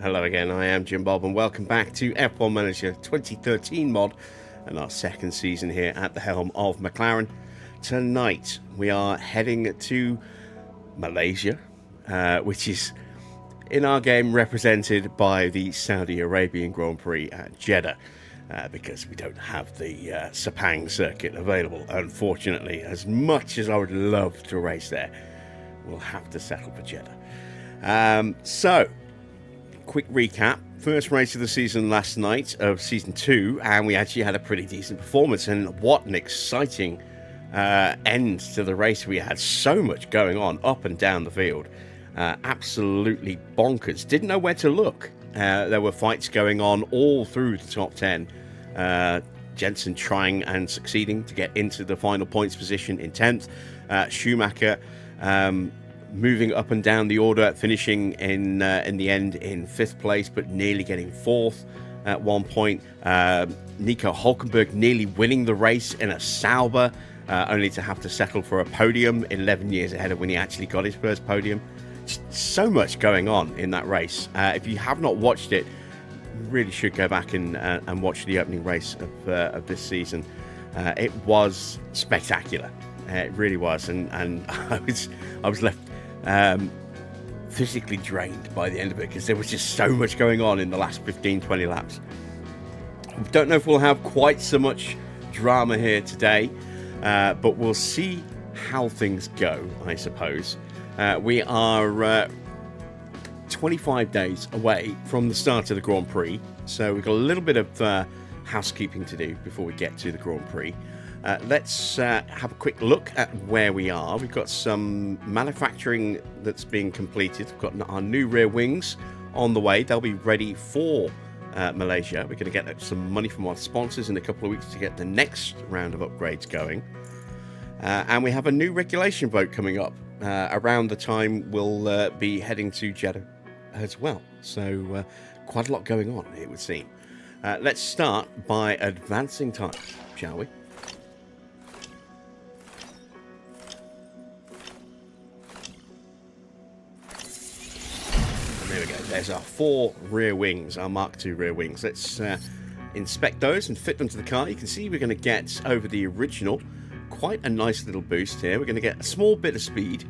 Hello again, I am Jim Bob and welcome back to F1 Manager 2013 mod and our second season here at the helm of McLaren. Tonight we are heading to Malaysia, which is in our game represented by the Saudi Arabian Grand Prix at Jeddah. Because we don't have the Sepang circuit available, unfortunately. As much as I would love to race there, we'll have to settle for Jeddah. So, quick recap. First race of the season last night of Season 2, and we actually had a pretty decent performance, and what an exciting end to the race we had. So much going on up and down the field. Absolutely bonkers. Didn't know where to look. There were fights going on all through the top 10. Jensen trying and succeeding to get into the final points position in 10th. Schumacher moving up and down the order, finishing in the end in 5th place, but nearly getting 4th at one point. Nico Hulkenberg nearly winning the race in a Sauber, only to have to settle for a podium 11 years ahead of when he actually got his first podium. So much going on in that race. If you have not watched it, you really should go back and watch the opening race of this season. It was spectacular. It really was, and I was left physically drained by the end of it because there was just so much going on in the last 15-20 laps. Don't know if we'll have quite so much drama here today, but we'll see how things go, I suppose. We are 25 days away from the start of the Grand Prix, so we've got a little bit of housekeeping to do before we get to the Grand Prix. Let's have a quick look at where we are. We've got some manufacturing that's being completed. We've got our new rear wings on the way. They'll be ready for Malaysia. We're going to get some money from our sponsors in a couple of weeks to get the next round of upgrades going. And we have a new regulation vote coming up around the time we'll be heading to Jeddah as well. So quite a lot going on, it would seem. Let's start by advancing time, shall we? And there we go. There's our 4 rear wings, our Mark II rear wings. Let's inspect those and fit them to the car. You can see we're going to get over the original quite a nice little boost here. We're going to get a small bit of speed.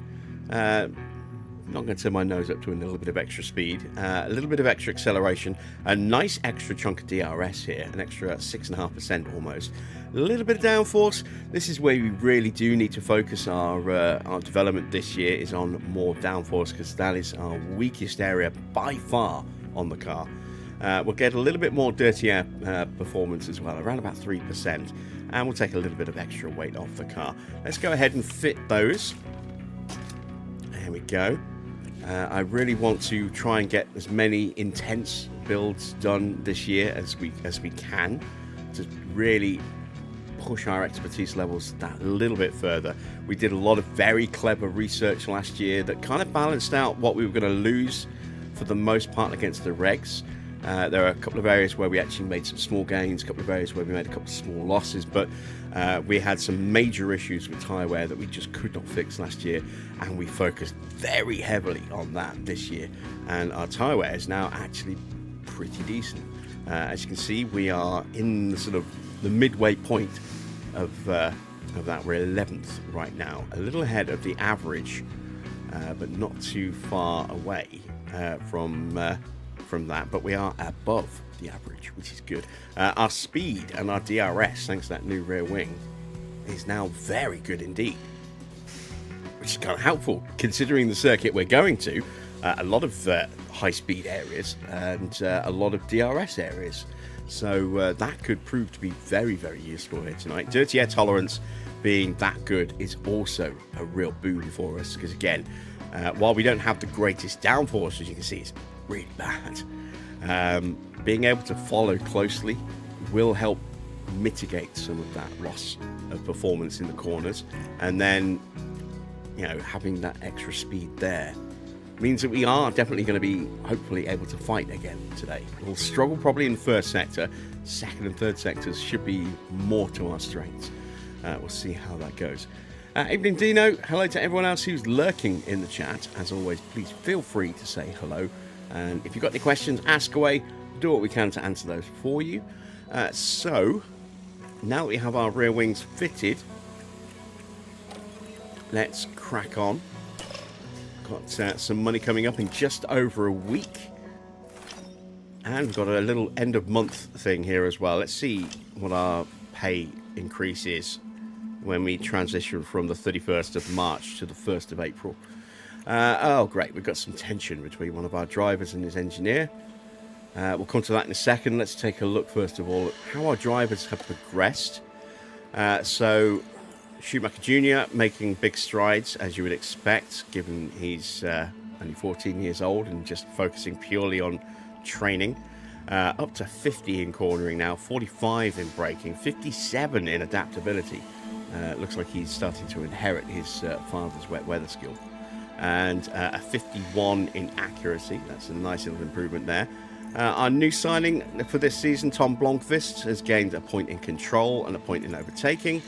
Not going to turn my nose up to a little bit of extra speed. A little bit of extra acceleration. A nice extra chunk of DRS here. An extra 6.5% almost. A little bit of downforce. This is where we really do need to focus our development this year, is on more downforce, because that is our weakest area by far on the car. We'll get a little bit more dirty air performance as well, around about 3%, and we'll take a little bit of extra weight off the car. Let's go ahead and fit those. There we go. I really want to try and get as many intense builds done this year as we can, to really push our expertise levels that little bit further. We did a lot of very clever research last year that kind of balanced out what we were going to lose for the most part against the regs. There are a couple of areas where we actually made some small gains, a couple of areas where we made a couple of small losses, but we had some major issues with tyre wear that we just could not fix last year, and we focused very heavily on that this year, and our tyre wear is now actually pretty decent. As you can see, we are in the sort of the midway point of that. We're 11th right now, a little ahead of the average, but not too far away from that, but we are above the average, which is good. Our speed and our DRS, thanks to that new rear wing, is now very good indeed, which is kind of helpful considering the circuit we're going to. A lot of high-speed areas and a lot of DRS areas, so that could prove to be very, very useful here tonight. Dirty air tolerance being that good is also a real boon for us, because again, while we don't have the greatest downforce, as you can see, it's really bad. Being able to follow closely will help mitigate some of that loss of performance in the corners, and then, you know, having that extra speed there means that we are definitely going to be hopefully able to fight again today. We'll struggle probably in the first sector. Second and third sectors should be more to our strengths. We'll see how that goes. Evening Dino, hello to everyone else who's lurking in the chat. As always, please feel free to say hello. And if you've got any questions, ask away. Do what we can to answer those for you. So, now that we have our rear wings fitted, let's crack on. Got some money coming up in just over a week. And we've got a little end of month thing here as well. Let's see what our pay increase is when we transition from the 31st of March to the 1st of April. Oh, great. We've got some tension between one of our drivers and his engineer. We'll come to that in a second. Let's take a look, first of all, at how our drivers have progressed. So, Schumacher Jr. making big strides, as you would expect, given he's only 14 years old and just focusing purely on training. Up to 50 in cornering now, 45 in braking, 57 in adaptability. Looks like he's starting to inherit his father's wet weather skill. And a 51 in accuracy. That's a nice little improvement there. Our new signing for this season, Tom Blomqvist, has gained a point in control and a point in overtaking.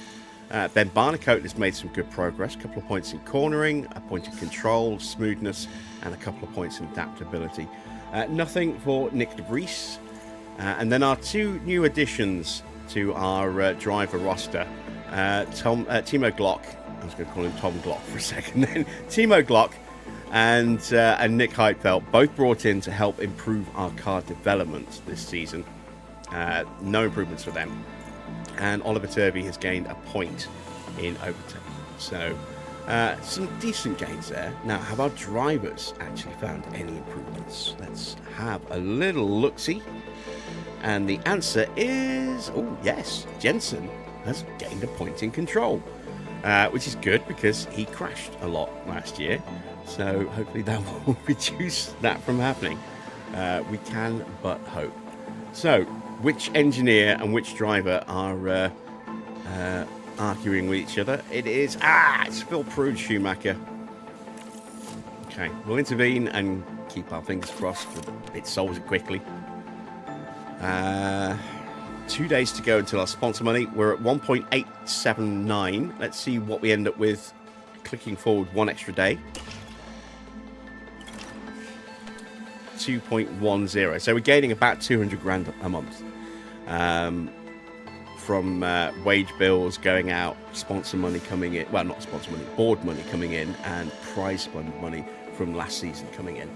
Ben Barnicoat has made some good progress. A couple of points in cornering, a point in control, smoothness, and a couple of points in adaptability. Nothing for Nick de Vries. And then our two new additions to our driver roster. Timo Glock. I was going to call him Tom Glock for a second then. Timo Glock and Nick Heidfeld, both brought in to help improve our car development this season. No improvements for them. And Oliver Turvey has gained a point in overtaking. So, some decent gains there. Now, have our drivers actually found any improvements? Let's have a little look-see. And the answer is, oh yes, Jensen has gained a point in control, which is good because he crashed a lot last year. So hopefully that will reduce that from happening. We can but hope. So, which engineer and which driver are arguing with each other? It's Phil Prude Schumacher. Okay, we'll intervene and keep our fingers crossed that it solves it quickly. 2 days to go until our sponsor money. We're at 1.879. Let's see what we end up with clicking forward one extra day. 2.10. So we're gaining about 200 grand a month from wage bills going out, sponsor money coming in. Well, not sponsor money, board money coming in, and prize fund money from last season coming in.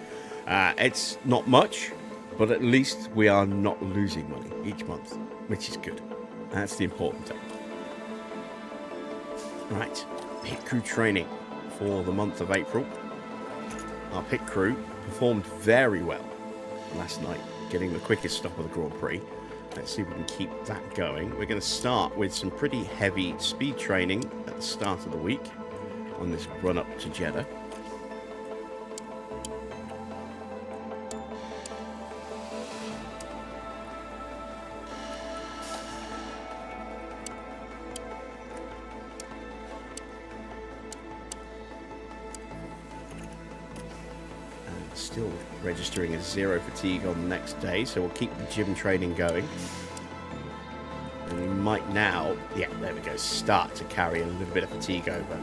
It's not much, but at least we are not losing money each month, which is good. That's the important thing. Right, pit crew training for the month of April. Our pit crew performed very well last night, getting the quickest stop of the Grand Prix. Let's see if we can keep that going. We're going to start with some pretty heavy speed training at the start of the week on this run up to Jeddah. Still registering as 0 fatigue on the next day, so we'll keep the gym training going. And we might now, yeah, there we go, start to carry a little bit of fatigue over.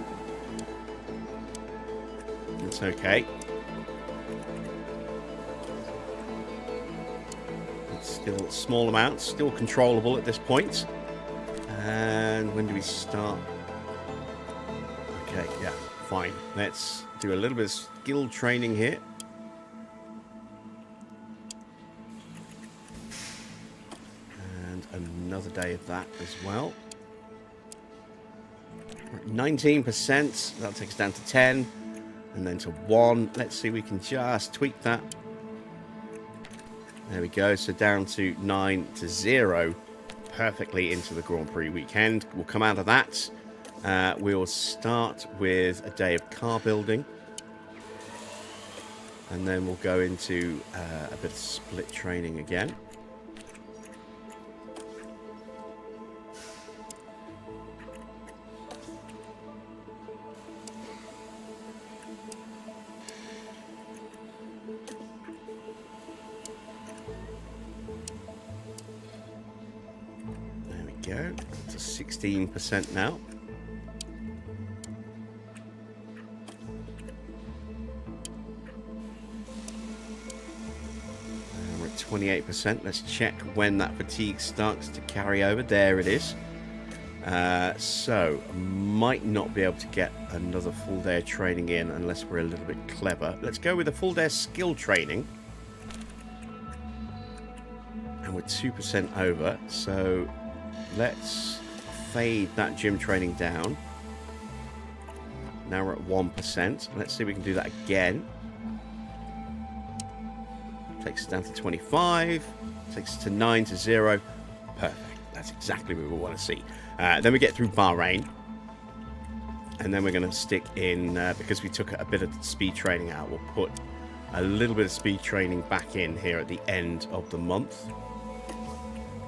It's okay. It's still small amounts, still controllable at this point. And when do we start? Okay, yeah, fine. Let's do a little bit of skill training here. Another day of that as well. 19%, that'll take us down to 10, and then to 1. Let's see if we can just tweak that. There we go, so down to 9 to 0, perfectly into the Grand Prix weekend. We'll come out of that. We'll start with a day of car building, and then we'll go into a bit of split training again. Go to 16% now. 28%. Let's check when that fatigue starts to carry over. There it is. So, might not be able to get another full day of training in unless we're a little bit clever. Let's go with a full day of skill training. And we're 2% over. So, let's fade that gym training down. Now we're at 1%. Let's see if we can do that again. Takes us down to 25. Takes us to 9 to 0. Perfect. That's exactly what we want to see. Then we get through Bahrain. And then we're going to stick in, because we took a bit of speed training out, we'll put a little bit of speed training back in here at the end of the month.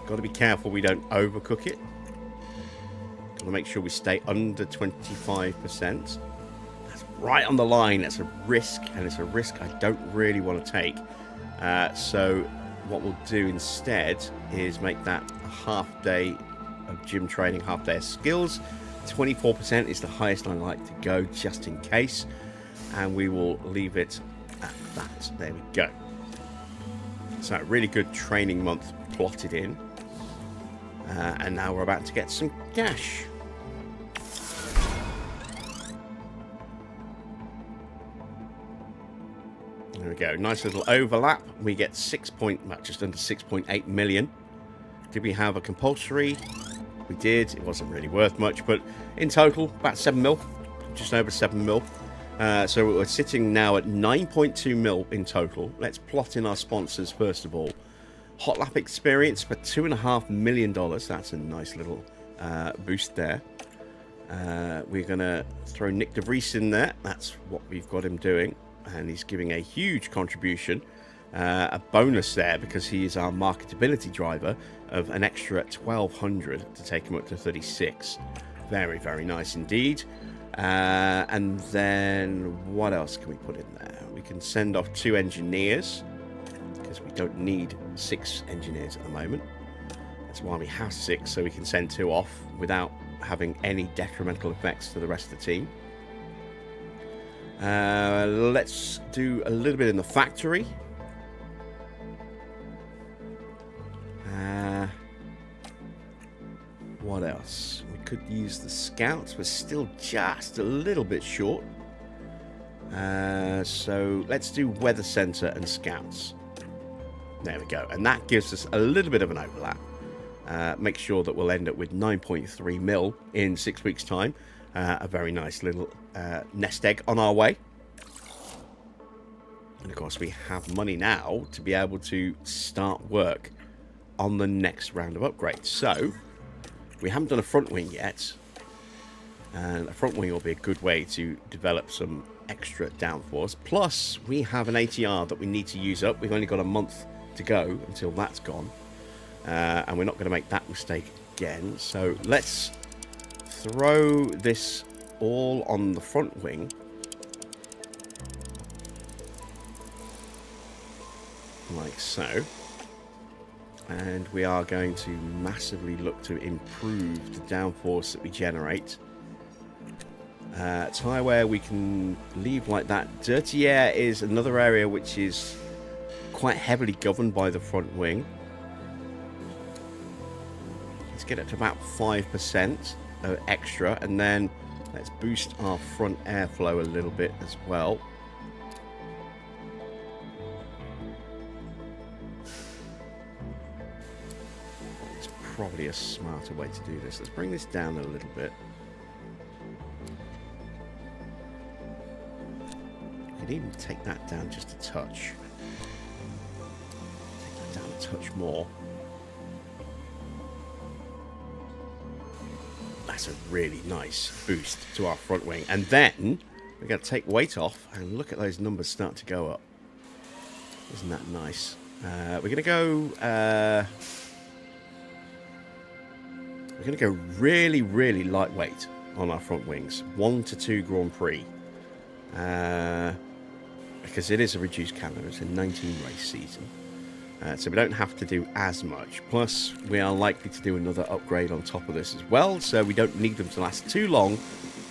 Got to be careful we don't overcook it. Got to make sure we stay under 25%. That's right on the line. That's a risk, and it's a risk I don't really want to take. So what we'll do instead is make that a half day of gym training, half day of skills. 24% is the highest I like to go, just in case, and we will leave it at that. There we go. So really good training month plotted in, and now we're about to get some cash. There we go. Nice little overlap. We get just under 6.8 million. Did we have a compulsory? We did. It wasn't really worth much, but in total, about 7 mil. Just over 7 mil. So we're sitting now at 9.2 mil in total. Let's plot in our sponsors first of all. Hot Lap Experience for $2.5 million. That's a nice little boost there. We're going to throw Nick De Vries in there. That's what we've got him doing. And he's giving a huge contribution, a bonus there, because he is our marketability driver of an extra 1,200 to take him up to 36. Very, very nice indeed. And then what else can we put in there? We can send off 2 engineers, because we don't need 6 engineers at the moment. That's why we have 6, so we can send 2 off without having any detrimental effects to the rest of the team. Let's do a little bit in the factory. What else? We could use the scouts. We're still just a little bit short. So let's do weather center and scouts. There we go. And that gives us a little bit of an overlap. Make sure that we'll end up with 9.3 mil in 6 weeks' time. A very nice little nest egg on our way. And of course we have money now to be able to start work on the next round of upgrades. So we haven't done a front wing yet, and a front wing will be a good way to develop some extra downforce. Plus we have an ATR that we need to use up. We've only got a month to go until that's gone, and we're not going to make that mistake again. So let's throw this all on the front wing, like so, and we are going to massively look to improve the downforce that we generate. Tyre wear we can leave like that. Dirty air is another area which is quite heavily governed by the front wing. Let's get it to about 5% extra, and then let's boost our front airflow a little bit as well. It's probably a smarter way to do this. Let's bring this down a little bit. You could even take that down just a touch. Take that down a touch more. That's a really nice boost to our front wing. And then we're going to take weight off and look at those numbers start to go up. Isn't that nice? We're going to go really, really lightweight on our front wings. 1 to 2 Grand Prix. Because it is a reduced calendar. It's a 19 race season. So we don't have to do as much. Plus, we are likely to do another upgrade on top of this as well. So we don't need them to last too long,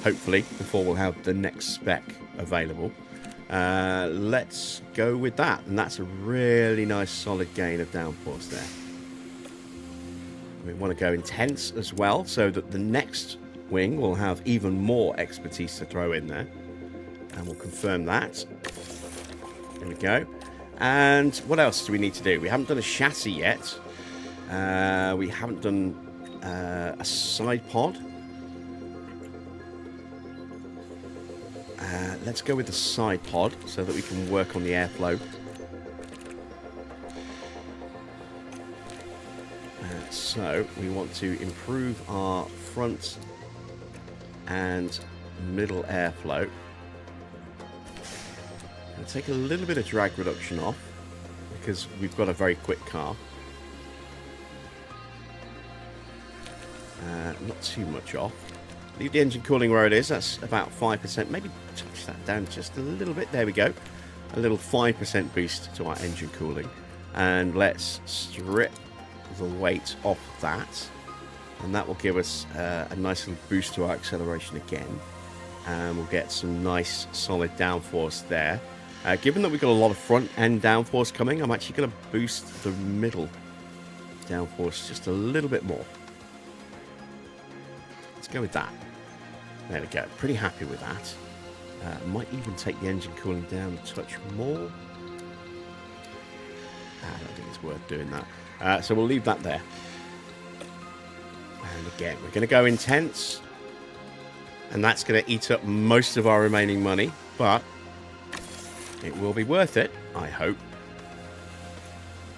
hopefully, before we'll have the next spec available. Let's go with that. And that's a really nice solid gain of downforce there. We want to go intense as well, so that the next wing will have even more expertise to throw in there. And we'll confirm that. There we go. And what else do we need to do? We haven't done a chassis yet. We haven't done a side pod. Let's go with the side pod so that we can work on the airflow. So we want to improve our front and middle airflow. And take a little bit of drag reduction off because we've got a very quick car. Not too much off. Leave the engine cooling where it is. That's about 5%. Maybe touch that down just a little bit. There we go. A little 5% boost to our engine cooling. And let's strip the weight off that. And that will give us a nice little boost to our acceleration again. And we'll get some nice solid downforce there. Given that we've got a lot of front end downforce coming, I'm actually going to boost the middle downforce just a little bit more. Let's go with that. There we go. Pretty happy with that. Might even take the engine cooling down a touch more. I don't think it's worth doing that. So we'll leave that there. And again, we're going to go intense. And that's going to eat up most of our remaining money. But it will be worth it, I hope.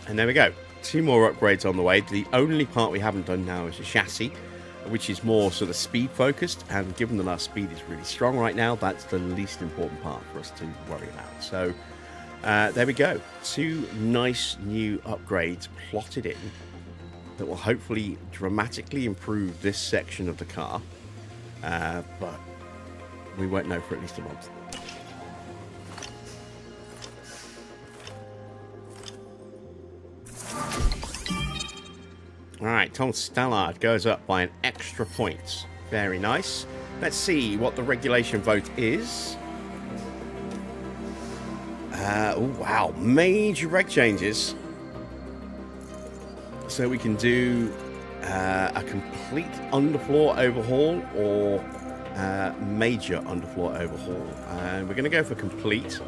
And there we go. 2 more upgrades on the way. The only part we haven't done now is the chassis, which is more sort of speed focused, and given that our speed is really strong right now, that's the least important part for us to worry about. So there we go, 2 nice new upgrades plotted in that will hopefully dramatically improve this section of the car, but we won't know for at least a month. Alright, Tom Stallard goes up by an extra point. Very nice. Let's see what the regulation vote is. Oh, wow. Major reg changes. So we can do a complete underfloor overhaul or major underfloor overhaul. And we're going to go for complete.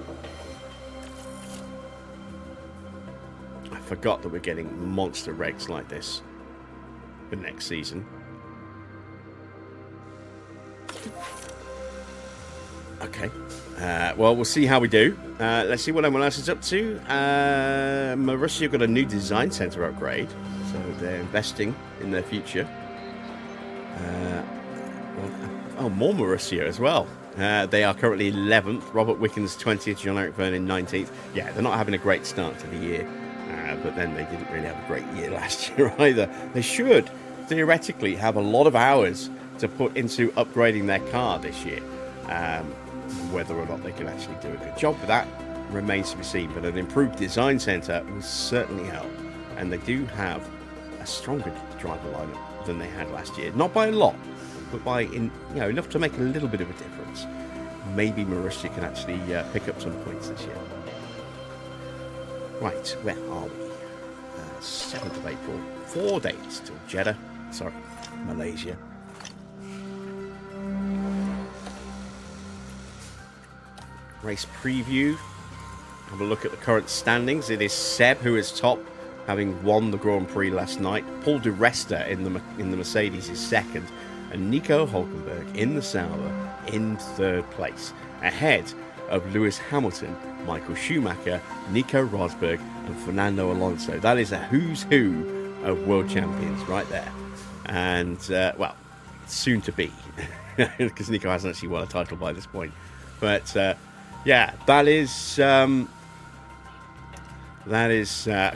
I forgot that we're getting monster regs like this for next season. Okay. Well, we'll see how we do. Let's see what everyone else is up to. Malaysia got a new design center upgrade, so they're investing in their future. Oh, more Mauricio as well. They are currently 11th. Robert Wickens 20th. John-Eric Vernon 19th. Yeah, they're not having a great start to the year. But then they didn't really have a great year last year either. They should theoretically have a lot of hours to put into upgrading their car this year. Whether or not they can actually do a good job with that remains to be seen. But an improved design centre will certainly help. And they do have a stronger driver lineup than they had last year. Not by a lot, but by enough to make a little bit of a difference. Maybe Mauricio can actually pick up some points this year. Right, where are we? 7th of April. 4 days till Jeddah. Sorry, Malaysia. Race preview. Have a look at the current standings. It is Seb who is top, having won the Grand Prix last night. Paul di Resta in the Mercedes is second, and Nico Hulkenberg in the Sauber in 3rd place, ahead of Lewis Hamilton, Michael Schumacher, Nico Rosberg, and Fernando Alonso. That is a who's who of world champions right there. And, well, soon to be, because Nico hasn't actually won a title by this point. But, yeah, that is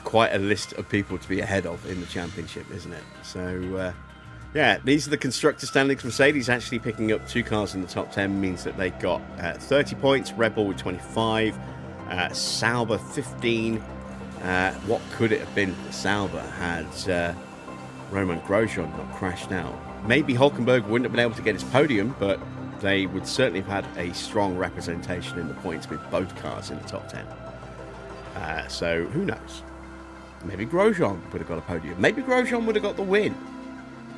quite a list of people to be ahead of in the championship, isn't it? So, yeah, these are the constructor standings. Mercedes actually picking up 2 cars in the top 10 means that they got 30 points. Red Bull with 25. Sauber 15. What could it have been for Sauber had Roman Grosjean not crashed out? Maybe Hulkenberg wouldn't have been able to get his podium, but they would certainly have had a strong representation in the points with both cars in the top 10. So who knows? Maybe Grosjean would have got a podium. Maybe Grosjean would have got the win.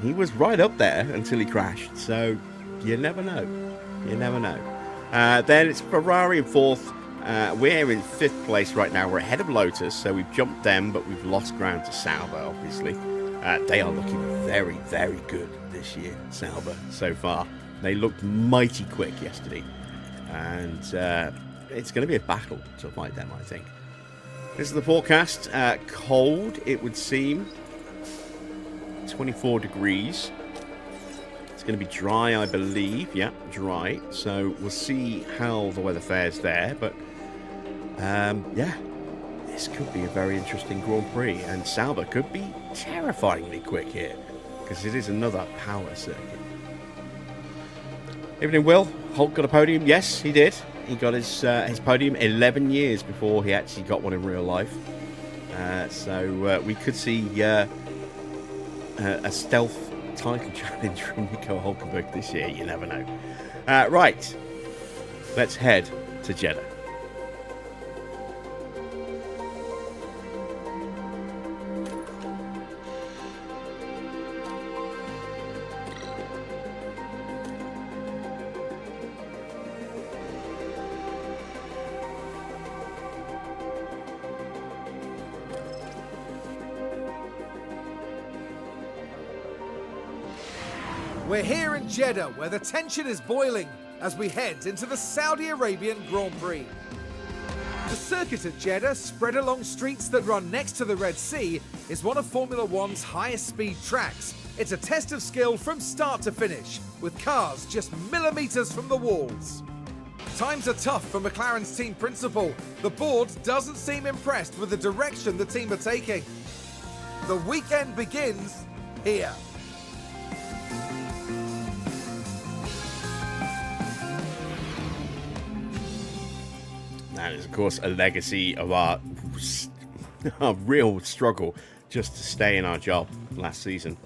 He was right up there until he crashed. So you never know. You never know. Then it's Ferrari in 4th. We're in 5th place right now. We're ahead of Lotus, so we've jumped them, but we've lost ground to Sauber, obviously. They are looking very, very good this year, Sauber, so far. They looked mighty quick yesterday. And it's going to be a battle to fight them, I think. This is the forecast. Cold, it would seem. 24 degrees. It's going to be dry, I believe. Yeah, dry. So we'll see how the weather fares there. But, yeah, this could be a very interesting Grand Prix. And Sauber could be terrifyingly quick here, because it is another power circuit. Evening, Will. Holt got a podium. Yes, he did. He got his podium 11 years before he actually got one in real life. So we could see a stealth title challenge from Nico Hulkenberg this year. You never know. Right. Let's head to Jeddah. We're here in Jeddah, where the tension is boiling as we head into the Saudi Arabian Grand Prix. The circuit at Jeddah, spread along streets that run next to the Red Sea, is one of Formula One's highest speed tracks. It's a test of skill from start to finish, with cars just millimetres from the walls. Times are tough for McLaren's team principal. The board doesn't seem impressed with the direction the team are taking. The weekend begins here. That is, of course, a legacy of our real struggle just to stay in our job last season.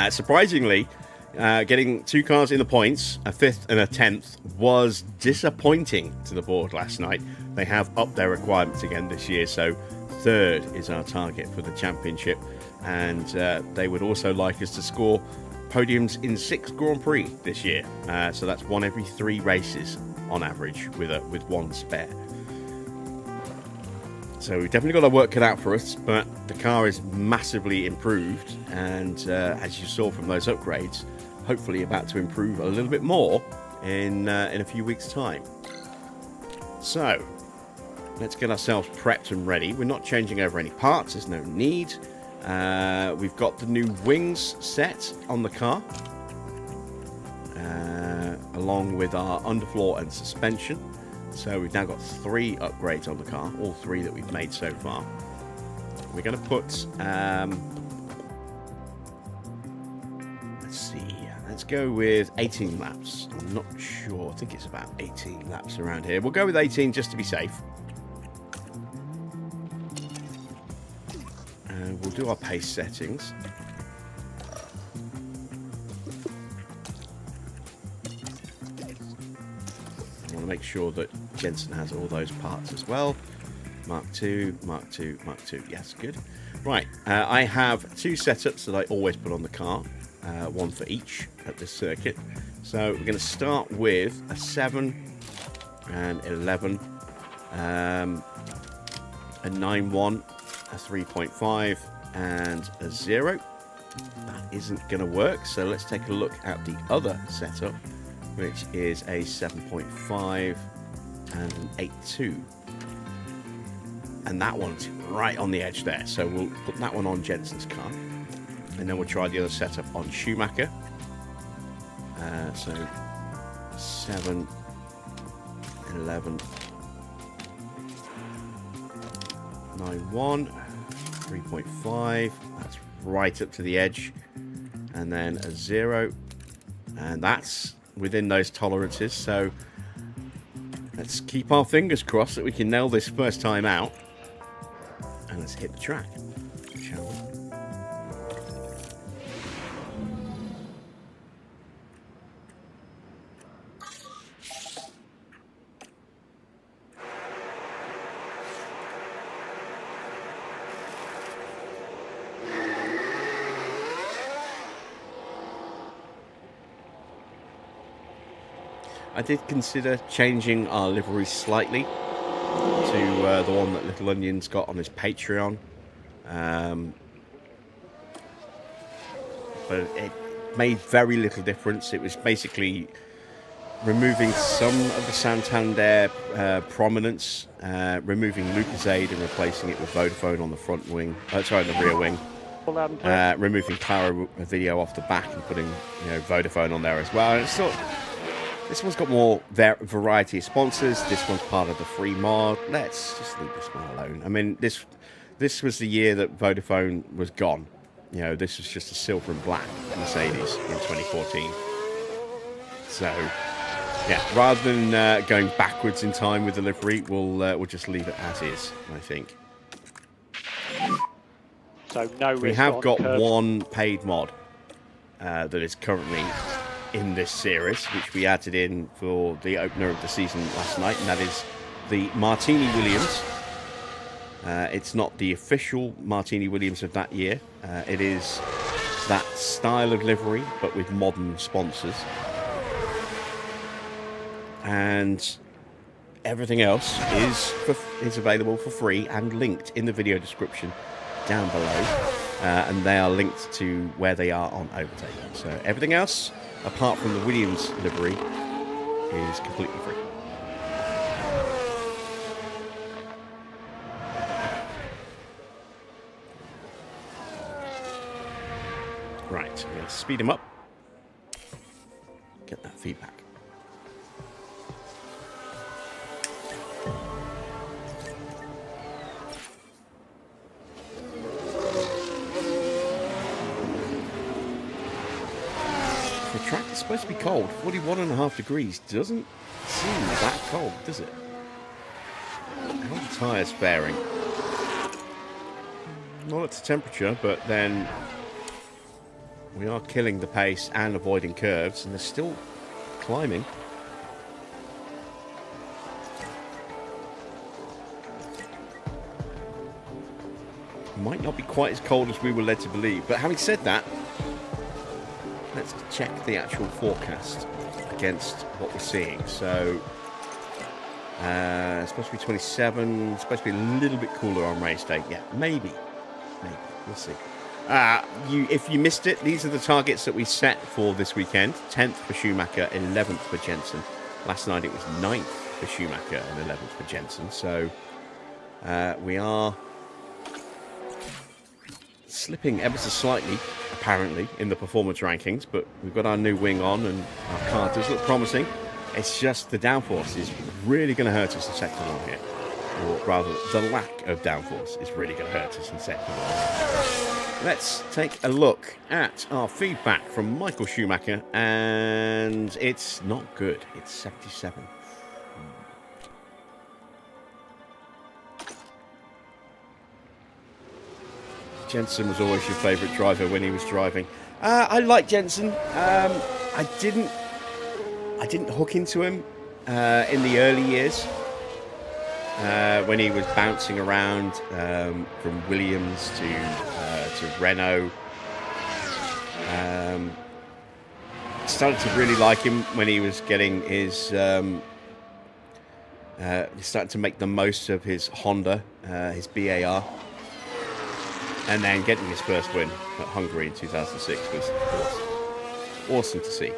Surprisingly, getting 2 cars in the points, a 5th and a 10th, was disappointing to the board last night. They have upped their requirements again this year, so 3rd is our target for the championship. And they would also like us to score podiums in 6 Grand Prix this year. So that's 1 every 3 races on average, with 1 spare. So we've definitely got our work cut out for us, but the car is massively improved, and as you saw from those upgrades, hopefully about to improve a little bit more in a few weeks' time. So let's get ourselves prepped and ready. We're not changing over any parts, there's no need. We've got the new wings set on the car, along with our underfloor and suspension. So we've now got 3 upgrades on the car, all 3 that we've made so far. We're going to put, let's see, let's go with 18 laps. I'm not sure, I think it's about 18 laps around here. We'll go with 18 just to be safe. And we'll do our pace settings. Make sure that Jensen has all those parts as well. Mark 2, Mark 2, Mark 2. Yes, good. Right, I have 2 setups that I always put on the car, 1 for each at this circuit. So we're going to start with a 7 and 11, a 9-1, a 3.5, and a 0. That isn't going to work, so let's take a look at the other setup, which is a 7.5 and an 8.2. And that one's right on the edge there. So we'll put that one on Jensen's car. And then we'll try the other setup on Schumacher. So 7, 11, 9.1, 3.5. That's right up to the edge. And then a 0. And that's within those tolerances, so let's keep our fingers crossed that we can nail this first time out, and let's hit the track, shall we? I did consider changing our livery slightly to the one that Little Onion's got on his Patreon. But it made very little difference. It was basically removing some of the Santander prominence, removing Lucasade and replacing it with Vodafone on the front wing. Sorry, the rear wing. Removing Claro Video off the back and putting, Vodafone on there as well. And it's sort this one's got more variety of sponsors. This one's part of the free mod. Let's just leave this one alone. I mean, this was the year that Vodafone was gone. This was just a silver and black Mercedes in 2014. So, yeah, rather than going backwards in time with the livery, we'll just leave it as is, I think. So no. We have got one paid mod that is currently in this series, which we added in for the opener of the season last night, and that is the Martini Williams. It's not the official Martini Williams of that year. It is that style of livery, but with modern sponsors. And everything else is available for free and linked in the video description down below. And they are linked to where they are on Overtake. So everything else, apart from the Williams livery, is completely free. Right, I'm going to speed him up. Get that feedback. The track is supposed to be cold. 41.5 degrees. Doesn't seem that cold, does it? How are the tyres faring? Not at the temperature, but then we are killing the pace and avoiding curves, and they're still climbing. Might not be quite as cold as we were led to believe, but having said that, let's check the actual forecast against what we're seeing. So, it's supposed to be 27, it's supposed to be a little bit cooler on race day. Yeah, maybe. We'll see. If you missed it, these are the targets that we set for this weekend. 10th for Schumacher, 11th for Jensen. Last night it was 9th for Schumacher and 11th for Jensen. So we are slipping ever so slightly, apparently, in the performance rankings. But we've got our new wing on and our car does look promising. It's just the downforce is really going to hurt us in sector 1 here. Or rather, the lack of downforce is really going to hurt us in sector 1. Let's take a look at our feedback from Michael Schumacher, and it's not good. It's 77. Jensen was always your favourite driver when he was driving. I like Jensen. I didn't hook into him in the early years. When he was bouncing around from Williams to Renault. Started to really like him when he was getting his... he started to make the most of his Honda, his BAR. And then getting his first win at Hungary in 2006 was awesome to see.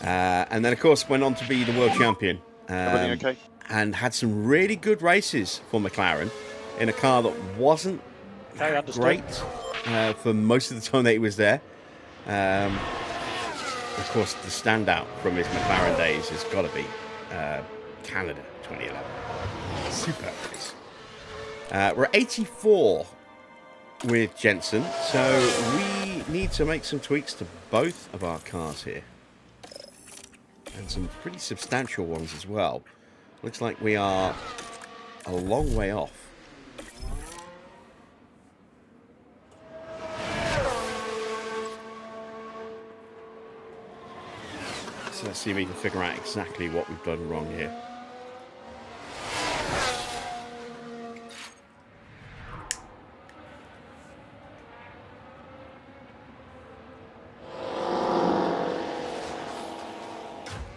And then, of course, went on to be the world champion. Everything okay? And had some really good races for McLaren in a car that wasn't great for most of the time that he was there. Of course, the standout from his McLaren days has got to be Canada 2011. Super race. We're 84 with Jensen, so we need to make some tweaks to both of our cars here. And some pretty substantial ones as well. Looks like we are a long way off. So let's see if we can figure out exactly what we've done wrong here.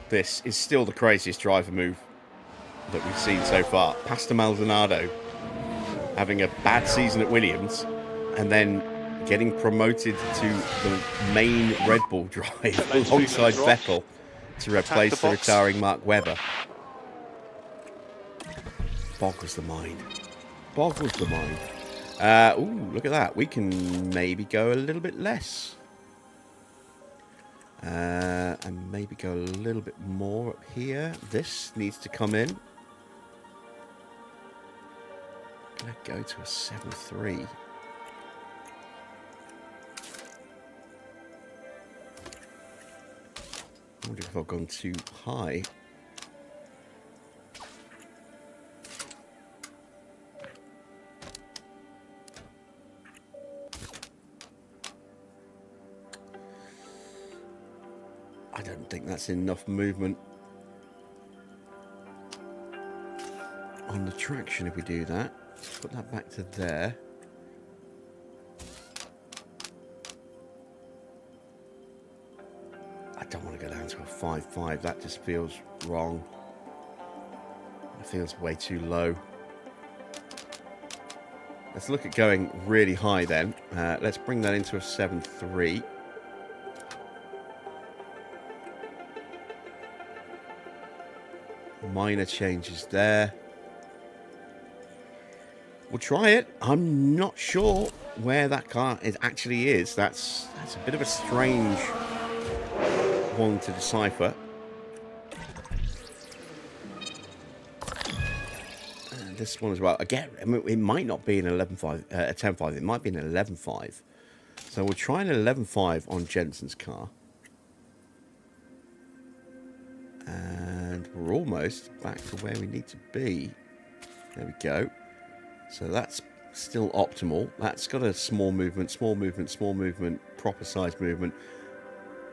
this is still the craziest driver move that we've seen so far. Pastor Maldonado having a bad season at Williams and then getting promoted to the main Red Bull drive alongside Vettel to replace the retiring Mark Webber. Boggles the mind. Boggles the mind. Ooh, look at that. We can maybe go a little bit less. And maybe go a little bit more up here. This needs to come in. Gonna go to a 7.3. I wonder if I've gone too high. I don't think that's enough movement on the traction if we do that. Let's put that back to there. I don't want to go down to a 5.5. That just feels wrong. It feels way too low. Let's look at going really high then. Let's bring that into a 7.3. Minor changes there. We'll try it. I'm not sure where that car actually is. That's a bit of a strange one to decipher. And this one as well. Again, I mean, it might not be an 11.5, a 10.5. It might be an 11.5. So we'll try an 11.5 on Jensen's car. And we're almost back to where we need to be. There we go. So that's still optimal. That's got a small movement, small movement, small movement, proper size movement.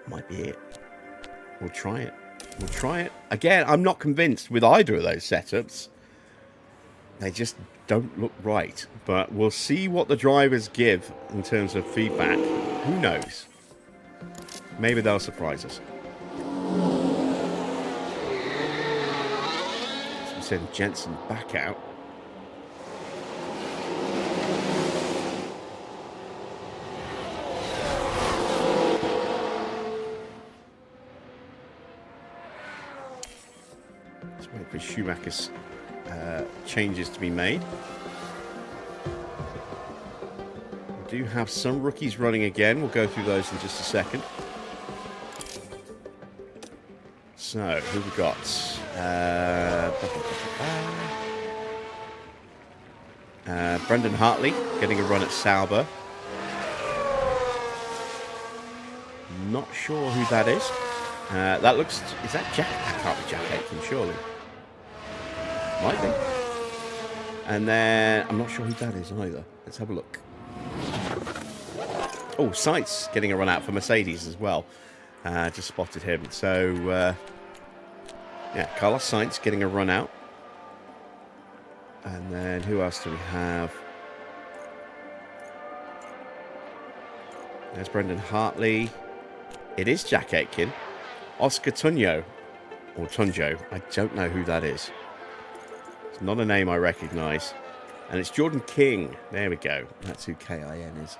Might be it. We'll try it. We'll try it. Again, I'm not convinced with either of those setups. They just don't look right. But we'll see what the drivers give in terms of feedback. Who knows? Maybe they'll surprise us. Send Jensen back out. Let's wait for Schumacher's changes to be made. We do have some rookies running again. We'll go through those in just a second. So, who we got? Brendan Hartley getting a run at Sauber. Not sure who that is. That looks... Is that Jack? That can't be Jack Aitken, surely. Might be. And then... I'm not sure who that is either. Let's have a look. Oh, Seitz getting a run out for Mercedes as well. Just spotted him. So... yeah, Carlos Sainz getting a run out. And then who else do we have? There's Brendan Hartley. It is Jack Aitken. Oscar Tunjo. Or Tunjo. I don't know who that is. It's not a name I recognise. And it's Jordan King. There we go. That's who K-I-N is.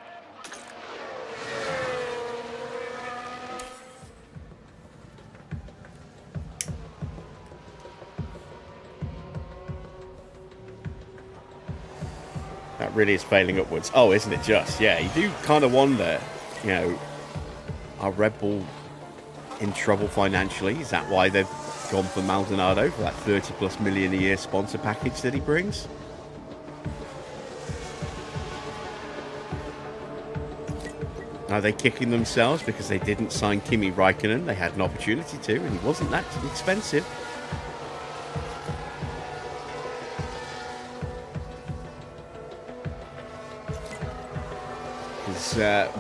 That really is failing upwards. Oh, isn't it just? Yeah, you do kind of wonder, you know, are Red Bull in trouble financially? Is that why they've gone for Maldonado for that 30 plus million a year sponsor package that he brings? Are they kicking themselves because they didn't sign Kimi Raikkonen? They had an opportunity to, and he wasn't that expensive.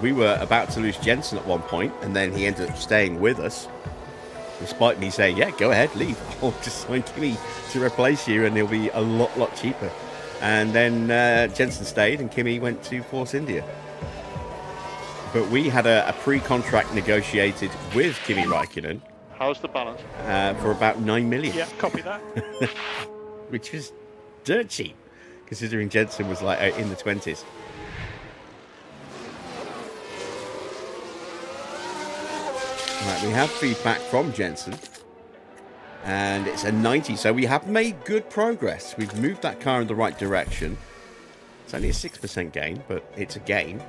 We were about to lose Jensen at one point, and then he ended up staying with us, despite me saying, yeah, go ahead, leave. I'll just sign Kimi to replace you, and he'll be a lot cheaper. And then Jensen stayed, and Kimi went to Force India. But we had a pre-contract negotiated with Kimi Raikkonen How's the balance? For about 9 million. Yeah, copy that. Which is dirt cheap, considering Jensen was like in the 20s. Right, we have feedback from Jensen, and it's a 90, so we have made good progress. We've moved that car in the right direction. It's only a 6% gain, but it's a gain,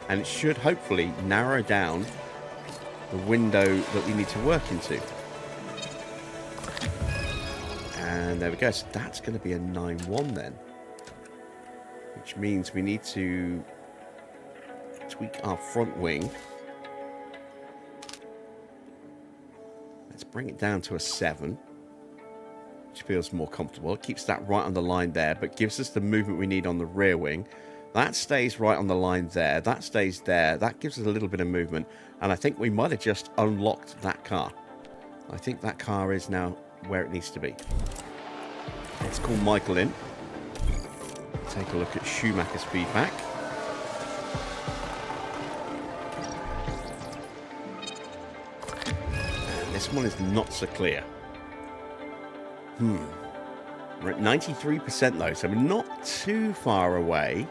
and it should hopefully narrow down the window that we need to work into. And there we go. So that's going to be a 9-1 then, which means we need to tweak our front wing. Let's bring it down to a 7, which feels more comfortable. It keeps that right on the line there, but gives us the movement we need on the rear wing. That stays right on the line there. That stays there. That gives us a little bit of movement. And I think we might have just unlocked that car. I think that car is now where it needs to be. Let's call Michael in. Take a look at Schumacher's feedback. And this one is not so clear. We're at 93% though, so we're not too far away.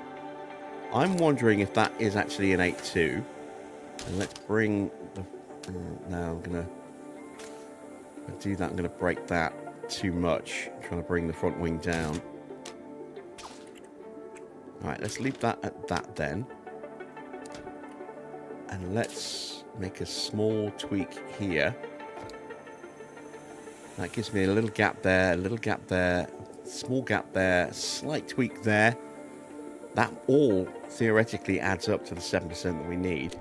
I'm wondering if that is actually an 8.2. And let's bring the... now I'm going to do that. I'm going to break that too much. I'm trying to bring the front wing down. Alright, let's leave that at that then. And let's make a small tweak here. That gives me a little gap there, a little gap there, small gap there, slight tweak there. That all theoretically adds up to the 7% that we need.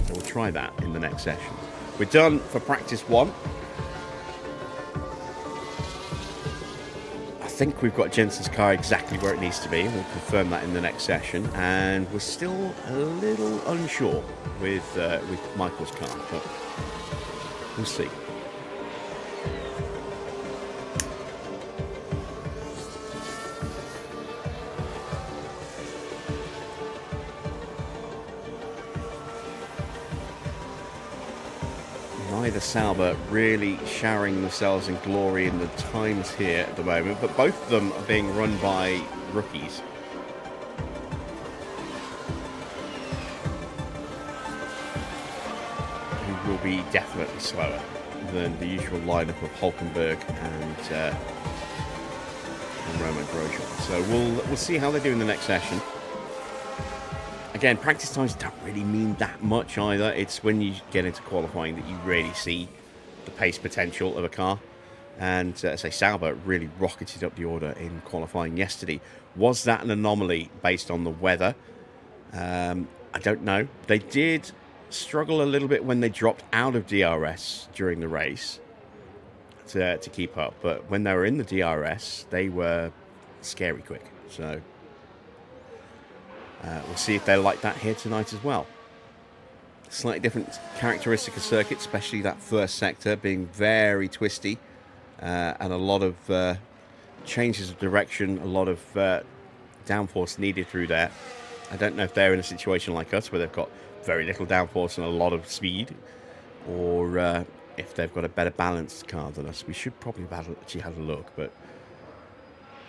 So we'll try that in the next session. We're done for practice 1. I think we've got Jensen's car exactly where it needs to be. We'll confirm that in the next session. And we're still a little unsure with Michael's car, but we'll see. Neither Sauber really showering themselves in glory in the times here at the moment, but both of them are being run by rookies. Who will be definitely slower than the usual lineup of Hulkenberg and Roman Grosjean. So we'll see how they do in the next session. Again, practice times don't really mean that much either. It's when you get into qualifying that you really see the pace potential of a car. And as I say, Sauber really rocketed up the order in qualifying yesterday. Was that an anomaly based on the weather? I don't know. They did struggle a little bit when they dropped out of DRS during the race to keep up. But when they were in the DRS, they were scary quick. So... we'll see if they're like that here tonight as well. Slightly different characteristic of circuit, especially that first sector being very twisty and a lot of changes of direction, a lot of downforce needed through there. I don't know if they're in a situation like us where they've got very little downforce and a lot of speed, or if they've got a better balanced car than us. We should probably have actually had a look, but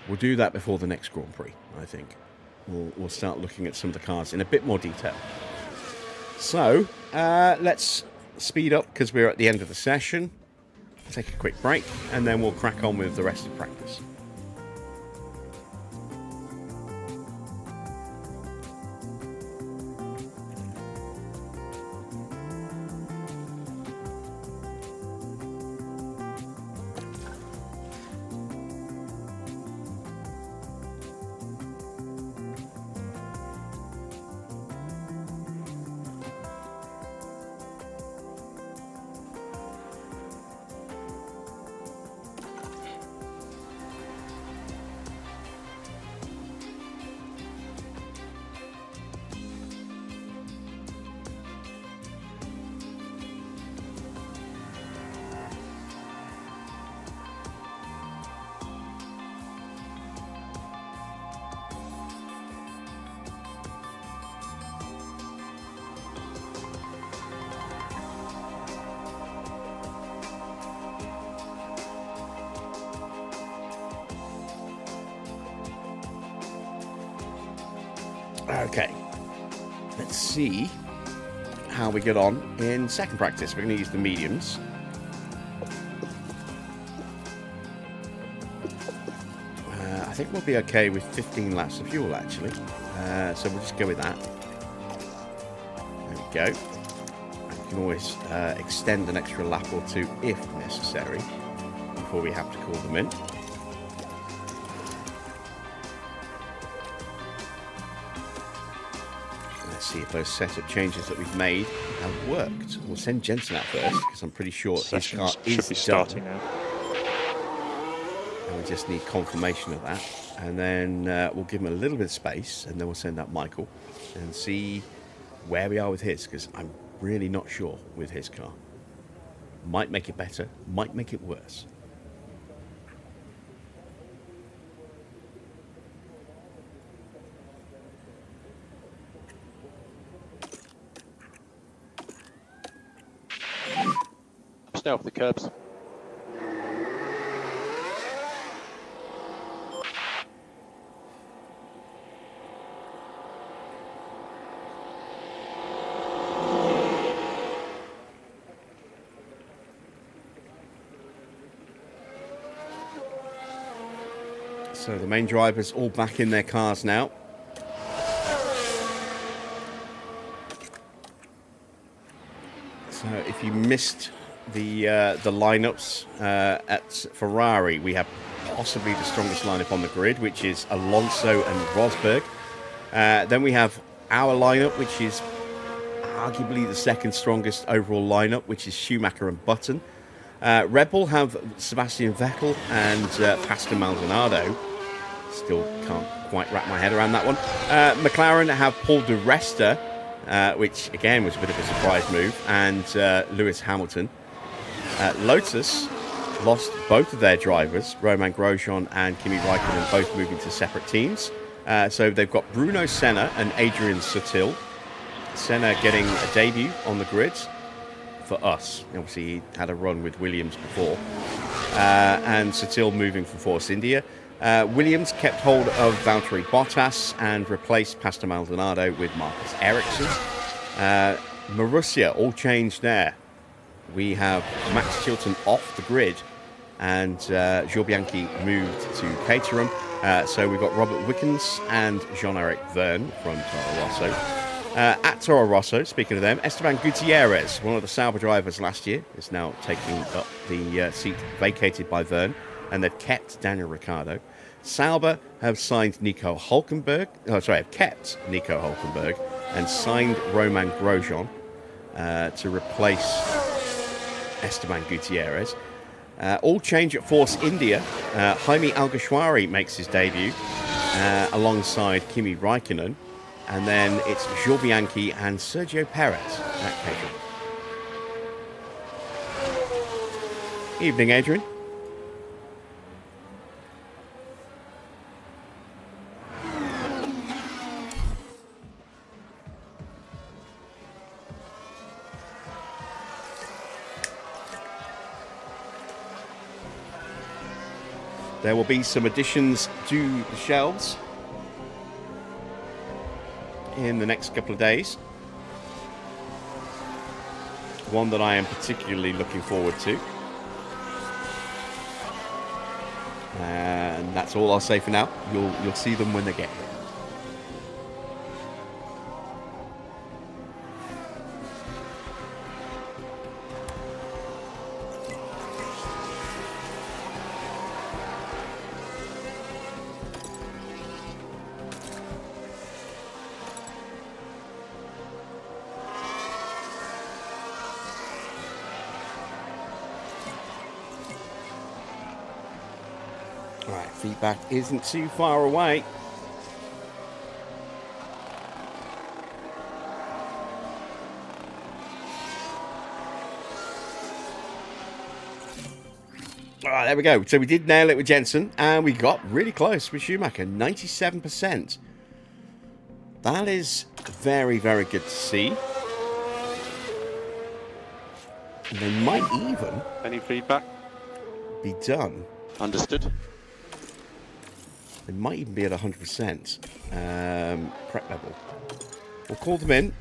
we'll do that before the next Grand Prix, I think. We'll start looking at some of the cars in a bit more detail. So, let's speed up because we're at the end of the session. Take a quick break, and then we'll crack on with the rest of practice. Okay. Let's see how we get on in second practice. We're going to use the mediums. I think we'll be okay with 15 laps of fuel, actually. So we'll just go with that. There we go. You can always extend an extra lap or two if necessary before we have to call them in. Let's see if those setup changes that we've made have worked. We'll send Jensen out first because I'm pretty sure his car is be starting done. now. And we just need confirmation of that. And then we'll give him a little bit of space, and then we'll send out Michael and see where we are with his, because I'm really not sure with his car. Might make it better, might make it worse. Stay off the curbs. So the main drivers all back in their cars now. So if you missed the lineups at Ferrari, we have possibly the strongest lineup on the grid, which is Alonso and Rosberg. Then we have our lineup, which is arguably the second strongest overall lineup, which is Schumacher and Button. Red Bull have Sebastian Vettel and Pastor Maldonado. Still can't quite wrap my head around that one. McLaren have Paul di Resta, which again was a bit of a surprise move, and Lewis Hamilton. Lotus lost both of their drivers, Romain Grosjean and Kimi Raikkonen, both moving to separate teams. So they've got Bruno Senna and Adrian Sutil. Senna getting a debut on the grid for us. Obviously, he had a run with Williams before. And Sutil moving from Force India. Williams kept hold of Valtteri Bottas and replaced Pastor Maldonado with Marcus Ericsson. Marussia all changed there. We have Max Chilton off the grid, and Jules Bianchi moved to Caterham. So we've got Robert Wickens and Jean-Eric Verne from Toro Rosso. At Toro Rosso, speaking of them, Esteban Gutierrez, one of the Sauber drivers last year, is now taking up the seat vacated by Verne, and they've kept Daniel Ricciardo. Sauber have signed Nico Hulkenberg. Have kept Nico Hulkenberg and signed Romain Grosjean to replace Esteban Gutierrez. All change at Force India. Jaime Alguersuari makes his debut alongside Kimi Raikkonen. And then it's Jules Bianchi and Sergio Perez at Caterham. Evening, Adrian. There will be some additions to the shelves in the next couple of days. One that I am particularly looking forward to. And that's all I'll say for now. You'll see them when they get here. Right, feedback isn't too far away. Ah, there we go. So we did nail it with Jensen, and we got really close with Schumacher, 97%. That is very, very good to see. And they might even... Any feedback? be done. Understood. They might even be at 100% prep level. We'll call them in.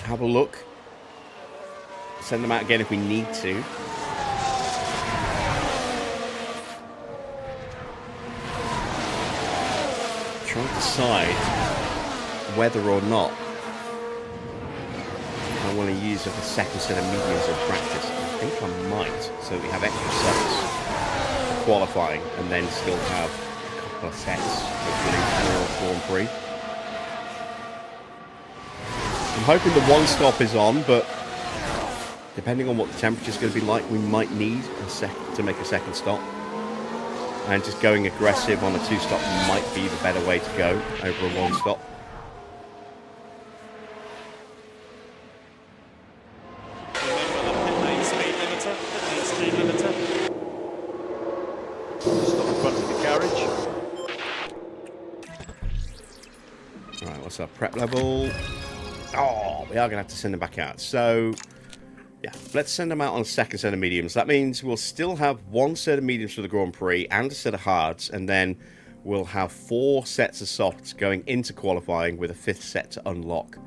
Have a look. Send them out again if we need to. Try and decide whether or not I want to use a second set of mediums in practice. I think I might, so we have extra sets for qualifying and then still have a couple of sets hopefully for Grand Prix. I'm hoping the one stop is on, but depending on what the temperature is going to be like, we might need to make a second stop. And just going aggressive on a two-stop might be the better way to go over a one-stop. Remember the pit lane speed limiter. Pit lane speed limiter. Stop in front of the carriage. Right, what's our prep level? Oh, we are going to have to send them back out. So, yeah, let's send them out on a second set of mediums. That means we'll still have one set of mediums for the Grand Prix and a set of hards, and then we'll have 4 sets of softs going into qualifying with a 5th set to unlock.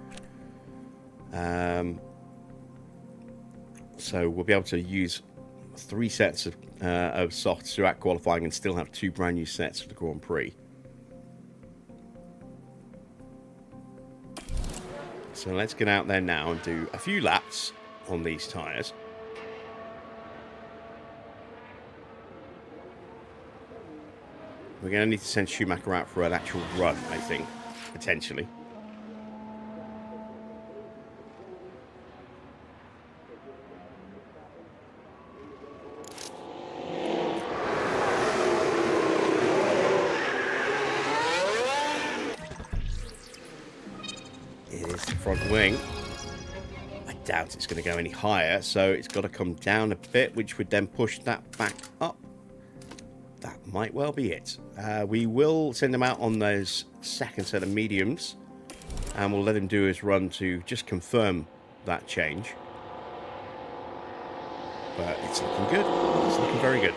So we'll be able to use 3 sets of softs throughout qualifying and still have 2 brand new sets for the Grand Prix. So let's get out there now and do a few laps on these tyres. We're going to need to send Schumacher out for an actual run, I think, potentially. It is the front wing. I doubt it's going to go any higher, so it's got to come down a bit, which would then push that back up. That might well be it. We will send him out on those second set of mediums, and we'll let him do his run to just confirm that change. But it's looking good. It's looking very good.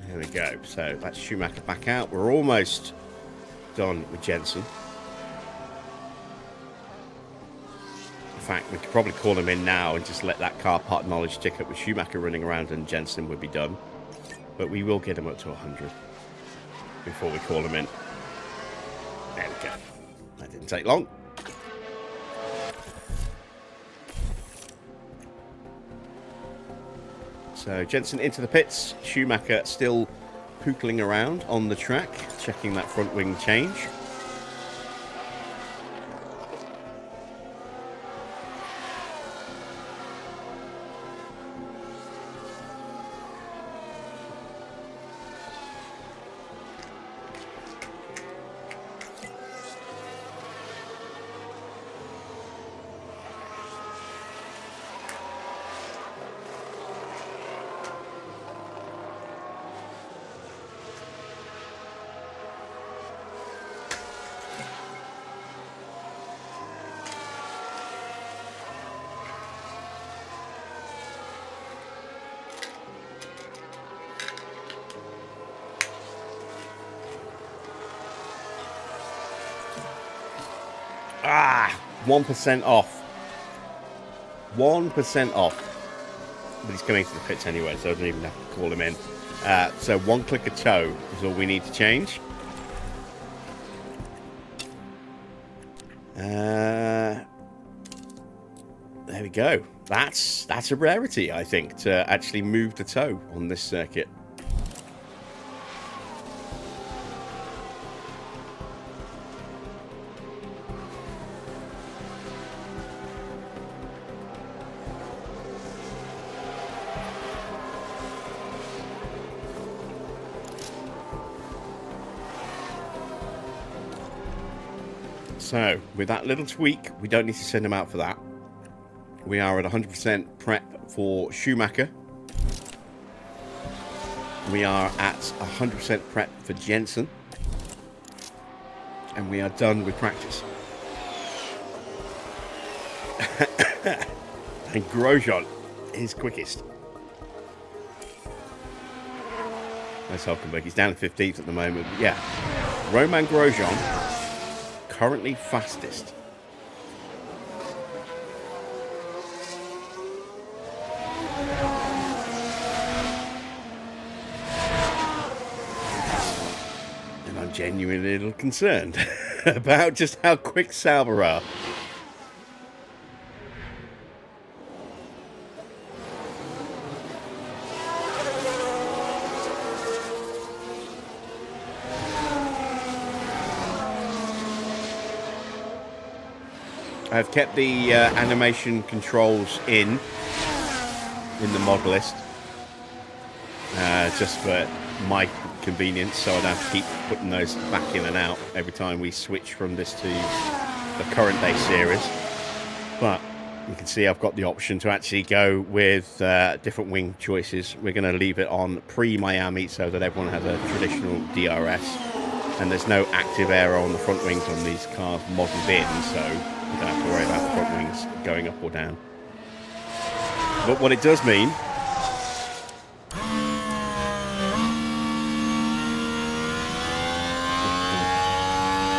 There we go. So that's Schumacher back out. We're almost done with Jensen. In fact, we could probably call him in now and just let that car part knowledge tick up with Schumacher running around and Jensen would be done. But we will get him up to 100 before we call him in. There we go. That didn't take long. So Jensen into the pits. Schumacher still pootling around on the track, checking that front wing change. Ah, 1% off. 1% off. But he's coming to the pits anyway, so I don't even have to call him in. So 1 click of toe is all we need to change. There we go. That's a rarity, I think, to actually move the toe on this circuit. So, with that little tweak, we don't need to send him out for that. We are at 100% prep for Schumacher. We are at 100% prep for Jensen. And we are done with practice. And Grosjean is quickest. Nice Hulkenberg. He's down to 15th at the moment. But yeah, Romain Grosjean, currently fastest. And I'm genuinely a little concerned about just how quick Sauber are. I've kept the animation controls in the mod list, just for my convenience, so I don't have to keep putting those back in and out every time we switch from this to the current day series. But you can see I've got the option to actually go with different wing choices. We're going to leave it on pre-Miami so that everyone has a traditional DRS, and there's no active aero on the front wings on these cars modelled in, so you don't have to worry about the front wings going up or down. But what it does mean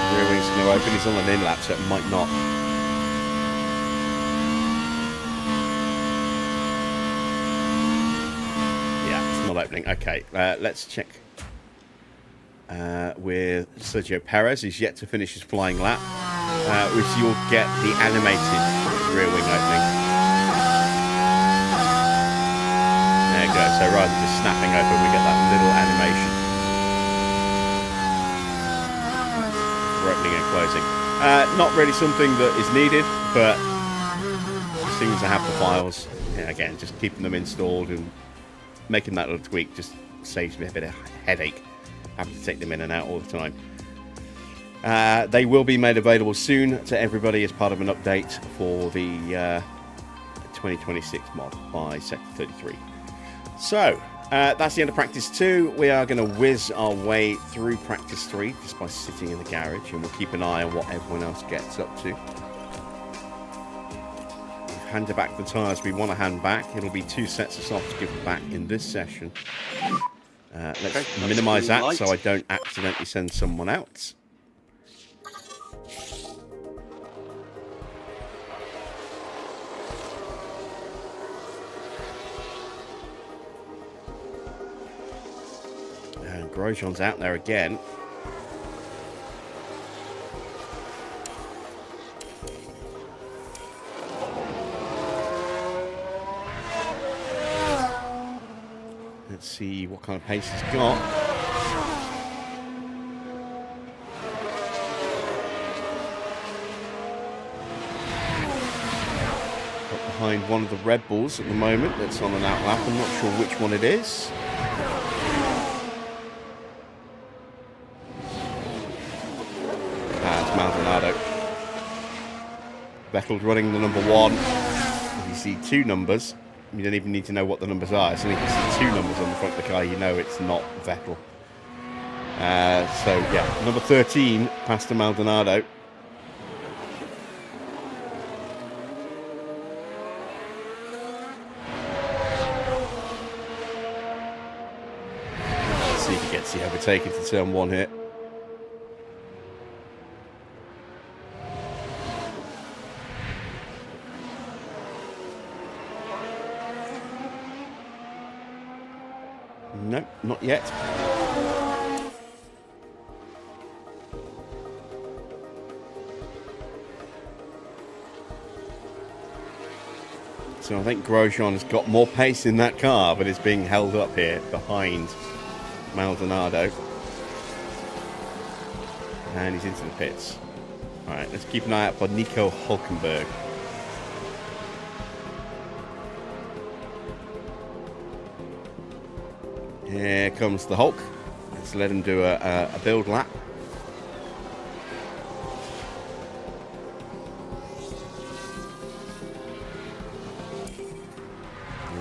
rear wings going to open. He's on an in-lap, so it might not. Yeah, it's not opening. Okay, let's check with Sergio Perez. He's yet to finish his flying lap. Which you'll get the animated rear wing opening. There you go. So rather than just snapping open, we get that little animation for opening and closing. Not really something that is needed, but as soon as I have the files, yeah, again, just keeping them installed and making that little tweak just saves me a bit of headache having to take them in and out all the time. They will be made available soon to everybody as part of an update for the 2026 mod by Sector 33. So, that's the end of Practice 2. We are going to whiz our way through Practice 3 just by sitting in the garage, and we'll keep an eye on what everyone else gets up to. We've handed back the tyres we want to hand back. It'll be 2 sets of softs given back in this session. Let's minimise that so I don't accidentally send someone out. Grosjean's out there again. Let's see what kind of pace he's got. Got behind one of the Red Bulls at the moment that's on an outlap. I'm not sure which one it is. Maldonado. Vettel's running the number 1. If you see 2 numbers, you don't even need to know what the numbers are. As soon as you see 2 numbers on the front of the car, you know it's not Vettel. So yeah, number 13, Pastor Maldonado. Let's see if he gets the overtaking to turn 1 here. No, not yet. So I think Grosjean's got more pace in that car, but is being held up here behind Maldonado. And he's into the pits. Alright, let's keep an eye out for Nico Hulkenberg. Here comes the Hulk. Let's let him do a build lap.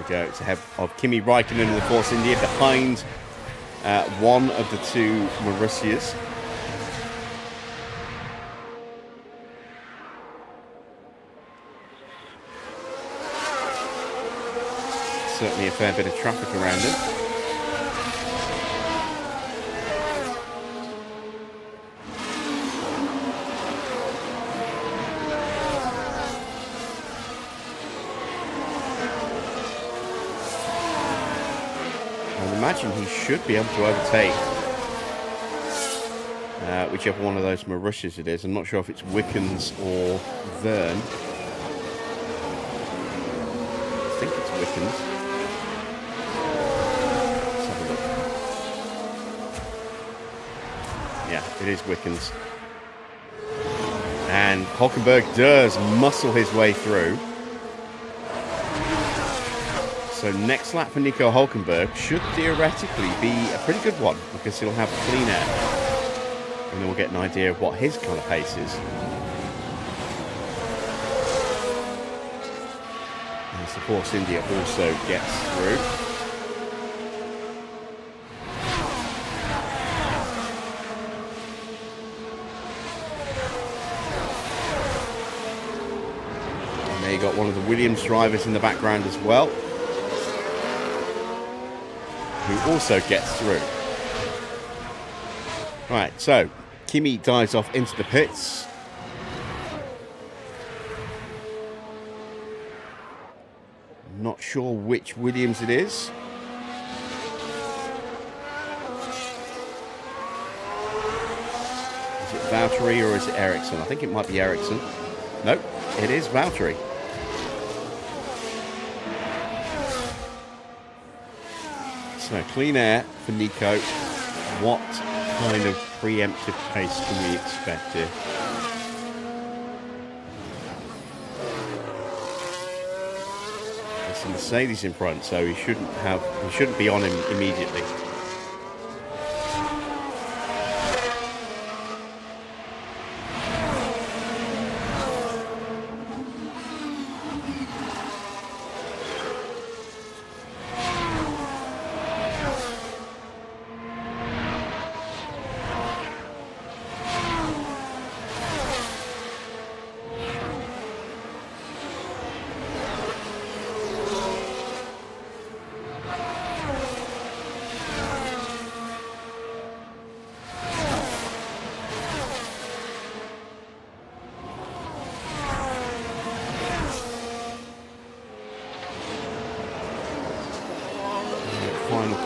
go. It's ahead of Kimi Raikkonen in the Force India behind one of the two Marussias. Certainly a fair bit of traffic around him. I imagine he should be able to overtake whichever one of those Marussias it is. I'm not sure if it's Wickens or Vern. I think it's Wickens. Let's have a look. Yeah, it is Wickens. And Hulkenberg does muscle his way through. So next lap for Nico Hulkenberg should theoretically be a pretty good one because he'll have clean air. And then we'll get an idea of what his kind of pace is. As the Force India also gets through. And there you got one of the Williams drivers in the background as well, who also gets through. Right, so Kimi dives off into the pits. Not sure which Williams it is. Is it Valtteri or is it Ericsson? I think it might be Ericsson. Nope, it is Valtteri. So clean air for Nico. What kind of preemptive pace can we expect here? There's a Mercedes in front, so he shouldn't be on him immediately.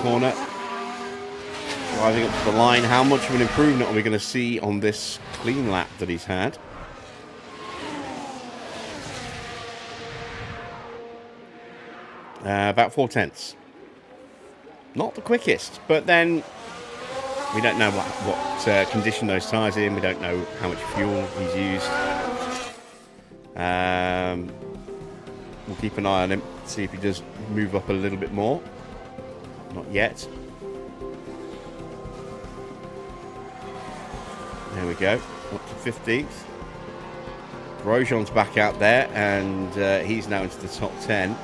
Corner, driving up to the line. How much of an improvement are we going to see on this clean lap that he's had? About 4/10. Not the quickest, but then we don't know what condition those tyres are in. We don't know how much fuel he's used. We'll keep an eye on him, see if he does move up a little bit more. Not yet. There we go. Up to 15th. Grosjean's back out there, and he's now into the top 10.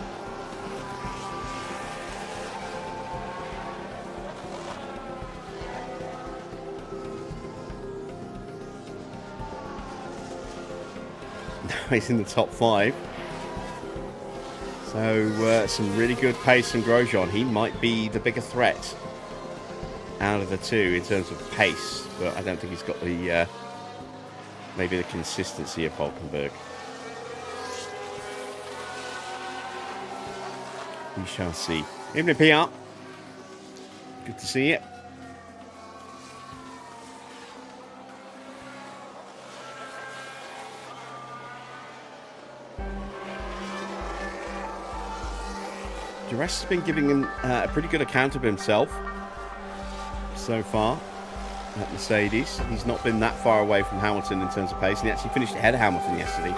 Now he's in the top 5. So some really good pace from Grosjean. He might be the bigger threat out of the two in terms of pace, but I don't think he's got the maybe the consistency of Hulkenberg. We shall see. Evening PR. Good to see you. Duress has been giving him a pretty good account of himself so far at Mercedes. He's not been that far away from Hamilton in terms of pace, and he actually finished ahead of Hamilton yesterday.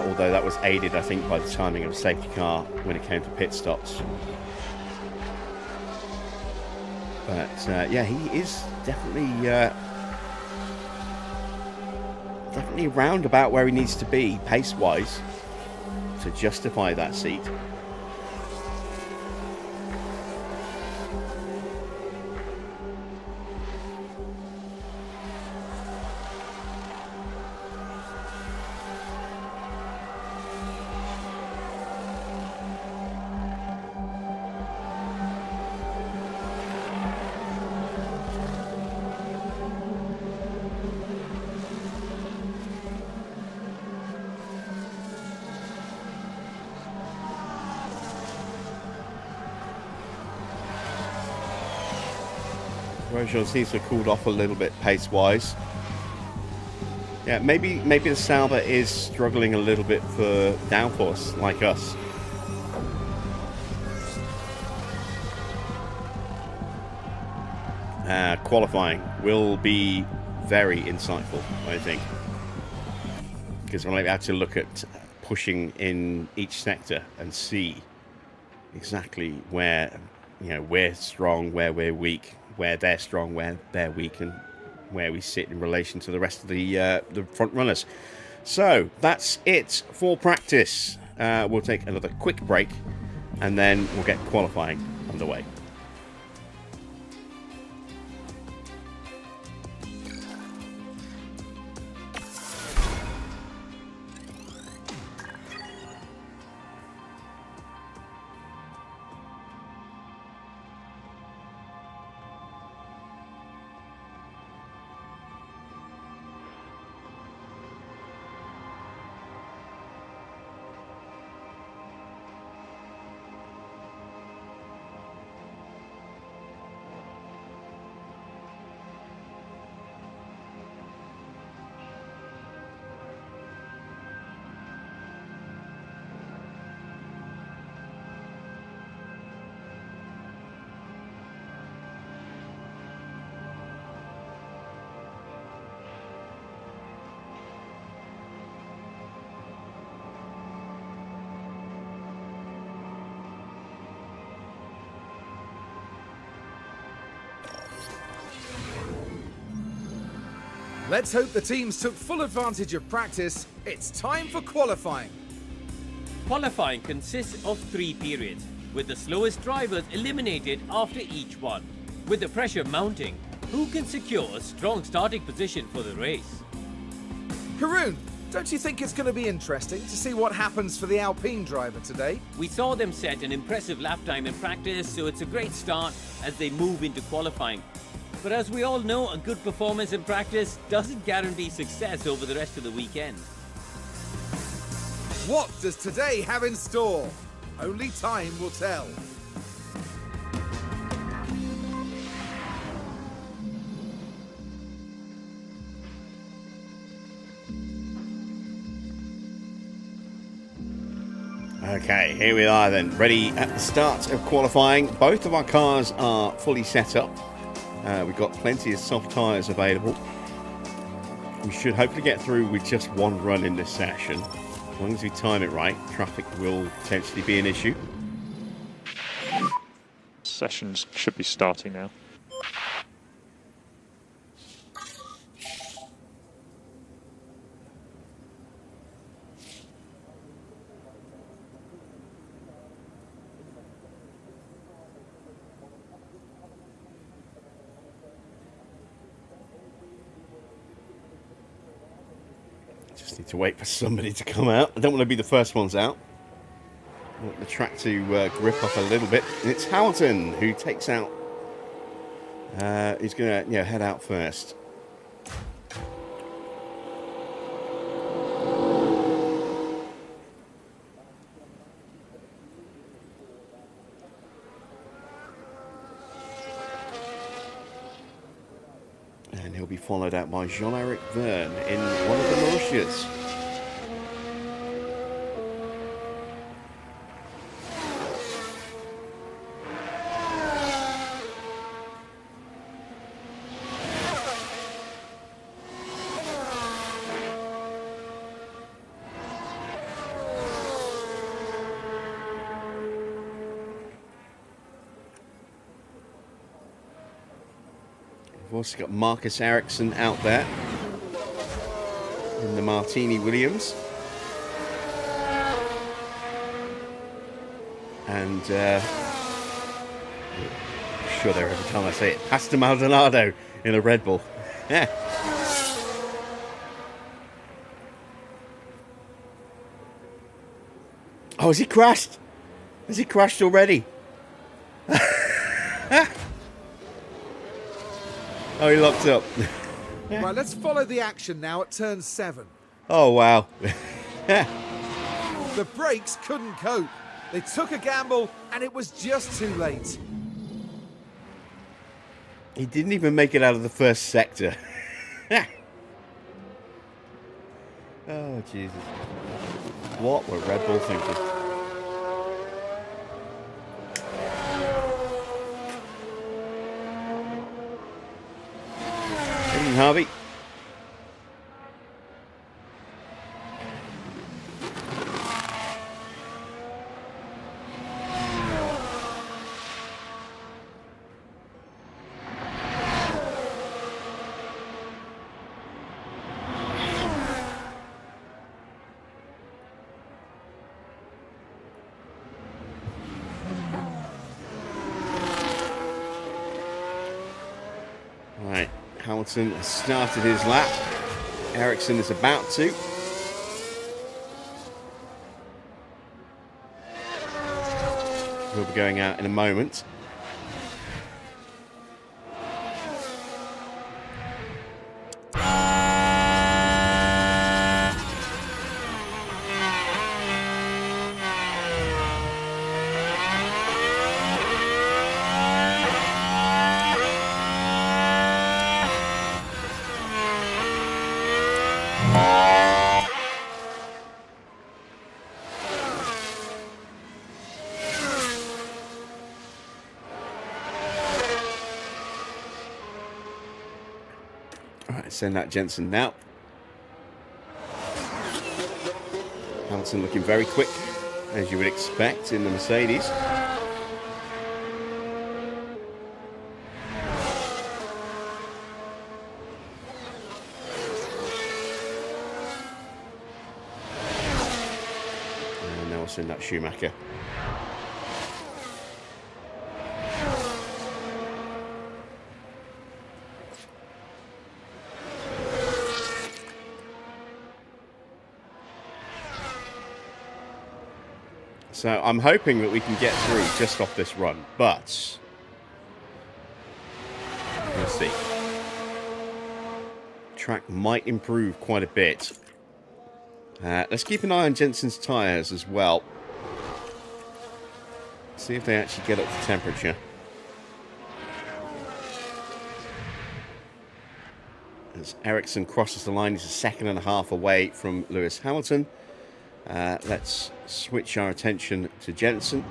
Although that was aided, I think, by the timing of a safety car when it came to pit stops. But yeah, he is definitely around about where he needs to be pace-wise to justify that seat. Grosjean seems to have cooled off a little bit pace-wise. Yeah, maybe the Sauber is struggling a little bit for downforce, like us. Qualifying will be very insightful, I think, because we'll have to look at pushing in each sector and see exactly where, you know, we're strong, where we're weak, where they're strong, where they're weak, and where we sit in relation to the rest of the front runners. So that's it for practice. We'll take another quick break, and then we'll get qualifying underway. Let's hope the teams took full advantage of practice. It's time for qualifying. Qualifying consists of 3 periods, with the slowest drivers eliminated after each one. With the pressure mounting, who can secure a strong starting position for the race? Haroon, don't you think it's going to be interesting to see what happens for the Alpine driver today? We saw them set an impressive lap time in practice, so it's a great start as they move into qualifying. But as we all know, a good performance in practice doesn't guarantee success over the rest of the weekend. What does today have in store? Only time will tell. Okay, here we are then, ready at the start of qualifying. Both of our cars are fully set up. We've got plenty of soft tyres available. We should hopefully get through with just one run in this session. As long as we time it right, traffic will potentially be an issue. Sessions should be starting now. Just need to wait for somebody to come out. I don't want to be the first ones out. I want the track to grip up a little bit. And it's Hamilton who takes out. He's going to head out first. And he'll be followed out by Jean-Eric Verne in one of the Malaysias. We've also got Marcus Ericsson out there in the Martini Williams. And I'm sure there every time I say it, Pastor Maldonado in a Red Bull. Yeah. Oh, has he crashed? Has he crashed already? Oh, he locked up. Right, let's follow the action now at turn 7. Oh, wow. The brakes couldn't cope. They took a gamble and it was just too late. He didn't even make it out of the first sector. Oh, Jesus. What were Red Bull thinking? Evening, Harvey. Right, Hamilton has started his lap. Ericsson is about to. He'll be going out in a moment. Alright, send that Jensen now. Hamilton looking very quick, as you would expect in the Mercedes. And now we'll send that Schumacher. So I'm hoping that we can get through just off this run, but we'll see. Track might improve quite a bit. Let's keep an eye on Jensen's tyres as well. See if they actually get up to temperature. As Ericsson crosses the line, he's a second and a half away from Lewis Hamilton. Let's switch our attention to Jensen.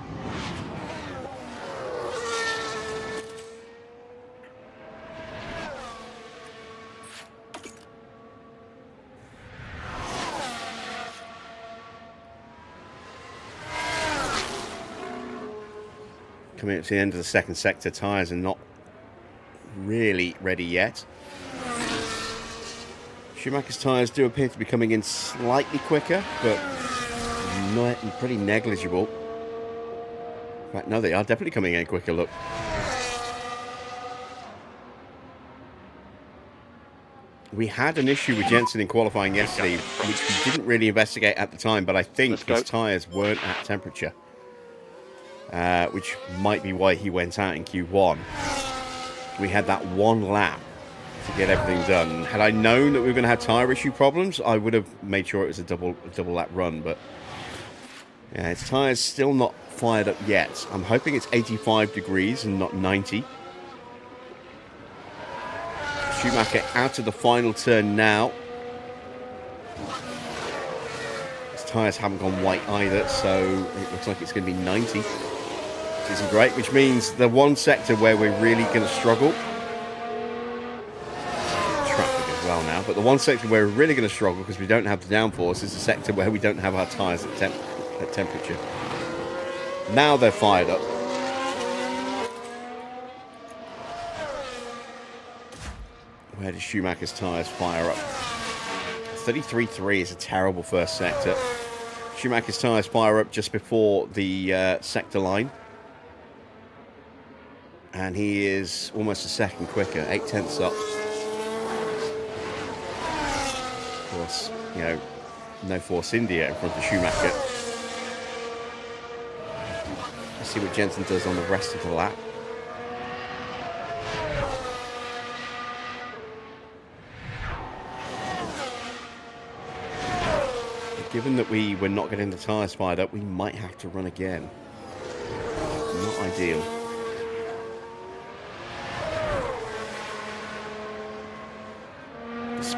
Coming up to the end of the second sector, tyres are not really ready yet. Schumacher's tyres do appear to be coming in slightly quicker, but not pretty negligible. In fact, no, they are definitely coming in quicker, look. We had an issue with Jensen in qualifying yesterday, which we didn't really investigate at the time, but I think his tyres weren't at temperature, which might be why he went out in Q1. We had that one lap to get everything done. Had I known that we were going to have tyre issue problems, I would have made sure it was a double lap run, but yeah, his tyres still not fired up yet. I'm hoping it's 85 degrees and not 90. Schumacher out of the final turn now. His tyres haven't gone white either, so it looks like it's going to be 90. Which isn't great, which means the one sector where we're really going to struggle. Traffic as well now, but the one sector where we're really going to struggle because we don't have the downforce is the sector where we don't have our tyres at temperature. Now they're fired up. Where does Schumacher's tyres fire up? 33.3 is a terrible first sector. Schumacher's tyres fire up just before the sector line. And he is almost a second quicker, 0.8 up. Of course, you know, no Force India in front of Schumacher. Let's see what Jensen does on the rest of the lap. Given that we were not getting the tyres fired up, we might have to run again. Not ideal.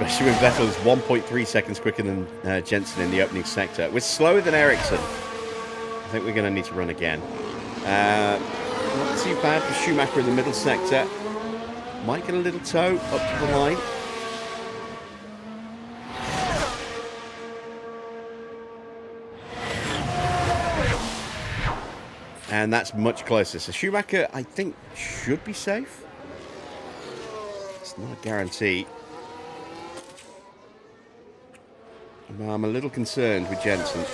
especially when Vettel's 1.3 seconds quicker than Jensen in the opening sector. We're slower than Ericsson. I think we're going to need to run again. Not too bad for Schumacher in the middle sector. Might get a little toe up to the line. And that's much closer. So Schumacher, I think, should be safe. It's not a guarantee. I'm a little concerned with Jensen.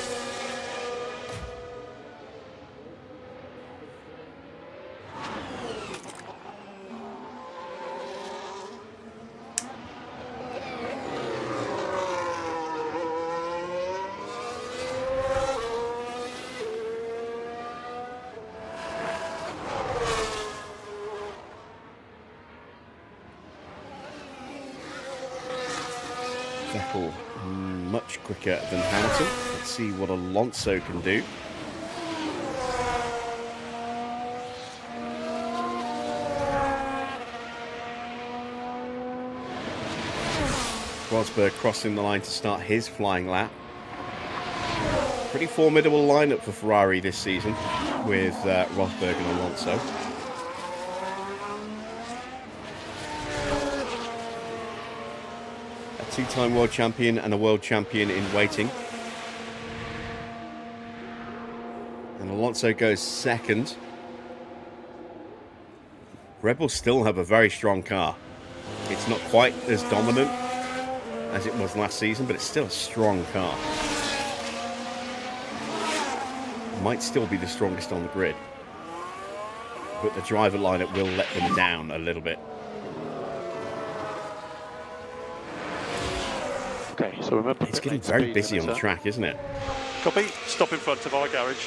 Vettel much quicker than Hamilton. Let's see what Alonso can do. Rosberg crossing the line to start his flying lap. Pretty formidable lineup for Ferrari this season with Rosberg and Alonso. Two-time world champion and a world champion in waiting. And Alonso goes second. Red Bull still have a very strong car. It's not quite as dominant as it was last season, but it's still a strong car. Might still be the strongest on the grid. But the driver lineup will let them down a little bit. Okay, so remember, It's getting very busy on the track, isn't it? Copy. Stop in front of our garage.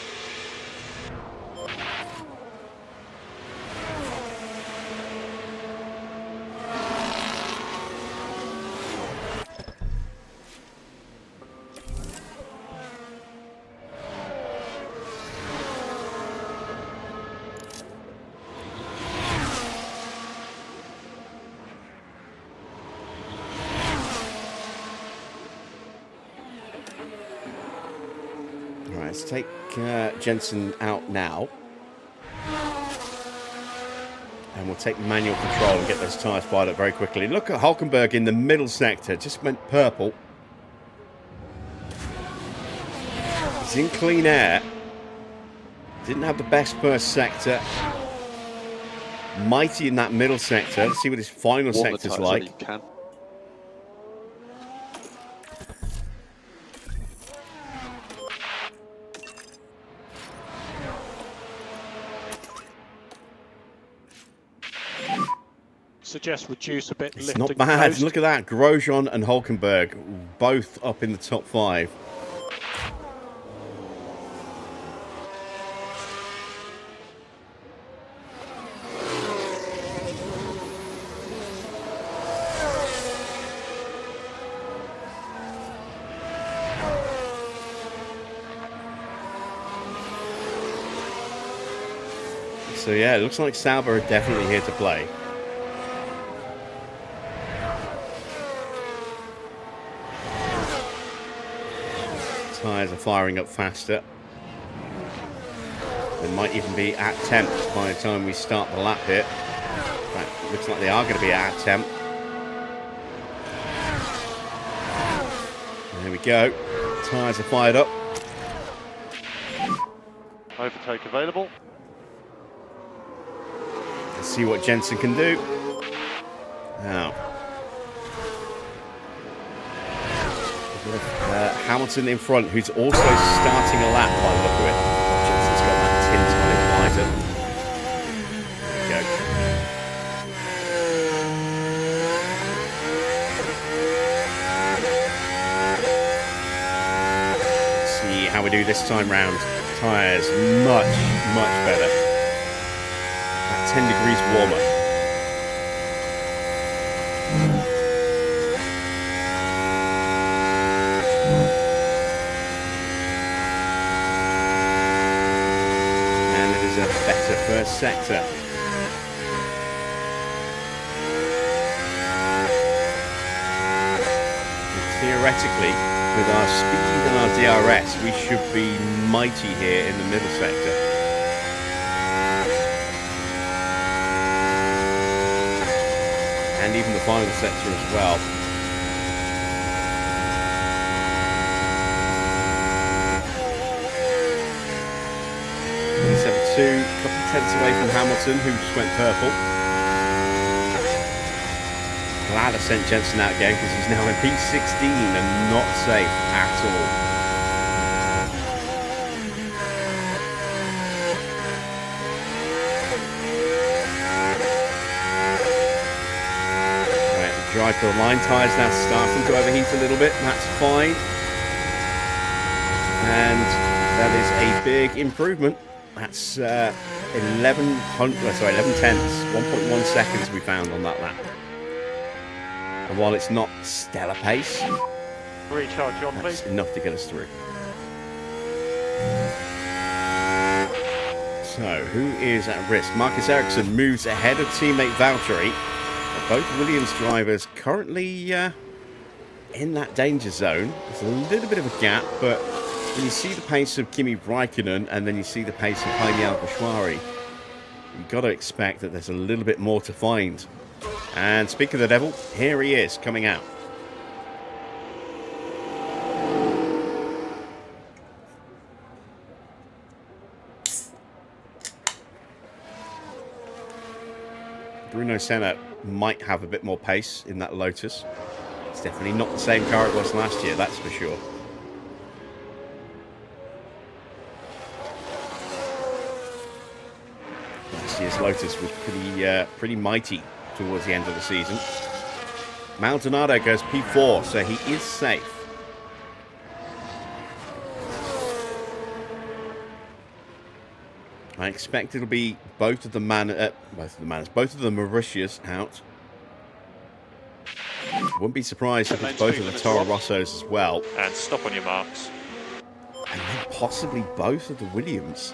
Let's take Jensen out now. And we'll take manual control and get those tyres fired up very quickly. Look at Hulkenberg in the middle sector. Just went purple. He's in clean air. Didn't have the best first sector. Mighty in that middle sector. Let's see what his final sector's like. Suggest reduce a bit. It's not bad. Look at that. Grosjean and Hulkenberg both up in the top 5. So yeah, it looks like Sauber are definitely here to play. Tyres are firing up faster. They might even be at temp by the time we start the lap here. In fact, it looks like they are going to be at temp. There we go. Tyres are fired up. Overtake available. Let's see what Jensen can do. Now. Hamilton in front, who's also starting a lap by the look of it. Jensen's got that tint on his visor. There we go. Let's see how we do this time round. Tyres much, much better. About 10 degrees warmer. Better first sector. theoretically, with our speed and our DRS, we should be mighty here in the middle sector. And even the final sector as well. 172, a couple of tenths away from Hamilton, who just went purple. Glad I sent Jensen out again because he's now in P16 and not safe at all. Right, the drive to the line tyres now starting to overheat a little bit, and that's fine. And that is a big improvement. That's 11 tenths, 1.1 seconds we found on that lap. And while it's not stellar pace, Recharge on, that's please. enough to get us through. So, who is at risk? Marcus Ericsson moves ahead of teammate Valtteri. Both Williams drivers currently in that danger zone. There's a little bit of a gap, but when you see the pace of Kimi Raikkonen and then you see the pace of Jaime Alguersuari, you've got to expect that there's a little bit more to find. And speak of the devil, here he is coming out. Bruno Senna might have a bit more pace in that Lotus. It's definitely not the same car it was last year, that's for sure. Last year's Lotus was pretty mighty towards the end of the season. Maldonado goes P4, so he is safe. I expect it'll be both of the Mauritius out. Wouldn't be surprised if it's both of the Toro Rossos as well. And stop on your marks. And then possibly both of the Williams.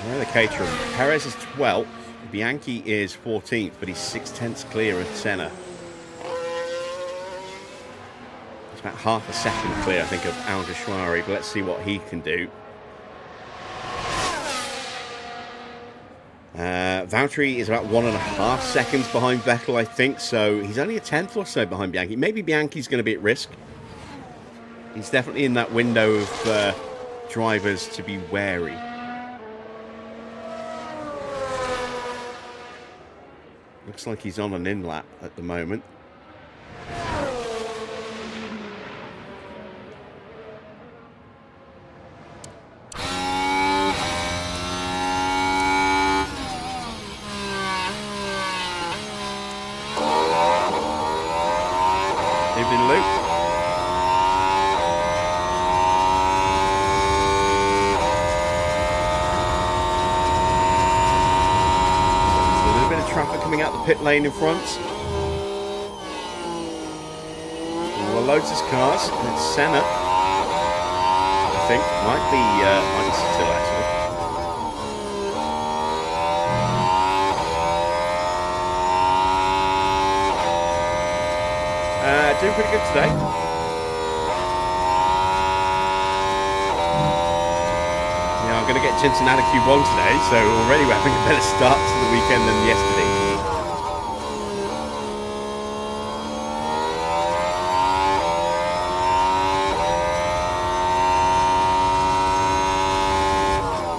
Where are the Caterham? Perez is 12th. Bianchi is 14th, but he's 6 tenths clear of Senna. It's about half a second clear, I think, of Alguersuari, but let's see what he can do. Valtteri is about 1.5 seconds behind Vettel, I think, so he's only a tenth or so behind Bianchi. Maybe Bianchi's going to be at risk. He's definitely in that window of drivers to be wary. Looks like he's on an in-lap at the moment. Evening, Luke. Traffic coming out the pit lane in front. All the Lotus cars. And it's Senna, I think. Might be Still, actually. Doing pretty good today. I'm going to get Jensen out of Q1 today, so already we're having a better start to the weekend than yesterday.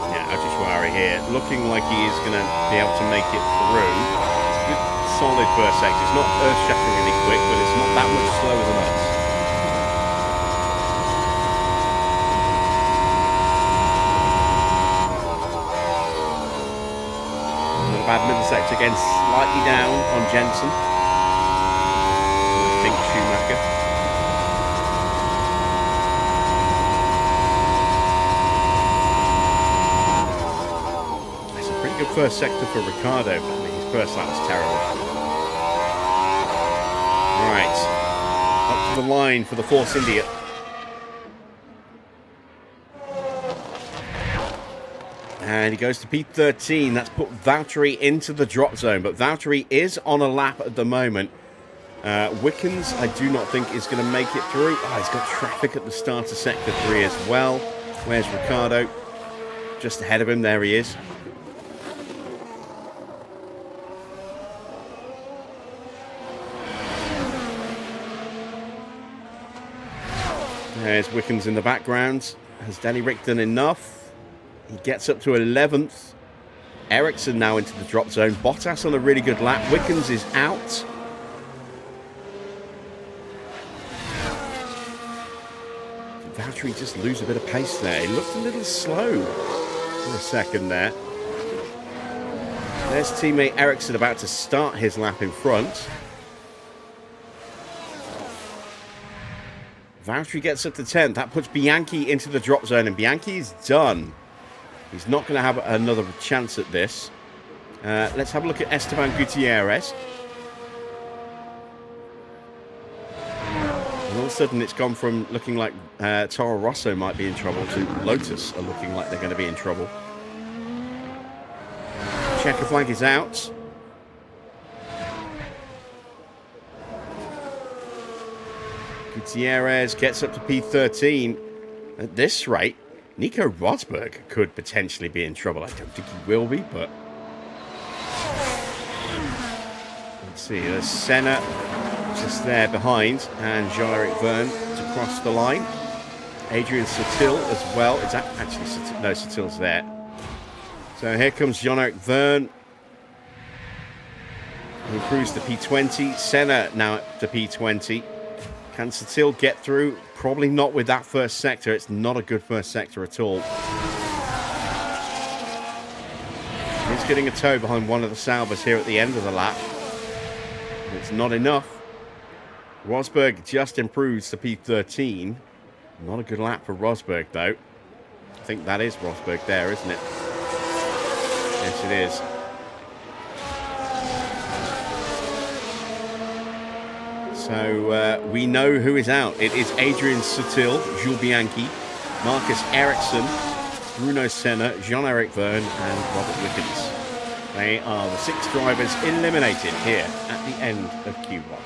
Yeah, Alguersuari here, looking like he is going to be able to make it through. It's a good, solid first sector. It's not earth-shatteringly quick, but it's not that much slower than us. Bad middle sector again, slightly down on Jensen. I think Schumacher. It's a pretty good first sector for Ricciardo, but I mean, his first lap was terrible. Right, up to the line for the Force India. And he goes to P13. That's put Valtteri into the drop zone. But Valtteri is on a lap at the moment. Wickens, I do not think is going to make it through. Oh, he's got traffic at the start of Sector 3 as well. Where's Ricardo? Just ahead of him. There he is. There's Wickens in the background. Has Danny Rick done enough? He gets up to 11th. Ericsson now into the drop zone. Bottas on a really good lap. Wickens is out. Valtteri just lose a bit of pace there. He looked a little slow for a second there. There's teammate Ericsson about to start his lap in front. Valtteri gets up to 10th. That puts Bianchi into the drop zone, and Bianchi's done. He's not going to have another chance at this. Let's have a look at Esteban Gutierrez. And all of a sudden, it's gone from looking like Toro Rosso might be in trouble to Lotus are looking like they're going to be in trouble. Checker flag is out. Gutierrez gets up to P13. At this rate, Nico Rosberg could potentially be in trouble. I don't think he will be, but... Let's see, there's Senna just there behind, and Jean-Eric Verne to cross the line. Adrian Sutil as well. Is that actually Sutil? No, Sutil's there. So here comes Jean-Eric Verne. He improves to P20. Senna now at the P20. Can Sutil get through? Probably not with that first sector. It's not a good first sector at all. He's getting a tow behind one of the Saubers here at the end of the lap. It's not enough. Rosberg just improves to P13. Not a good lap for Rosberg, though. I think that is Rosberg there, isn't it? Yes, it is. So we know who is out. It is Adrian Sutil, Jules Bianchi, Marcus Ericsson, Bruno Senna, Jean-Eric Verne, and Robert Wickens. They are the 6 drivers eliminated here at the end of Q1.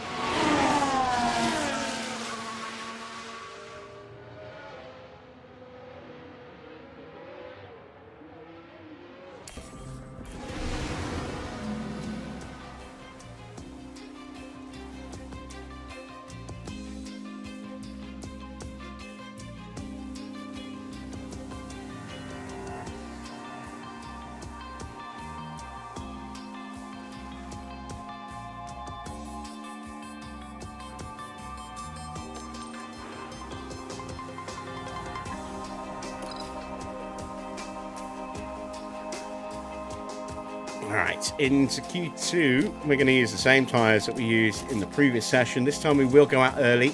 Alright, into Q2, we're going to use the same tyres that we used in the previous session. This time we will go out early,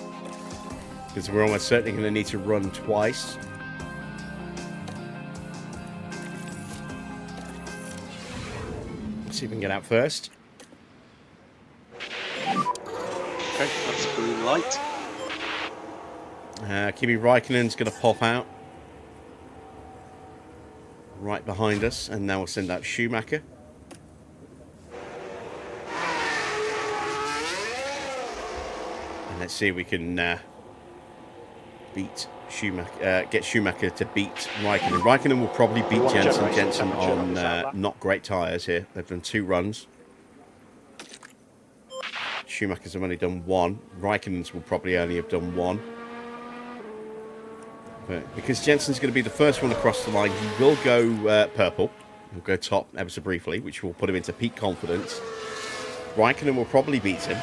because we're almost certainly going to need to run twice. Let's see if we can get out first. Okay, that's green light. Kimi Raikkonen's going to pop out right behind us, and now we'll send out Schumacher. Let's see if we can beat Schumacher, get Schumacher to beat Raikkonen. Raikkonen will probably beat Jensen. Jensen on not great tyres here. They've done 2 runs. Schumacher's have only done 1. Raikkonen's will probably only have done 1. But because Jensen's going to be the first one across the line, he will go purple. He'll go top ever so briefly, which will put him into peak confidence. Raikkonen will probably beat him.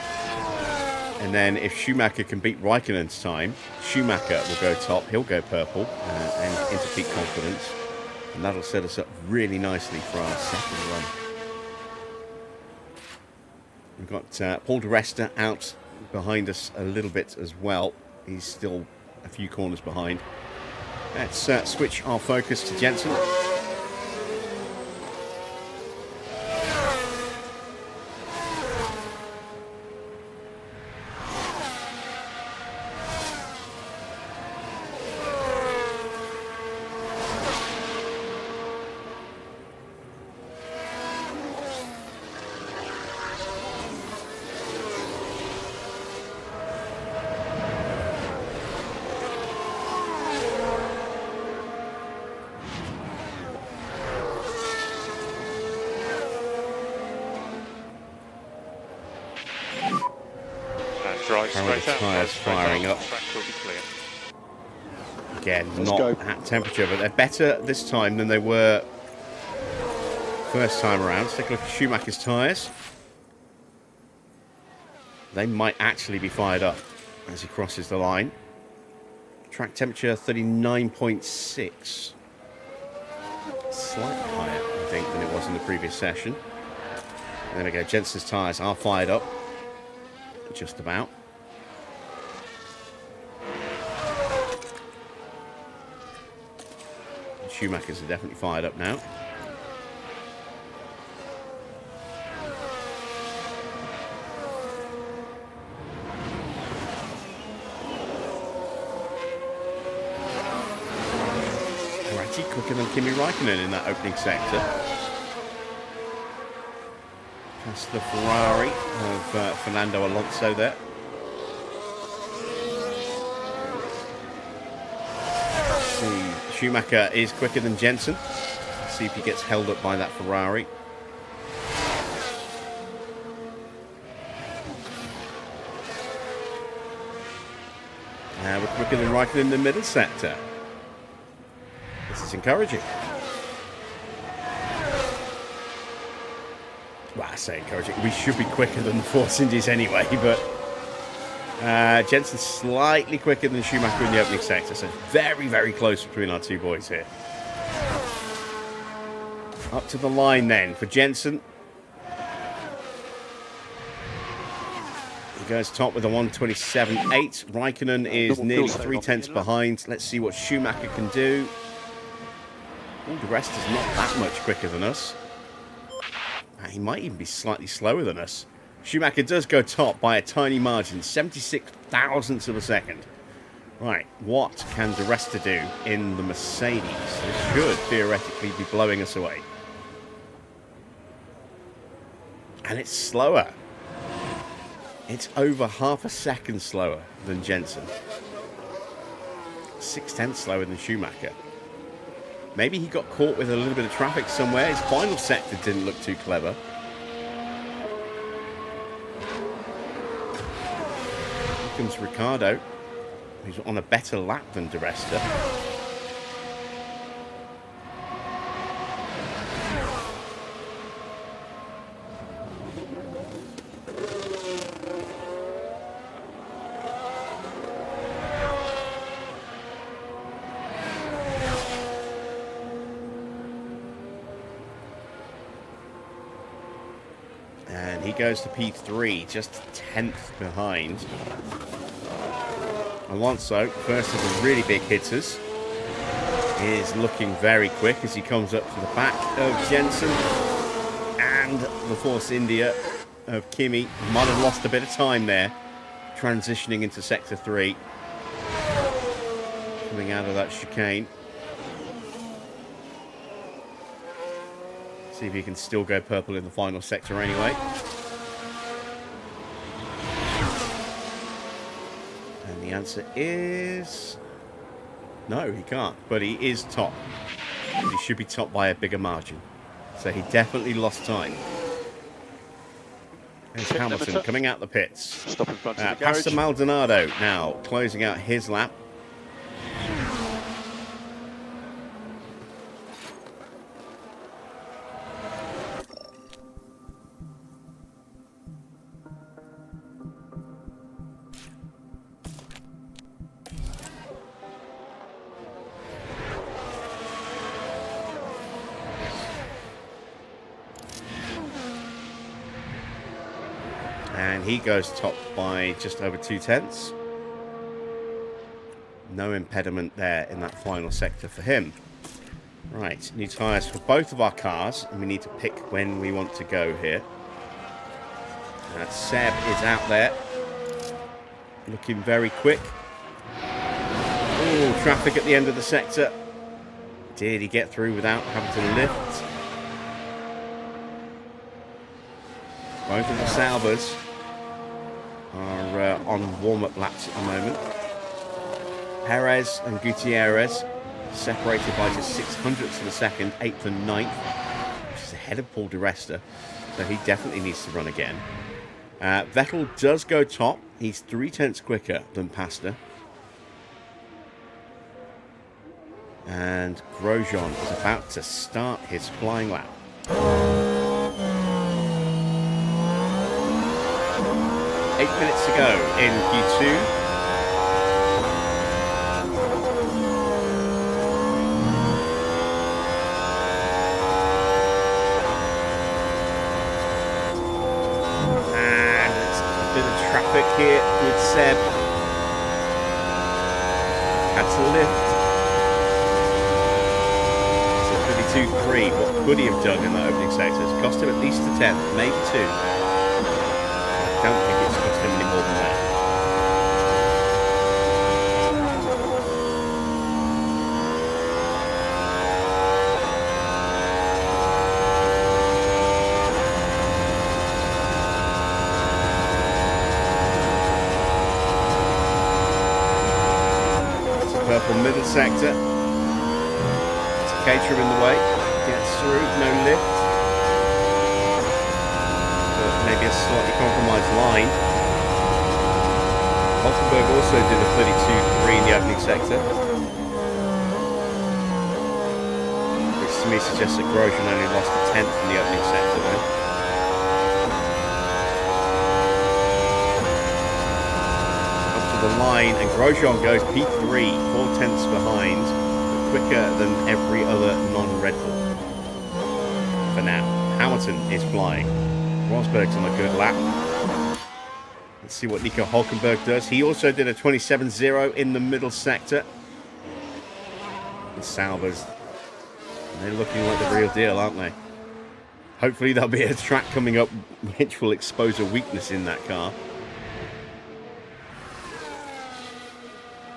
And then if Schumacher can beat Raikkonen's time, Schumacher will go top, he'll go purple, and into peak confidence. And that'll set us up really nicely for our second run. We've got Paul di Resta out behind us a little bit as well. He's still a few corners behind. Let's switch our focus to Jensen. Apparently the tyres firing up. Track will be clear. Again, Let's not go. at temperature, but they're better this time than they were first time around. Let's take a look at Schumacher's tyres. They might actually be fired up as he crosses the line. Track temperature 39.6. Slightly higher, I think, than it was in the previous session. There we go. Jensen's tyres are fired up. Just about. Schumacher's are definitely fired up now. Alrighty, quicker than Kimi Raikkonen in that opening sector. Past the Ferrari of Fernando Alonso there. See, Schumacher is quicker than Jensen. See if he gets held up by that Ferrari. We're quicker than Raikkonen in the middle sector. This is encouraging. Well, I say encouraging. We should be quicker than the Force Indies anyway, but Jensen's slightly quicker than Schumacher in the opening sector, so very, very close between our two boys here. Up to the line then for Jensen. He goes top with a 127.8. Raikkonen is nearly 3/10 behind. Let's see what Schumacher can do. All the rest is not that much quicker than us. He might even be slightly slower than us. Schumacher does go top by a tiny margin, 76 thousandths of a second. Right, what can the rest do in the Mercedes? It should theoretically be blowing us away. And it's slower. It's over half a second slower than Jensen. 6/10 slower than Schumacher. Maybe he got caught with a little bit of traffic somewhere. His final sector didn't look too clever. Here comes Ricciardo, who's on a better lap than Di Resta. And he goes to P3, just 10th behind. Alonso, first of the really big hitters, is looking very quick as he comes up to the back of Jensen. And the Force India of Kimi might have lost a bit of time there, transitioning into Sector 3. Coming out of that chicane. See if he can still go purple in the final sector anyway. And the answer is... no, he can't. But he is top. And he should be top by a bigger margin. So he definitely lost time. There's Hamilton coming out the pits. Stop in front of the Past garage. Maldonado now, closing out his lap. And he goes top by just over 2/10. No impediment there in that final sector for him. Right, new tyres for both of our cars, and we need to pick when we want to go here. Seb is out there, looking very quick. Oh, traffic at the end of the sector. Did he get through without having to lift? Both of the Salvers are on warm-up laps at the moment. Perez and Gutierrez separated by just 600ths of a second, 8th and 9th, which is ahead of Paul Di Resta, so he definitely needs to run again. Vettel does go top. He's 0.3 quicker than Pasta. And Grosjean is about to start his flying lap. 8 minutes to go in Q2. Traffic here with Seb. Had to lift. So 32.3. What could he have done in that opening sector? It's cost him at least a 10th, maybe 2. I don't think it's cost him any more than that. Purple middle sector. It's a caterer in the way. Gets through, no lift. But maybe a slightly compromised line. Hockenberg also did a 32.3 in the opening sector. Which to me suggests that Grosjean only lost a 10th in the opening sector though. The line, and Grosjean goes P3, 4/10 behind, but quicker than every other non-Red Bull for now. Hamilton is flying. Rosberg's on a good lap. Let's see what Nico Hülkenberg does. He also did a 27.0 in the middle sector. The Saubers, they're looking like the real deal, aren't they? Hopefully there'll be a track coming up which will expose a weakness in that car.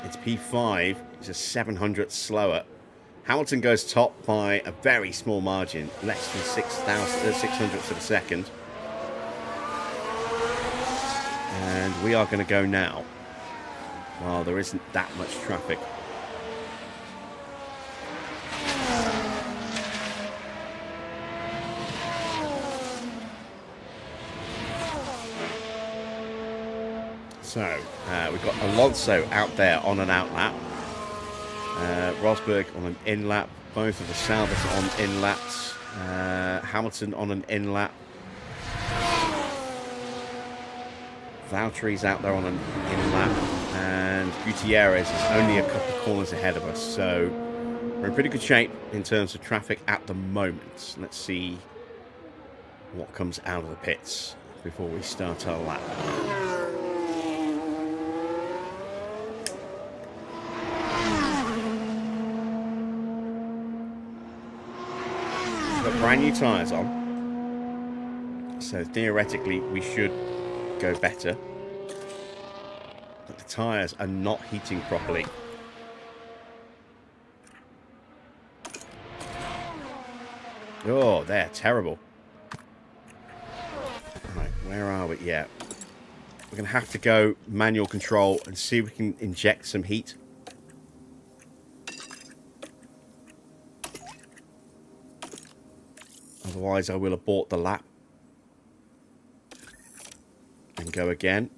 It's P5, it's a 700th slower. Hamilton goes top by a very small margin, less than 600ths of a second. And we are going to go now. Well, there isn't that much traffic. So, we've got Alonso out there on an out lap. Rosberg on an in lap. Both of the Saubers on in laps. Hamilton on an in lap. Valtteri's out there on an in lap. And Gutierrez is only a couple of corners ahead of us. So, we're in pretty good shape in terms of traffic at the moment. Let's see what comes out of the pits before we start our lap. Got brand new tyres on, so theoretically we should go better, but the tyres are not heating properly. Oh, they're terrible. Right, where are we? Yeah, we're gonna have to go manual control and see if we can inject some heat. Otherwise, I will abort the lap and go again.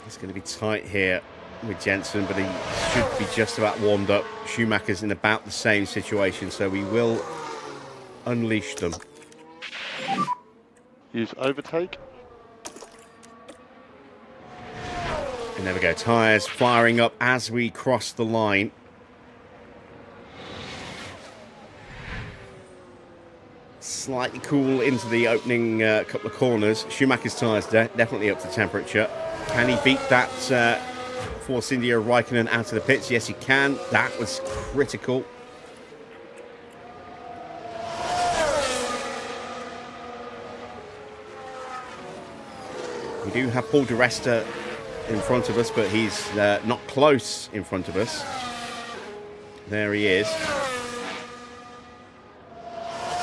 It's going to be tight here with Jensen, but he should be just about warmed up. Schumacher's in about the same situation, so we will unleash them. Use overtake. And there we go, tyres firing up as we cross the line. Slightly cool into the opening couple of corners. Schumacher's tyres definitely up to temperature. Can he beat that Force India Raikkonen out of the pits? Yes, he can. That was critical. do have Paul di Resta in front of us, but he's not close in front of us. There he is.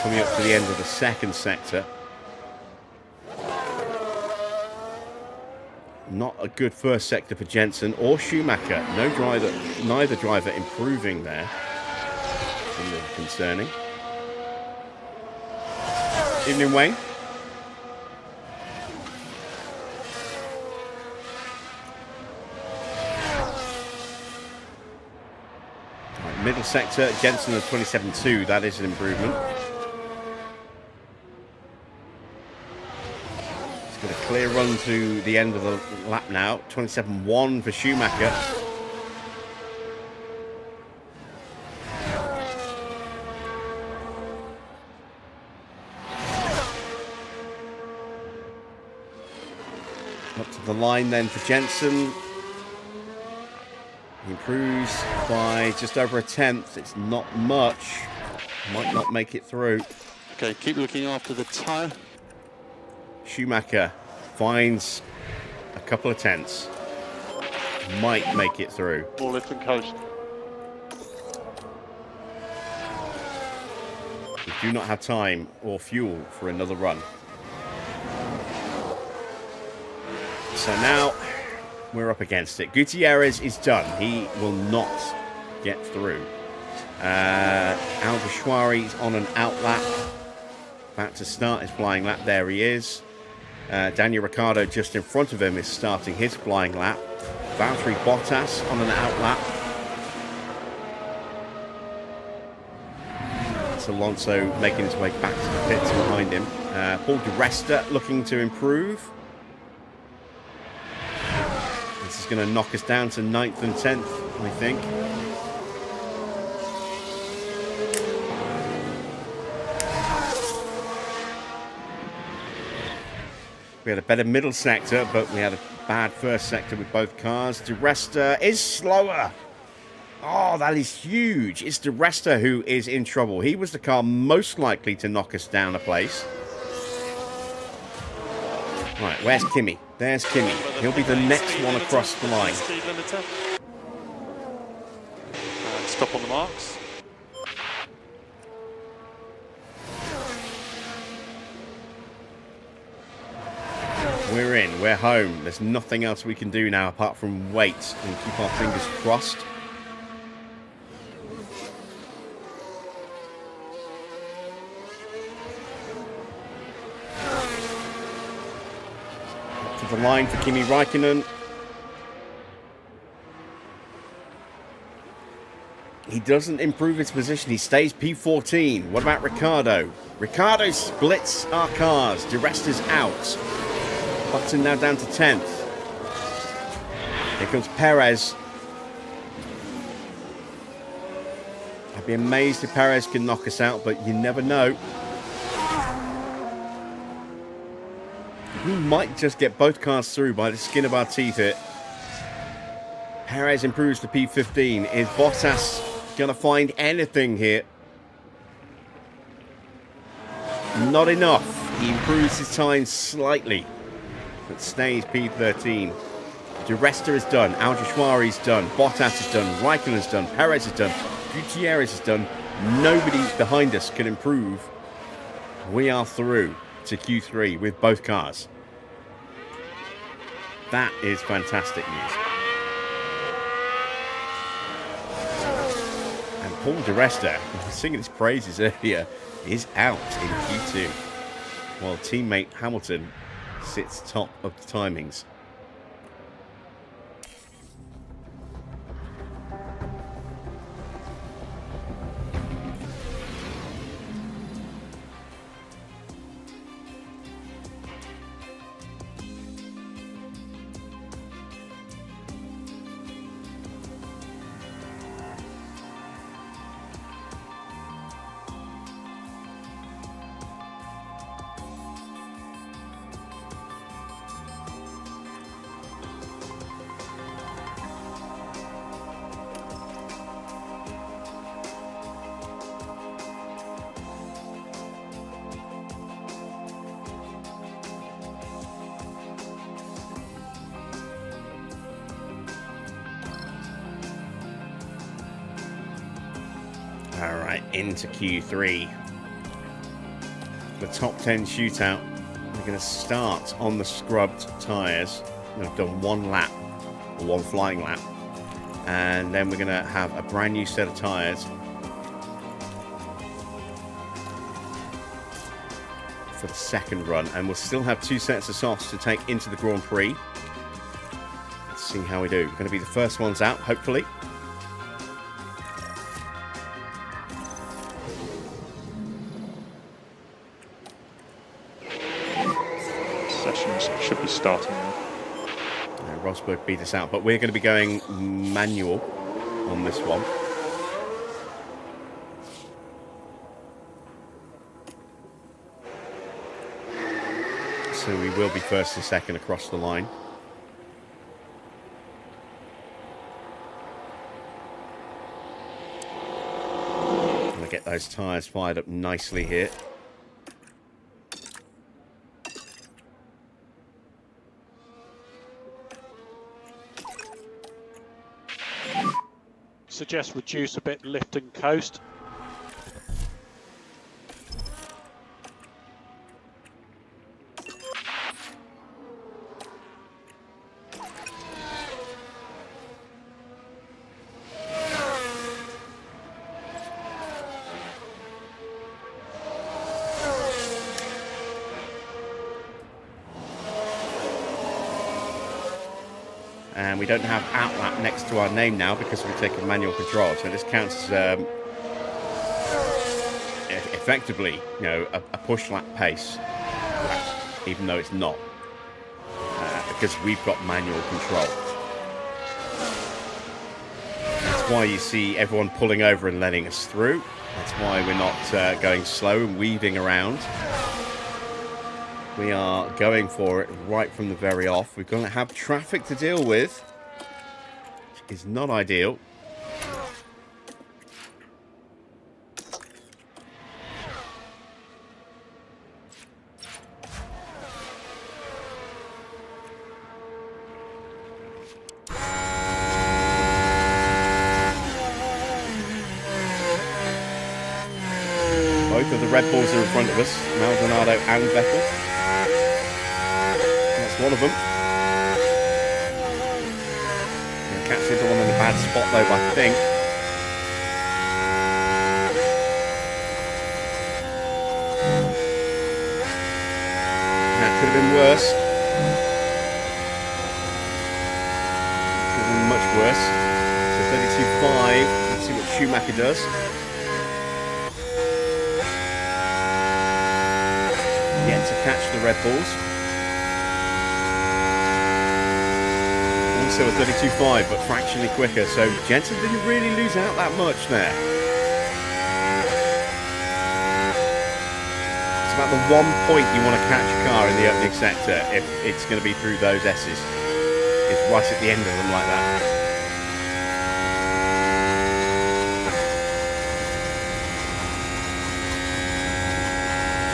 Coming up to the end of the second sector. Not a good first sector for Jensen or Schumacher. Neither driver improving there. A little concerning. Evening, Wayne. Right, middle sector, Jensen at 27.2. That is an improvement. Got a clear run to the end of the lap now. 27.1 for Schumacher. Up to the line then for Jensen. He improves by just over a tenth. It's not much. Might not make it through. Okay, keep looking after the tyre. Schumacher finds a couple of tenths. Might make it through. More lift and coast. We do not have time or fuel for another run. So now we're up against it. Gutierrez is done. He will not get through. Alguersuari is on an outlap. About to start his flying lap. There he is. Daniel Ricciardo just in front of him is starting his flying lap. Valtteri Bottas on an outlap. It's Alonso making his way back to the pits behind him. Paul di Resta looking to improve. This is going to knock us down to 9th and 10th, I think. We had a better middle sector, but we had a bad first sector with both cars. Di Resta is slower. Oh, that is huge. It's Di Resta who is in trouble. He was the car most likely to knock us down a place. Right, where's Kimi? There's Kimi. He'll be the next one across the line. Speed limiter. And stop on the marks. We're in, we're home. There's nothing else we can do now apart from wait and keep our fingers crossed. Up to the line for Kimi Räikkönen. He doesn't improve his position. He stays P14. What about Ricciardo? Ricciardo splits our cars. Di Resta's out. Button now down to 10th. Here comes Perez. I'd be amazed if Perez can knock us out, but you never know. We might just get both cars through by the skin of our teeth here. Perez improves to P15. Is Bottas going to find anything here? Not enough. He improves his time slightly, but stays P13. Di Resta is done. Alguersuari is done. Bottas is done. Räikkönen is done. Perez is done. Gutierrez is done. Nobody behind us can improve. We are through to Q3 with both cars. That is fantastic news. And Paul Di Resta, singing his praises earlier, is out in Q2, while teammate Hamilton sits top of the timings. Alright, into Q3. The top 10 shootout. We're going to start on the scrubbed tyres. We've done one lap, or one flying lap. And then we're going to have a brand new set of tyres for the second run. And we'll still have 2 sets of softs to take into the Grand Prix. Let's see how we do. We're going to be the first ones out, hopefully. Sessions should be starting now. Rosberg beat us out, but we're going to be going manual on this one. So we will be first and second across the line. I'm going to get those tyres fired up nicely here. Suggest reduce a bit lift and coast. And we don't have outlap next to our name now because we've taken manual control. So this counts as effectively, you know, a push lap pace, even though it's not, because we've got manual control. That's why you see everyone pulling over and letting us through. That's why we're not going slow and weaving around. We are going for it right from the very off. We're going to have traffic to deal with, which is not ideal. Both of the Red Bulls are in front of us, Maldonado and Vettel. One of them. Catch the other one in a bad spot though, I think. That could have been worse. Could have been much worse. So 32.5. Let's see what Schumacher does. Yet to catch the Red Bulls. Also a 32.5, but fractionally quicker, so Jensen didn't really lose out that much there. It's about the 1 point you want to catch a car in the opening sector if it's going to be through those S's. It's right at the end of them like that.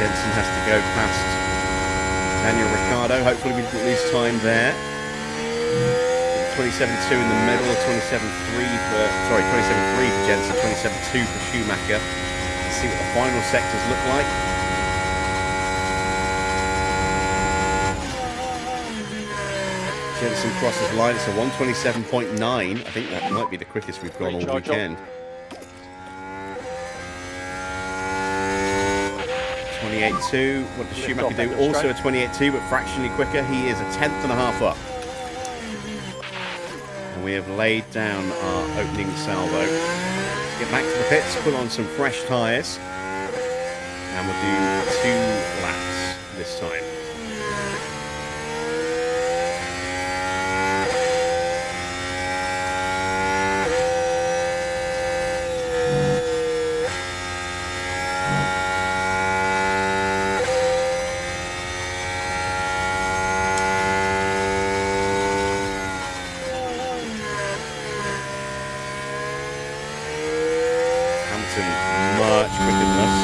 Jensen has to go past Daniel Ricciardo. Hopefully we didn't lose time there. 27.2 in the middle, 27.3 for Jensen, 27.2 for Schumacher. Let's see what the final sectors look like. Jensen crosses the line, it's a 127.9. I think that might be the quickest we've gone all weekend. 28.2. What does Schumacher do? Also a 28.2, but fractionally quicker. He is a tenth and a half up. And we have laid down our opening salvo. Let's get back to the pits, put on some fresh tyres, and we'll do 2 laps this time. Much quicker than us.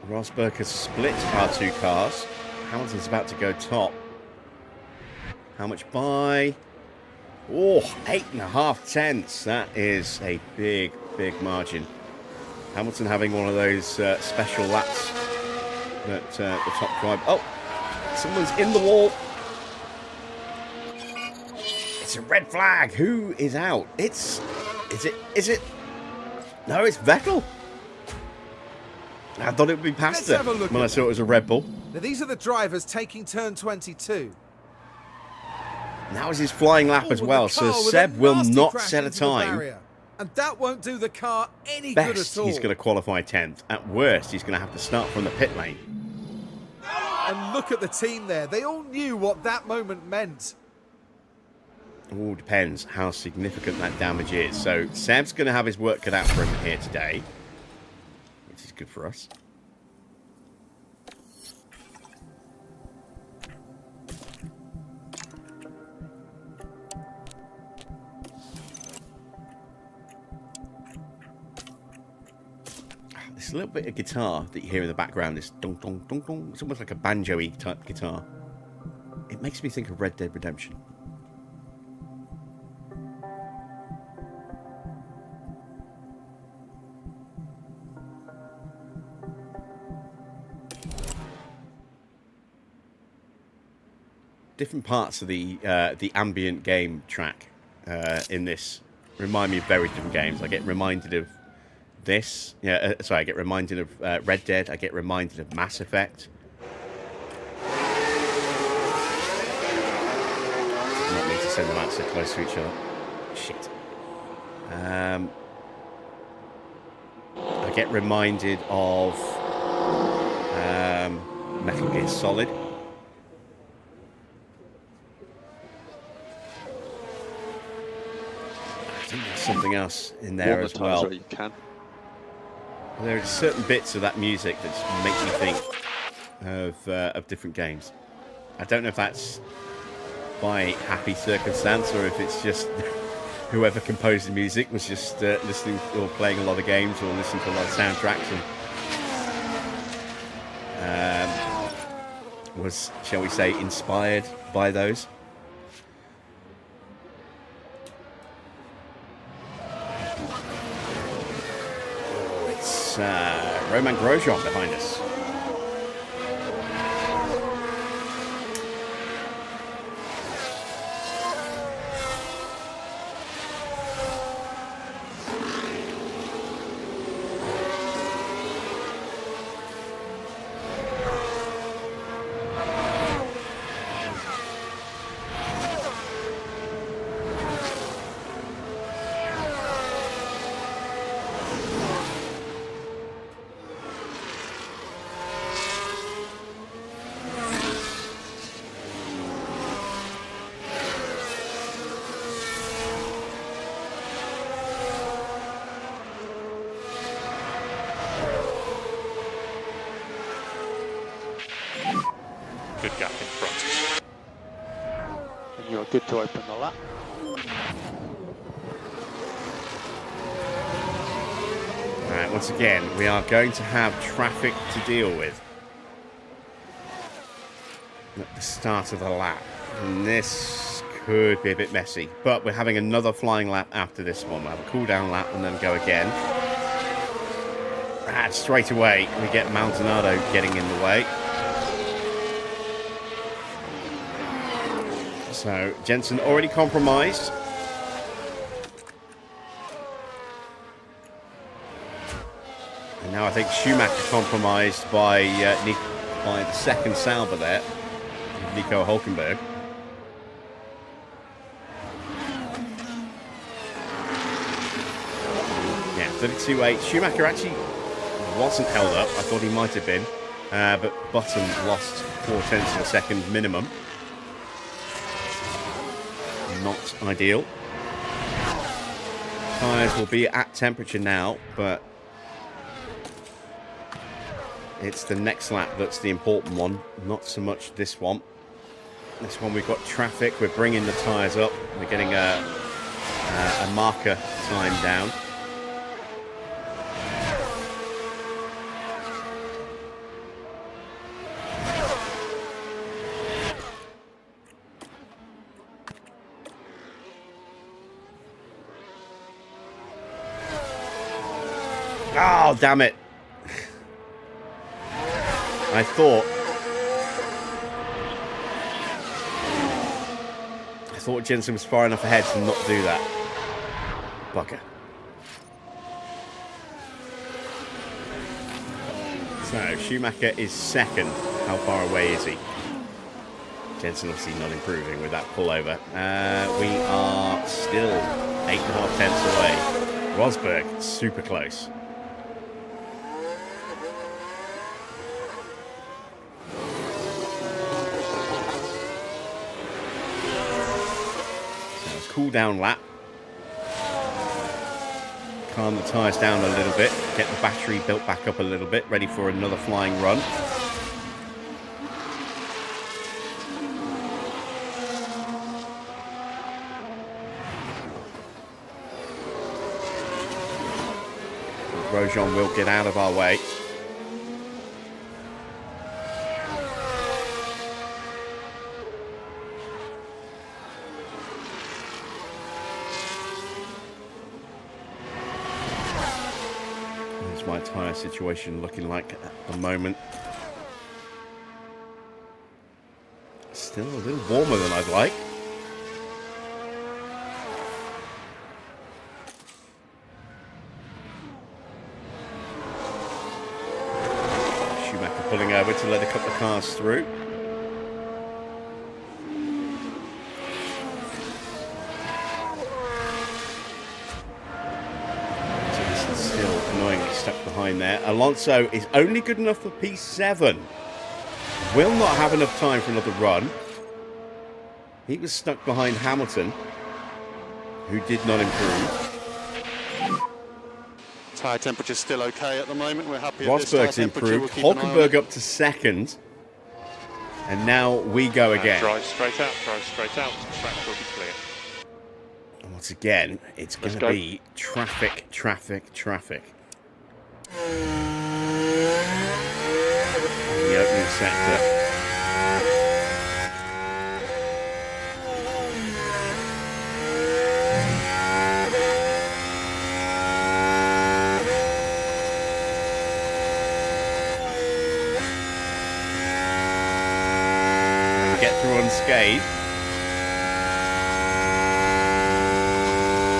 Rosberg has split our 2 cars. Hamilton's about to go top. How much by? Oh, 8.5 tenths. That is a big, big margin. Hamilton having one of those special laps that the top driver. Oh, someone's in the wall. It's a red flag. Who is out? Is it? No, it's Vettel. I thought it would be Pasta have a look when I at saw it was a Red Bull. Now, these are the drivers taking turn 22. And that was his flying lap as Oh, well, the so car with Seb a will nasty not crash set a into the time. barrier. And that won't do the car any good Best, at all. he's going to qualify 10th. At worst, he's going to have to start from the pit lane. And look at the team there. They all knew what that moment meant. It all depends how significant that damage is. So Seb's going to have his work cut out for him here today, which is good for us. This little bit of guitar that you hear in the background is dong dong dong dong. It's almost like a banjo-y type guitar. It makes me think of Red Dead Redemption. Different parts of the ambient game track in this remind me of very different games. I get reminded of this. Yeah, sorry, I get reminded of Red Dead. I get reminded of Mass Effect. Not need to send them out so close to each other. Shit. I get reminded of Metal Gear Solid. I think there's something else in there as well. You can. There are certain bits of that music that just make me think of different games. I don't know if that's by happy circumstance or if it's just whoever composed the music was just listening or playing a lot of games or listening to a lot of soundtracks and was, shall we say, inspired by those. It's Roman Grosjean behind us. Good gap in front. And you're good to open the lap. Alright, once again, we are going to have traffic to deal with at the start of the lap. And this could be a bit messy. But we're having another flying lap after this one. We'll have a cool down lap and then go again. And straight away, we get Maldonado getting in the way. So, Jensen already compromised. And now I think Schumacher compromised by the second Sauber there, Nico Hulkenberg. Yeah, 32.8. Schumacher actually wasn't held up. I thought he might have been. But Button lost 4/10 of a second minimum. Not ideal. Tyres will be at temperature now, but it's the next lap that's the important one, not so much this one. This one we've got traffic, we're bringing the tyres up, we're getting a marker time down. Oh, damn it. I thought Jensen was far enough ahead to not do that. Bugger. So, Schumacher is second. How far away is he? Jensen obviously not improving with that pullover. We are still 8.5 tenths away. Rosberg, super close. Cool down lap. Calm the tyres down a little bit. Get the battery built back up a little bit. Ready for another flying run. Grosjean will get out of our way. My tyre situation looking like at the moment. Still a little warmer than I'd like. Schumacher pulling over to let a couple of cars through. Stuck behind there. Alonso is only good enough for P7. Will not have enough time for another run. He was stuck behind Hamilton, who did not improve. Tyre temperature's still okay at the moment. We're happy. Rosberg's improved. Hulkenberg up to second. And now we go again. Drive straight out, drive straight out. Track will be clear. And once again, it's going to be traffic, traffic, traffic. The opening sector. Get through unscathed.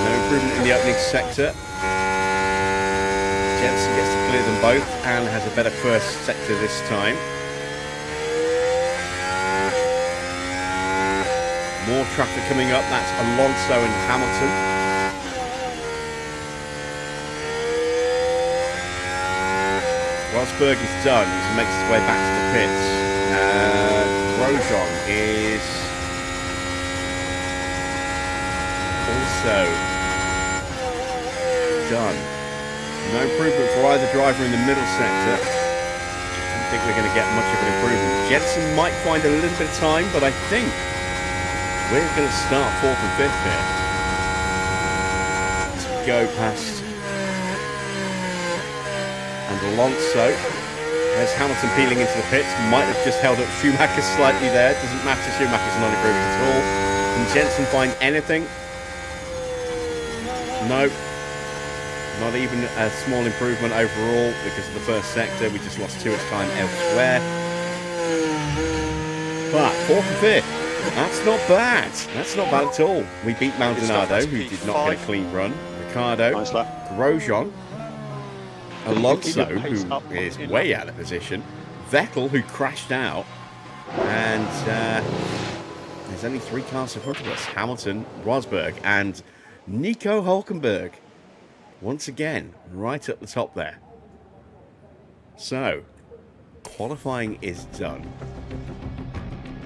No improvement in the opening sector. Jensen gets to clear them both and has a better first sector this time. More traffic coming up. That's Alonso and Hamilton. Rosberg is done. He makes his way back to the pits. Grosjean is also done. No improvement for either driver in the middle sector. I don't think we're going to get much of an improvement. Jensen might find a little bit of time, but I think we're going to start 4th and 5th here. As we go past. And Alonso, there's Hamilton peeling into the pits. Might have just held up Schumacher slightly there. Doesn't matter, Schumacher's not improving at all. Can Jensen find anything? No. Not even a small improvement overall because of the first sector. We just lost too much time elsewhere. But 4th and 5th, that's not bad. That's not bad at all. We beat Maldonado, who did not get a clean run. Ricardo, Nice lap. Grosjean, Alonso, who is way out of position. Vettel, who crashed out. And there's only 3 cars in front of us. Hamilton, Rosberg, and Nico Hulkenberg. Once again, right up the top there. So, qualifying is done.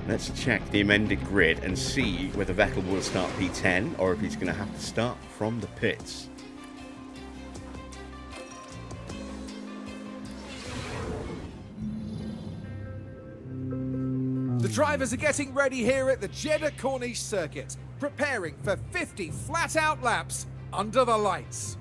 Let's check the amended grid and see whether Vettel will start P10 or if he's going to have to start from the pits. The drivers are getting ready here at the Jeddah Corniche circuit, preparing for 50 flat-out laps under the lights.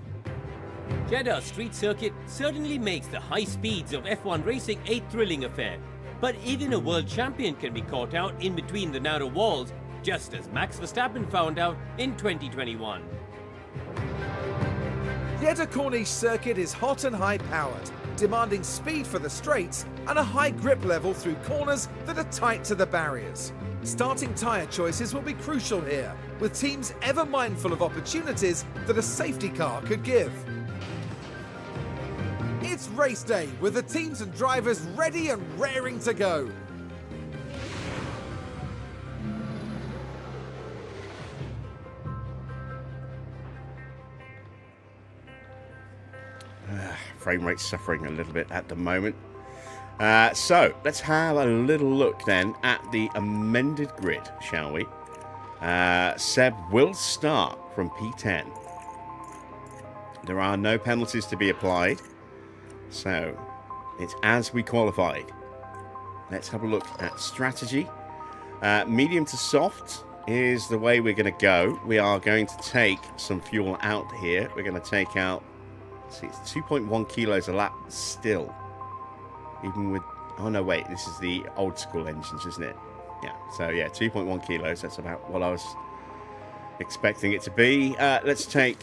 Jeddah street circuit certainly makes the high speeds of F1 racing a thrilling affair. But even a world champion can be caught out in between the narrow walls, just as Max Verstappen found out in 2021. Jeddah Corniche circuit is hot and high-powered, demanding speed for the straights and a high grip level through corners that are tight to the barriers. Starting tyre choices will be crucial here, with teams ever mindful of opportunities that a safety car could give. It's race day, with the teams and drivers ready and raring to go. Frame rate suffering a little bit at the moment. So let's have a little look then at the amended grid, shall we? Seb will start from P10. There are no penalties to be applied, so it's as we qualified. Let's have a look at strategy. Medium to soft is the way we're going to go. We are going to take some fuel out here. We're going to take out, see, it's 2.1 kilos a lap still. Even with, oh no, wait, this is the old school engines, isn't it? Yeah, so yeah, 2.1 kilos. That's about what I was expecting it to be. Let's take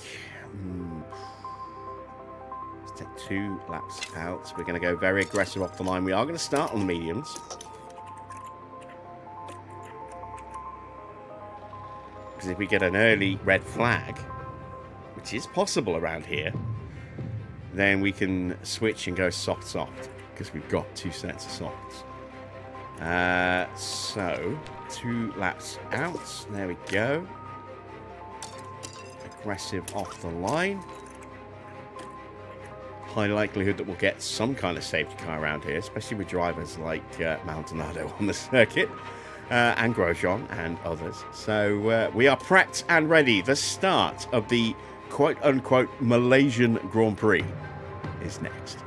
2 laps out. We're going to go very aggressive off the line. We are going to start on the mediums. Because if we get an early red flag, which is possible around here, then we can switch and go soft, because we've got 2 sets of softs. So 2 laps out. There we go. Aggressive off the line. High likelihood that we'll get some kind of safety car around here, especially with drivers like Maldonado on the circuit, and Grosjean and others. So we are prepped and ready. The start of the quote-unquote Malaysian Grand Prix is next.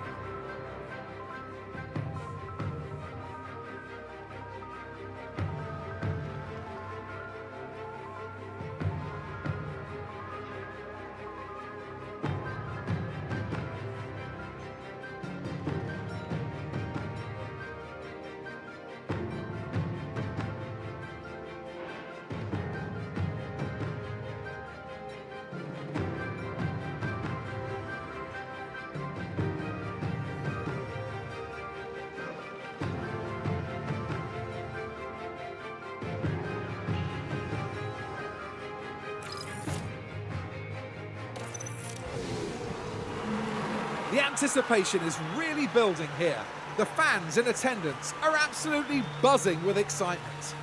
The anticipation is really building here. The fans in attendance are absolutely buzzing with excitement.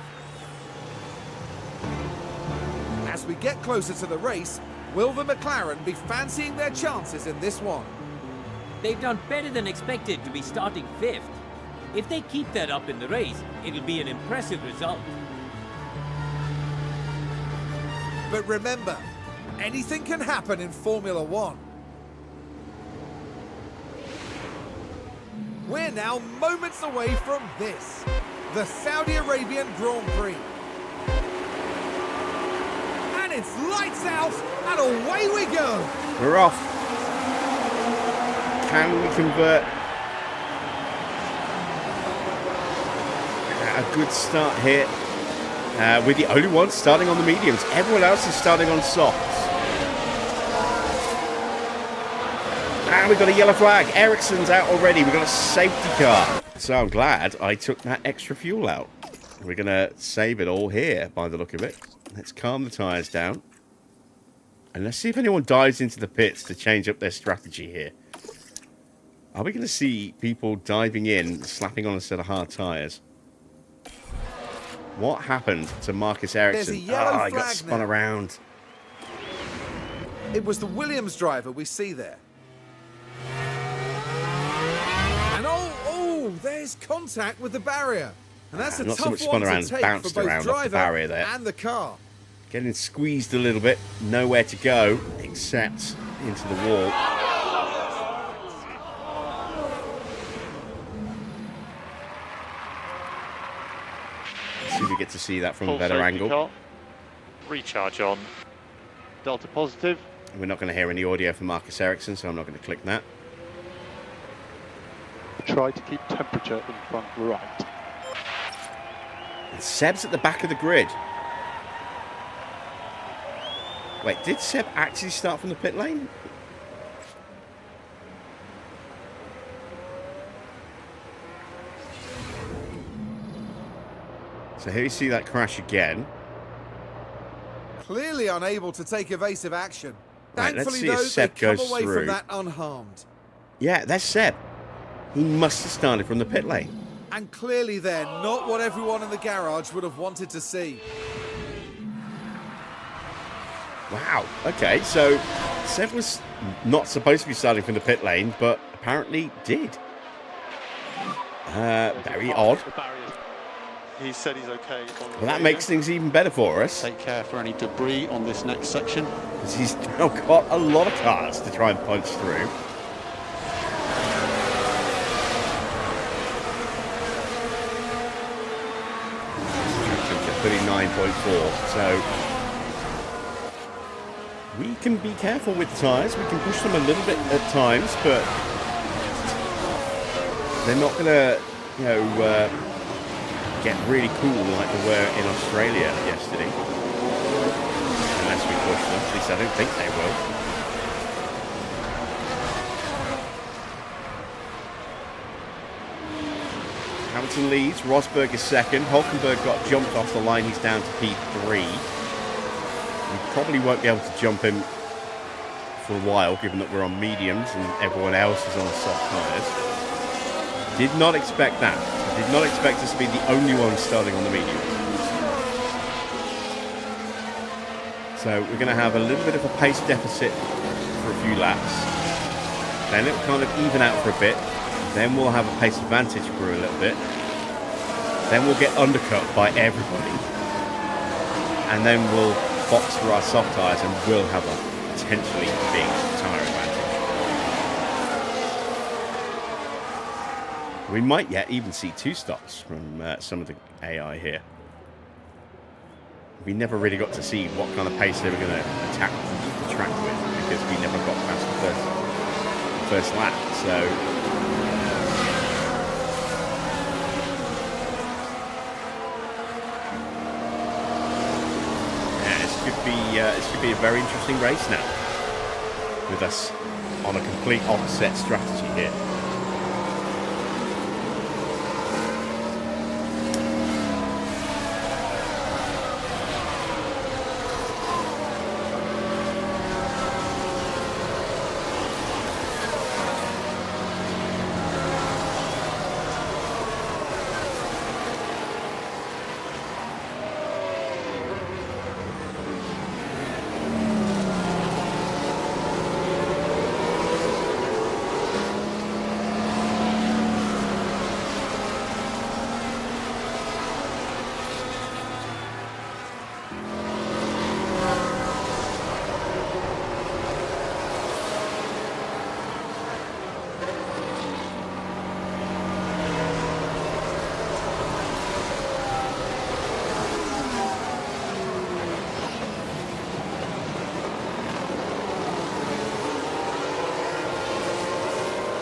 As we get closer to the race, will the McLaren be fancying their chances in this one? They've done better than expected to be starting 5th. If they keep that up in the race, it'll be an impressive result. But remember, anything can happen in Formula One. We're now moments away from this, the Saudi Arabian Grand Prix. And it's lights out, and away we go. We're off. Can we convert a good start here? We're the only ones starting on the mediums. Everyone else is starting on softs. And we've got a yellow flag. Ericsson's out already. We've got a safety car. So I'm glad I took that extra fuel out. We're going to save it all here by the look of it. Let's calm the tyres down. And let's see if anyone dives into the pits to change up their strategy here. Are we going to see people diving in, slapping on a set of hard tyres? What happened to Marcus Ericsson? There's a yellow he got flag spun now. around. It was the Williams driver we see there. And oh, there's contact with the barrier. And that's a Not so tough much spun one around, to take bounced for both around off the driver barrier there. and the car. Getting squeezed a little bit. Nowhere to go except into the wall. See if we get to see that from a better safety angle. car. Recharge on. Delta positive. We're not going to hear any audio from Marcus Ericsson, so I'm not going to click that. Try to keep temperature in front right. And Seb's at the back of the grid. Wait, did Seb actually start from the pit lane? So here you see that crash again. Clearly unable to take evasive action. Right, let's Thankfully, see if though, Seb they come goes away through. from that unharmed. Yeah, there's Seb. He must have started from the pit lane. And clearly then, not what everyone in the garage would have wanted to see. Wow. Okay, so Seb was not supposed to be starting from the pit lane, but apparently did. Very odd. He said he's okay. Well, that makes things even better for us, Take care for any debris on this next section. because he's now got a lot of cars to try and punch through. At 39.4, so we can be careful with the tyres. We can push them a little bit at times, but they're not going to, you know, get really cool like they were in Australia yesterday. Unless we push them. At least I don't think they will. Hamilton leads. Rosberg is second. Hulkenberg got jumped off the line. He's down to P3. We probably won't be able to jump him for a while, given that we're on mediums and everyone else is on soft tyres. Did not expect that. Did not expect us to be the only one starting on the medium. So we're going to have a little bit of a pace deficit for a few laps. Then it'll kind of even out for a bit. Then we'll have a pace advantage for a little bit. Then we'll get undercut by everybody. And then we'll box for our soft tyres and we'll have a potentially big tyre advantage. We might yet even see 2 stops from some of the AI here. We never really got to see what kind of pace they were going to attack the track with, because we never got past the first lap. So yeah, this could be a very interesting race now, with us on a complete opposite strategy here.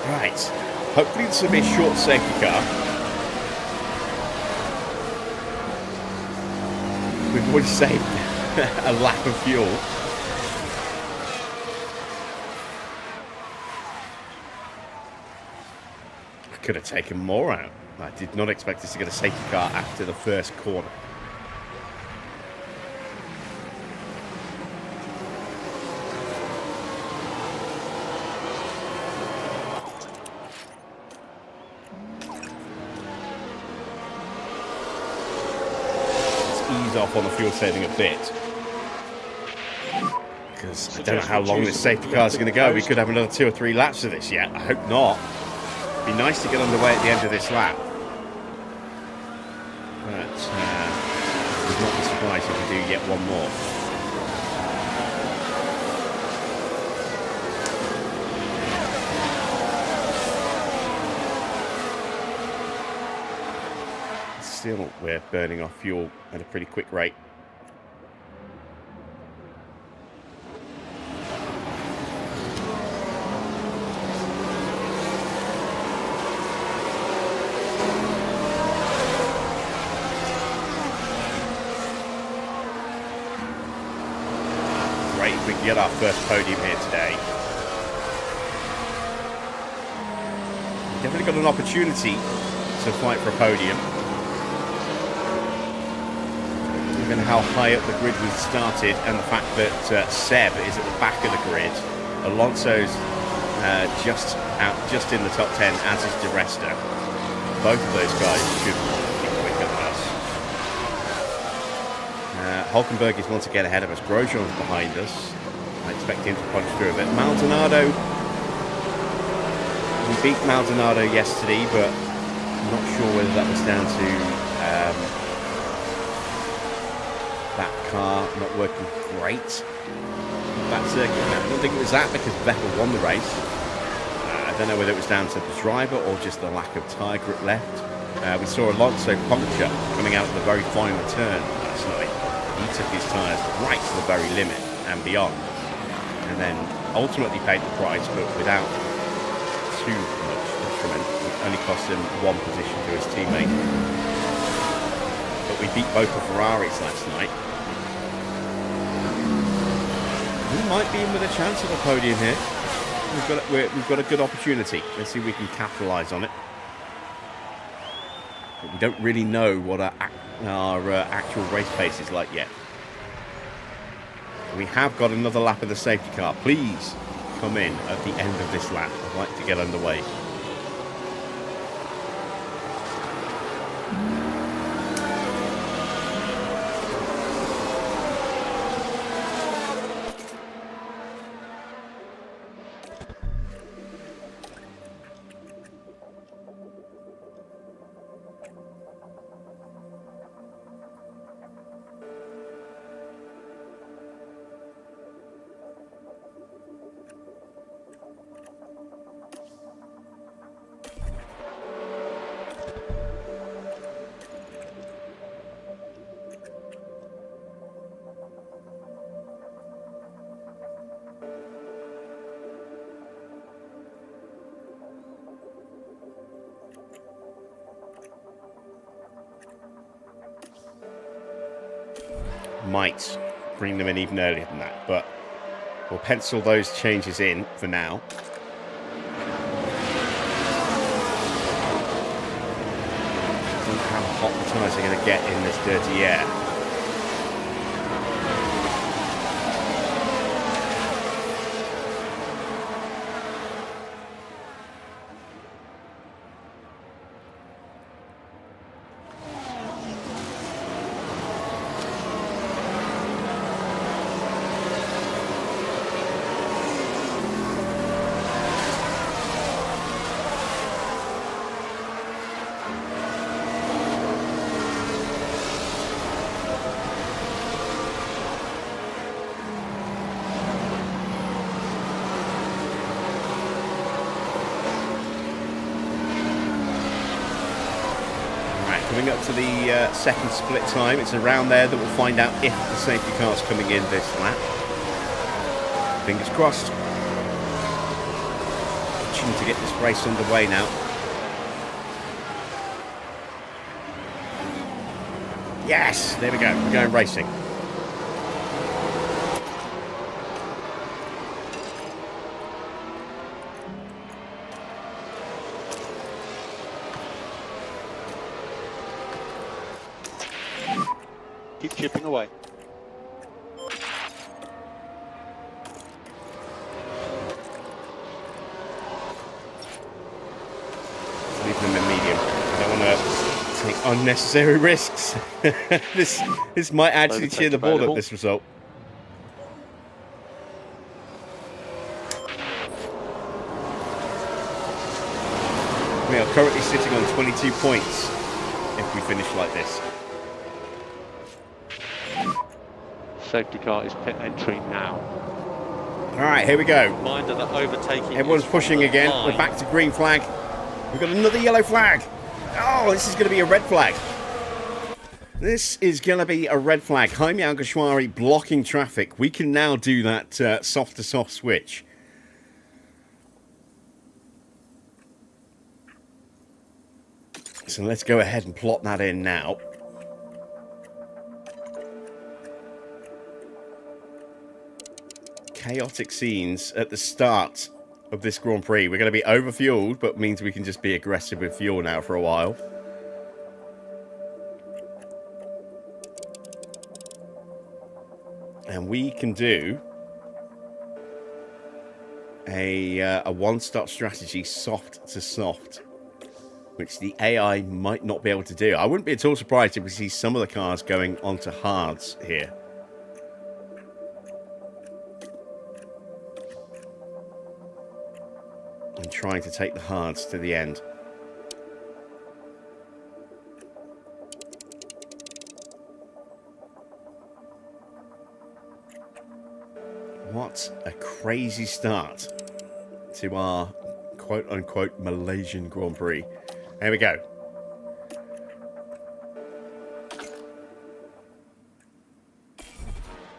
Right, hopefully this will be a short safety car. We've already saved a lap of fuel. I could have taken more out. I did not expect us to get a safety car after the first corner. Off on the fuel saving a bit, because I don't know how long this safety car is going to go. We could have another 2 or 3 laps of this yet. I hope not. It'd be nice to get underway at the end of this lap, but I would not be surprised if we do yet one more. Still, we're burning off fuel at a pretty quick rate. Great, we can get our first podium here today. Definitely got an opportunity to fight for a podium. given how high up the grid we've started and the fact that Seb is at the back of the grid. Alonso's just in the top 10, as is De Resta. Both of those guys should be quicker than us. Hulkenberg is once again ahead of us. Grosjean's behind us. I expect him to punch through a bit. Maldonado, we beat Maldonado yesterday, but I'm not sure whether that was down to that car not working great. That circuit. I don't think it was that, because Vettel won the race. I don't know whether it was down to the driver or just the lack of tyre grip left. We saw Alonso puncture coming out at the very final turn last night. He took his tyres right to the very limit and beyond, and then ultimately paid the price, but without too much detriment. It only cost him one position to his teammate. But we beat both the Ferraris last night. We might be in with a chance of a podium here. We've got a good opportunity. Let's see if we can capitalise on it. But we don't really know what our actual race pace is like yet. We have got another lap of the safety car. Please come in at the end of this lap. I'd like to get underway. Might bring them in even earlier than that, but we'll pencil those changes in for now. I don't know how hot the tyres are going to get in this dirty air. Coming up to the second split time. It's around there that we'll find out if the safety car's coming in this lap. Fingers crossed. Itching to get this race underway now. Yes, there we go. We're going racing. Keep chipping away. Leave them in medium. I don't want to take unnecessary risks. This might actually cheer the board up, this result. We are currently sitting on 22 points if we finish like this. Safety car is pit entry now. Alright, here we go. Reminder that overtaking. Everyone's pushing again. We're back to green flag. We've got another yellow flag. Oh, this is going to be a red flag. This is going to be a red flag. Jaime Alguersuari blocking traffic. We can now do that soft-to-soft switch. So let's go ahead and plot that in now. Chaotic scenes at the start of this Grand Prix. We're going to be overfueled, but means we can just be aggressive with fuel now for a while. And we can do a one-stop strategy, soft to soft, which the AI might not be able to do. I wouldn't be at all surprised if we see some of the cars going onto hards here. And trying to take the hards to the end. What a crazy start to our quote-unquote Malaysian Grand Prix. Here we go.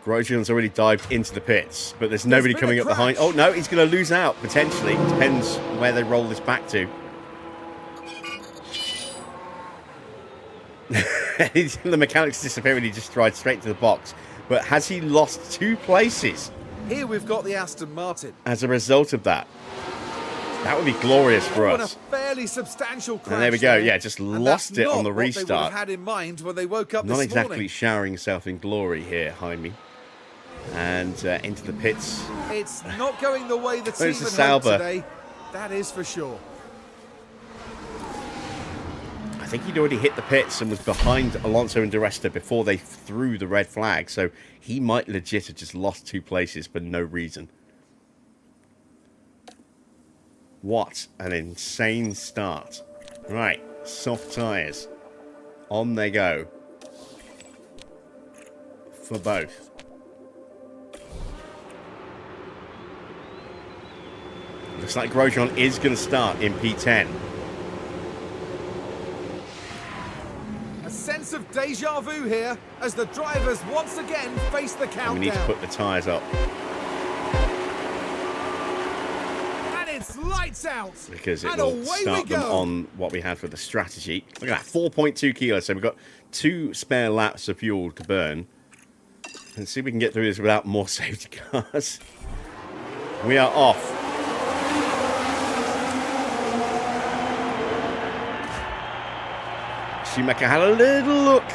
Grosjean's already dived into the pits, but there's nobody coming up behind. Oh, no, he's going to lose out, potentially. Depends where they roll this back to. The mechanic's disappearing. He just tried straight to the box. But has he lost 2 places? Here we've got the Aston Martin. As a result of that. That would be glorious for us. A fairly substantial crash. And there we go. Yeah, just lost it on the What they restart. would have had in mind when they woke up Not this exactly morning. showering himself in glory here, Jaime. And into the pits. It's not going the way the team There's the had hoped Sauber. today. That is for sure. I think he'd already hit the pits and was behind Alonso and Di Resta before they threw the red flag. So he might legit have just lost 2 places for no reason. What an insane start. Right, soft tyres. On they go. For both. Looks like Grosjean is going to start in P10. A sense of deja vu here as the drivers once again face the countdown. And we need to put the tyres up. And it's lights out. Because it and will away start we them go. on what we had for the strategy. Look at that, 4.2 kilos. So we've got 2 spare laps of fuel to burn. And see if we can get through this without more safety cars. We are off. Schumacher had a little look.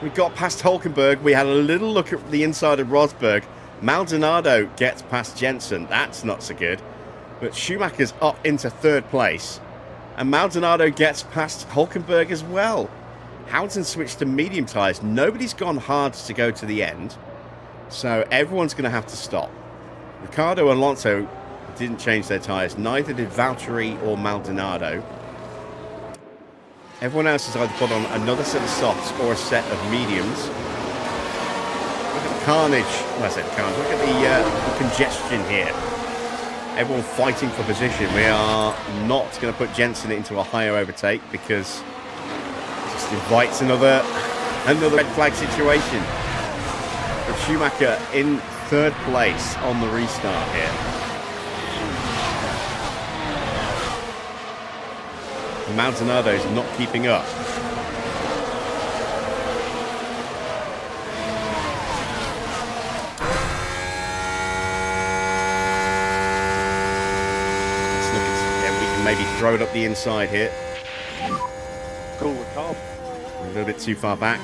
We got past Hulkenberg. We had a little look at the inside of Rosberg. Maldonado gets past Jensen. That's not so good. But Schumacher's up into 3rd place. And Maldonado gets past Hulkenberg as well. Hamilton switched to medium tyres. Nobody's gone hard to go to the end. So everyone's going to have to stop. Ricciardo and Alonso didn't change their tyres. Neither did Valtteri or Maldonado. Everyone else has either put on another set of softs or a set of mediums. Look at the carnage. Well, I said carnage. Look at the congestion here. Everyone fighting for position. We are not going to put Jensen into a higher overtake because it just invites another red flag situation. But Schumacher in 3rd place on the restart here. Maldonado's not keeping up. Let's look at, yeah, we can maybe throw it up the inside here. Cool with car. A little bit too far back.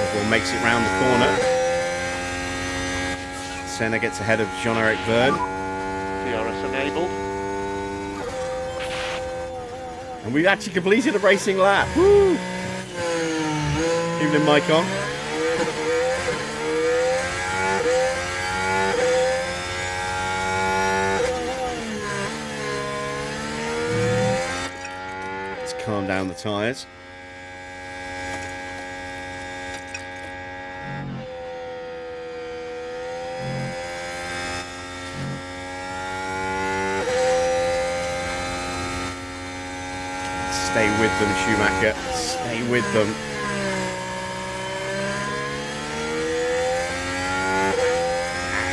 Everyone makes it round the corner. Senna gets ahead of Jean-Eric Verne. DRS enabled. And we've actually completed a racing lap. Woo! Evening, Maicon. Let's calm down the tyres. Stay with them, Schumacher. Stay with them.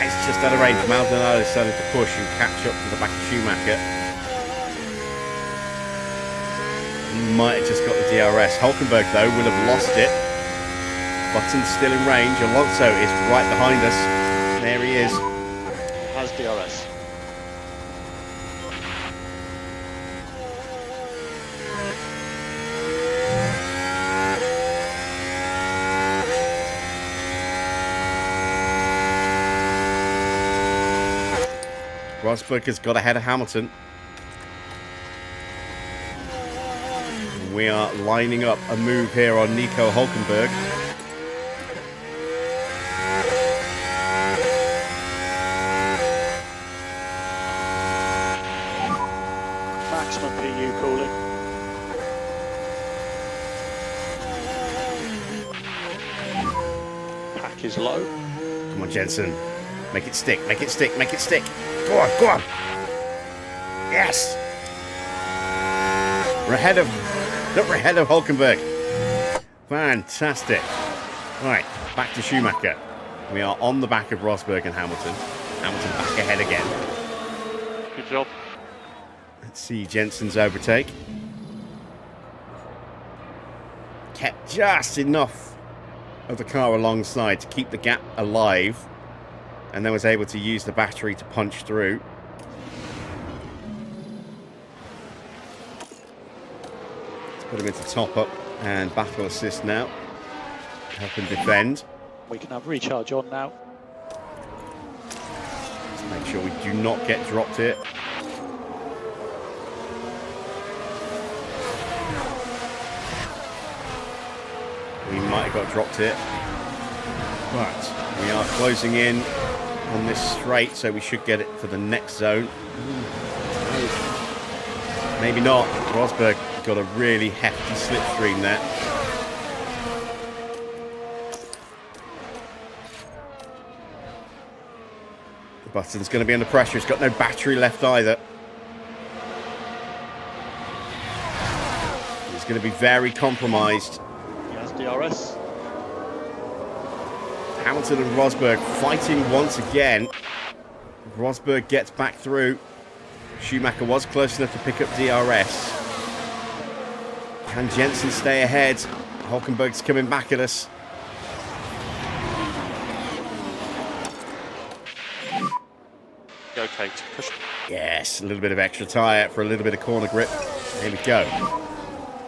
It's just out of range. Maldonado started to push and catch up to the back of Schumacher. He might have just got the DRS. Hulkenberg, though, will have lost it. Button's still in range. Alonso is right behind us. There he is. Has DRS. Rosberg has got ahead of Hamilton. We are lining up a move here on Nico Hulkenberg. Maximum PU cooling. Pack is low. Come on, Jensen. Make it stick, make it stick, make it stick. Go on, go on. Yes. We're ahead of Hulkenberg. Fantastic. Right, back to Schumacher. We are on the back of Rosberg and Hamilton. Hamilton back ahead again. Good job. Let's see Jensen's overtake. Kept just enough of the car alongside to keep the gap alive, and then was able to use the battery to punch through. Let's put him into top up and battle assist now. Help him defend. We can have recharge on now. Let's make sure we do not get dropped here. We might have got dropped here. But we are closing in on this straight, so we should get it for the next zone. Maybe not. Rosberg got a really hefty slipstream there. Button's going to be under pressure. He's got no battery left either. He's going to be very compromised. He has DRS. Hamilton and Rosberg fighting once again. Rosberg gets back through. Schumacher was close enough to pick up DRS. Can Jensen stay ahead? Hulkenberg's coming back at us. Okay to push. Yes, a little bit of extra tyre for a little bit of corner grip. Here we go.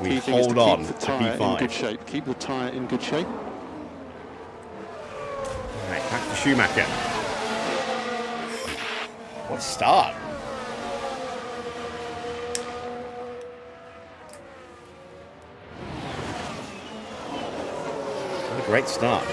We Key thing is hold to on keep the to tyre in good P5. shape. Keep the tyre in good shape. Right, back to Schumacher. What a start. What a great start.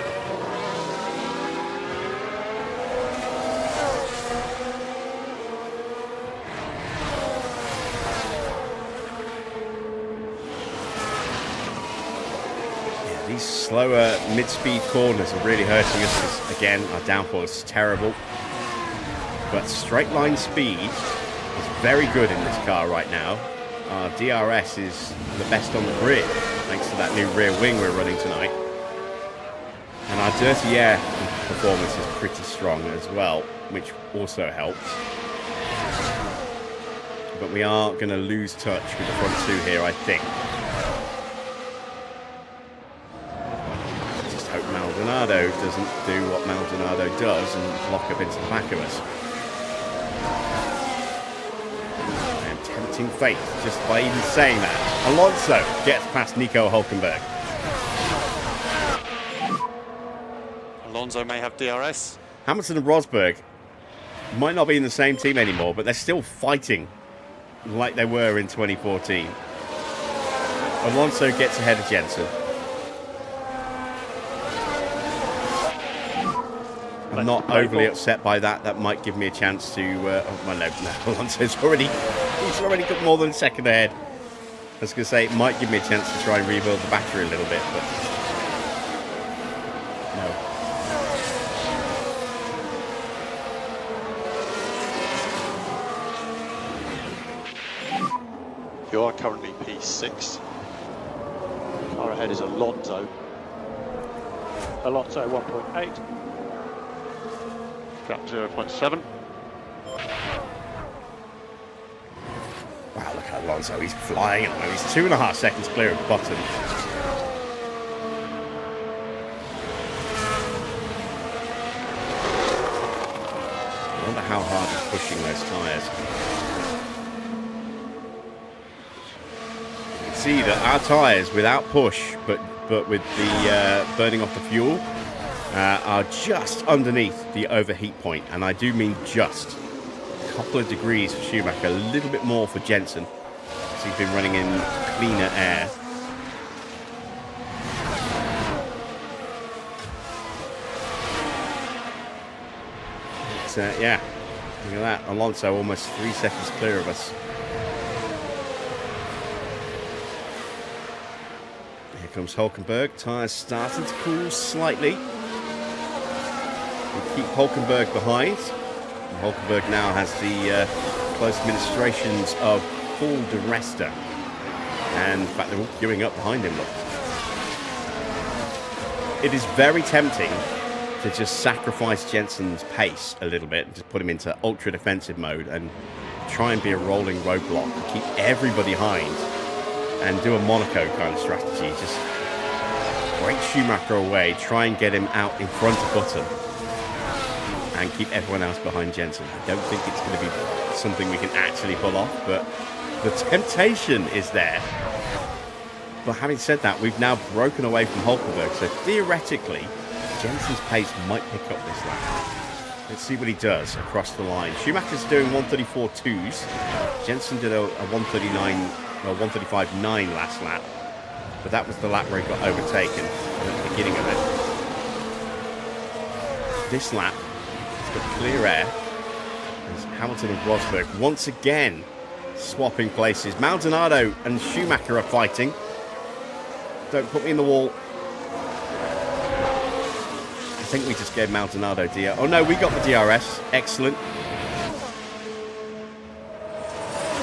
These slower mid-speed corners are really hurting us. Again, our downforce is terrible. But straight line speed is very good in this car right now. Our DRS is the best on the grid, thanks to that new rear wing we're running tonight. And our dirty air performance is pretty strong as well, which also helps. But we are going to lose touch with the front two here, I think. Maldonado doesn't do what Maldonado does and lock up into the back of us. I am tempting fate just by even saying that. Alonso gets past Nico Hulkenberg. Alonso may have DRS. Hamilton and Rosberg might not be in the same team anymore, but they're still fighting like they were in 2014. Alonso gets ahead of Jensen. I'm not overly upset by that. That might give me a chance to. Oh, no, Alonso's he's already got more than a second ahead. I was going to say it might give me a chance to try and rebuild the battery a little bit, but no. You are currently P6. Car ahead is Alonso. Alonso 1.8. Gap 0.7. Wow, look at Alonso. He's flying at the moment. He's 2.5 seconds clear of Button. I wonder how hard he's pushing those tyres. You can see that our tyres, without push, but with the burning off the fuel, are just underneath the overheat point, and I do mean just. couple of degrees for Schumacher, a little bit more for Jensen. So he's been running in cleaner air. But, yeah, look at that. Alonso almost 3 seconds clear of us. Here comes Hulkenberg. Tyres starting to cool slightly. We keep Hulkenberg behind. And Hulkenberg now has the close administrations of Paul di Resta. And in fact, they're all queuing up behind him. Look. It is very tempting to just sacrifice Jensen's pace a little bit and just put him into ultra defensive mode and try and be a rolling roadblock, keep everybody behind and do a Monaco kind of strategy. Just break Schumacher away, try and get him out in front of Button and keep everyone else behind Jensen. I don't think it's going to be something we can actually pull off, but the temptation is there. But having said that, we've now broken away from Hulkenberg, so theoretically Jensen's pace might pick up this lap. Let's see what he does across the line. Schumacher's doing 134.2s. Jensen did a 135.9 last lap. But that was the lap where he got overtaken at the beginning of it. This lap, he's got clear air. There's Hamilton and Rosberg once again swapping places. Maldonado and Schumacher are fighting. Don't put me in the wall. I think we just gave Maldonado DR. Oh no, we got the DRS. Excellent.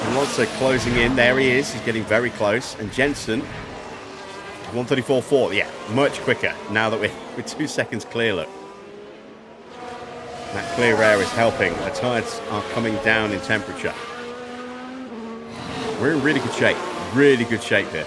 Alonso closing in. There he is. He's getting very close. And Jensen, 134.4. Yeah, much quicker now that we're 2 seconds clear. Look. That clear air is helping. The tyres are coming down in temperature. We're in really good shape. Really good shape here.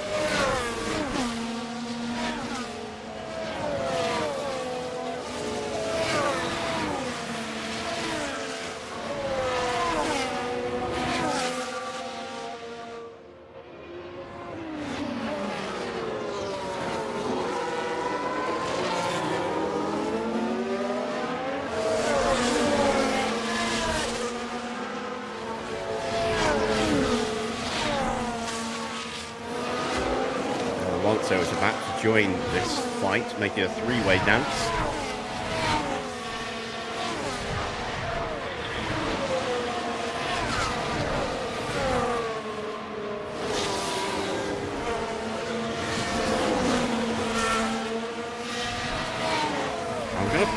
Alonso is about to join this fight, make it a three-way dance. I'm going to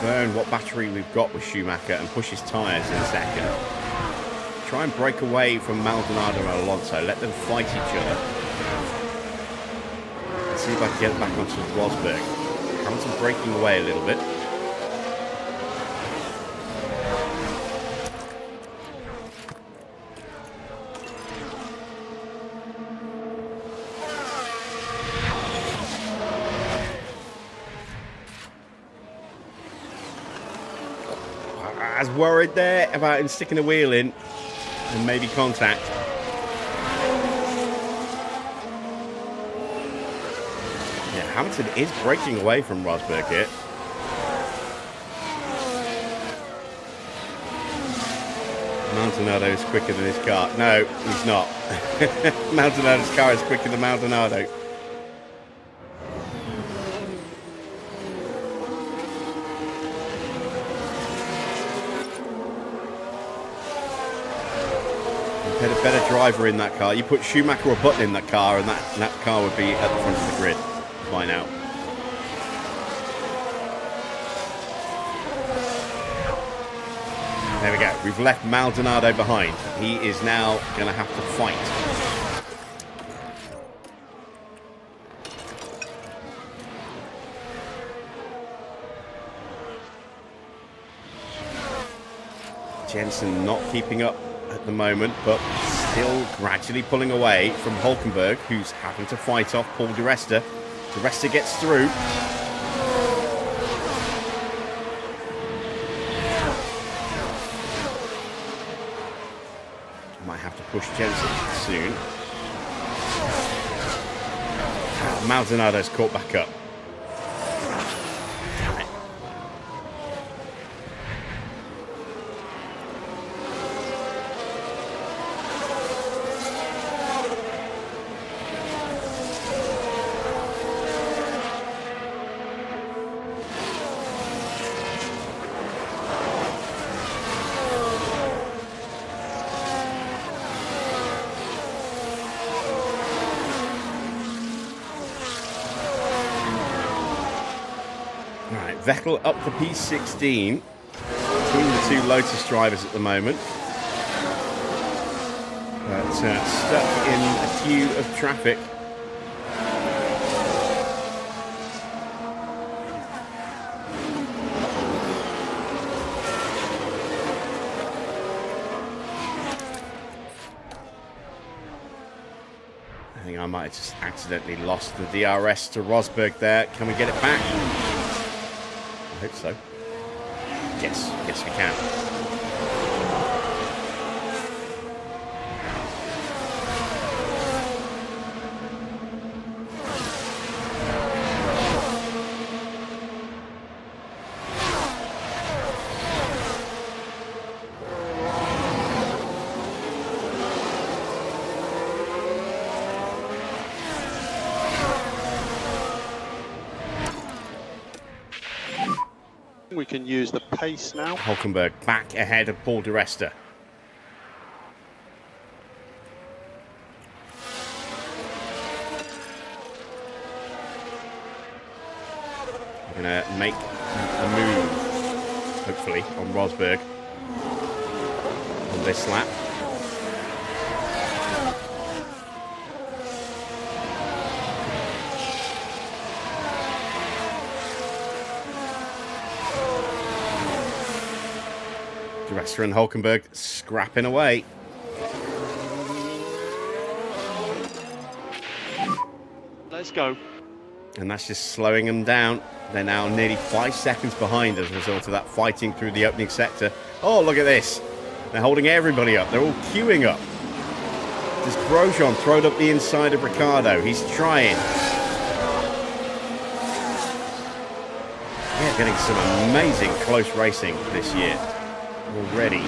burn what battery we've got with Schumacher and push his tyres in a second. Try and break away from Maldonado and Alonso, let them fight each other. See if I can get it back onto Rosberg. Hamilton breaking away a little bit. I was worried there about him sticking a wheel in and maybe contact. Hamilton is breaking away from Rosberg here. Maldonado is quicker than his car. No, he's not. Maldonado's car is quicker than Maldonado. You had a better driver in that car. You put Schumacher or Button in that car and that car would be at the front of the grid by now. There we go. We've left Maldonado behind. He is now going to have to fight. Jensen not keeping up at the moment, but still gradually pulling away from Hulkenberg, who's having to fight off Paul di Resta. Di Resta gets through. Might have to push Jensen soon. Maldonado's caught back up. Damn it. Vettel up the P16 between the two Lotus drivers at the moment. But stuck in a queue of traffic. I think I might have just accidentally lost the DRS to Rosberg there. Can we get it back? I hope so. Yes, yes we can. We can use the pace now. Hulkenberg back ahead of Paul di Resta. We're going to make a move, hopefully, on Rosberg on this lap. Di Resta and Hulkenberg scrapping away. Let's go. And that's just slowing them down. They're now nearly 5 seconds behind as a result of that fighting through the opening sector. Oh, look at this. They're holding everybody up. They're all queuing up. Does Grosjean throw up the inside of Ricciardo? He's trying. Yeah, getting some amazing close racing this year already.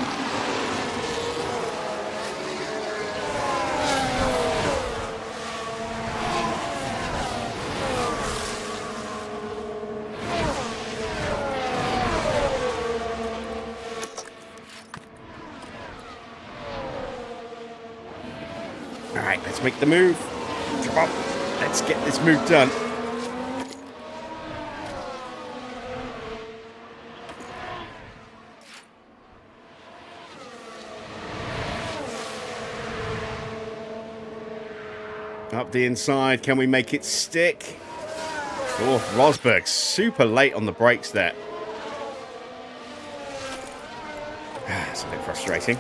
All right, let's make the move. Come on, let's get this move done. Up the inside, can we make it stick? Oh, Rosberg super late on the brakes there. It's a bit frustrating.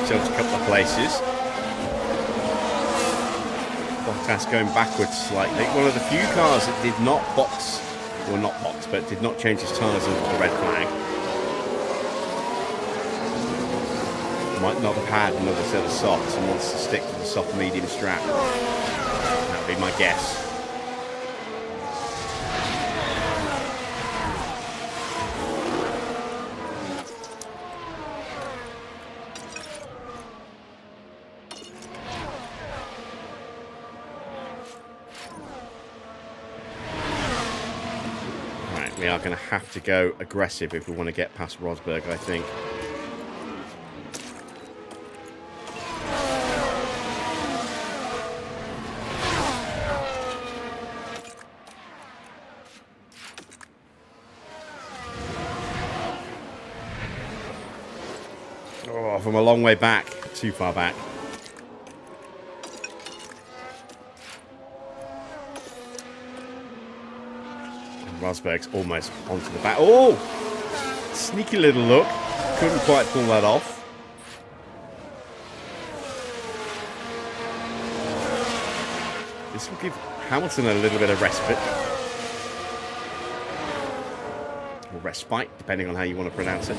Jumped a couple of places. Bottas going backwards slightly. One of the few cars that did not box, well not box, but did not change his tyres under the red flag. Might not have had another set of softs and wants to stick to the soft medium strap. That would be my guess. We are going to have to go aggressive if we want to get past Rosberg, I think. Oh, from a long way back. Too far back. Rosberg's almost onto the back. Oh! Sneaky little look. Couldn't quite pull that off. This will give Hamilton a little bit of respite. Or respite, depending on how you want to pronounce it.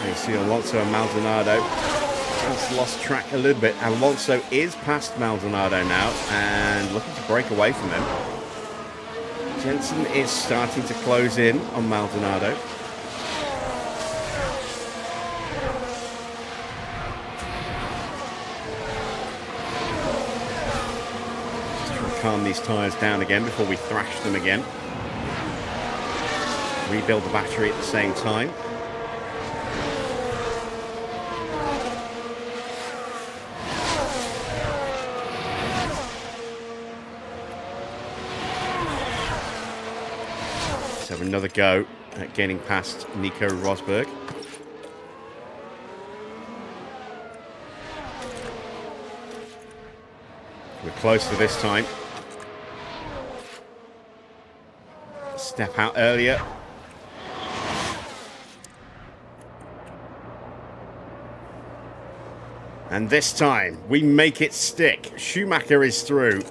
You see Alonso and Maldonado has lost track a little bit. Alonso is past Maldonado now and looking to break away from him. Jensen is starting to close in on Maldonado. Just trying to calm these tyres down again before we thrash them again. Rebuild the battery at the same time. Let's have another go at getting past Nico Rosberg. We're closer this time. Step out earlier. And this time, we make it stick. Schumacher is through.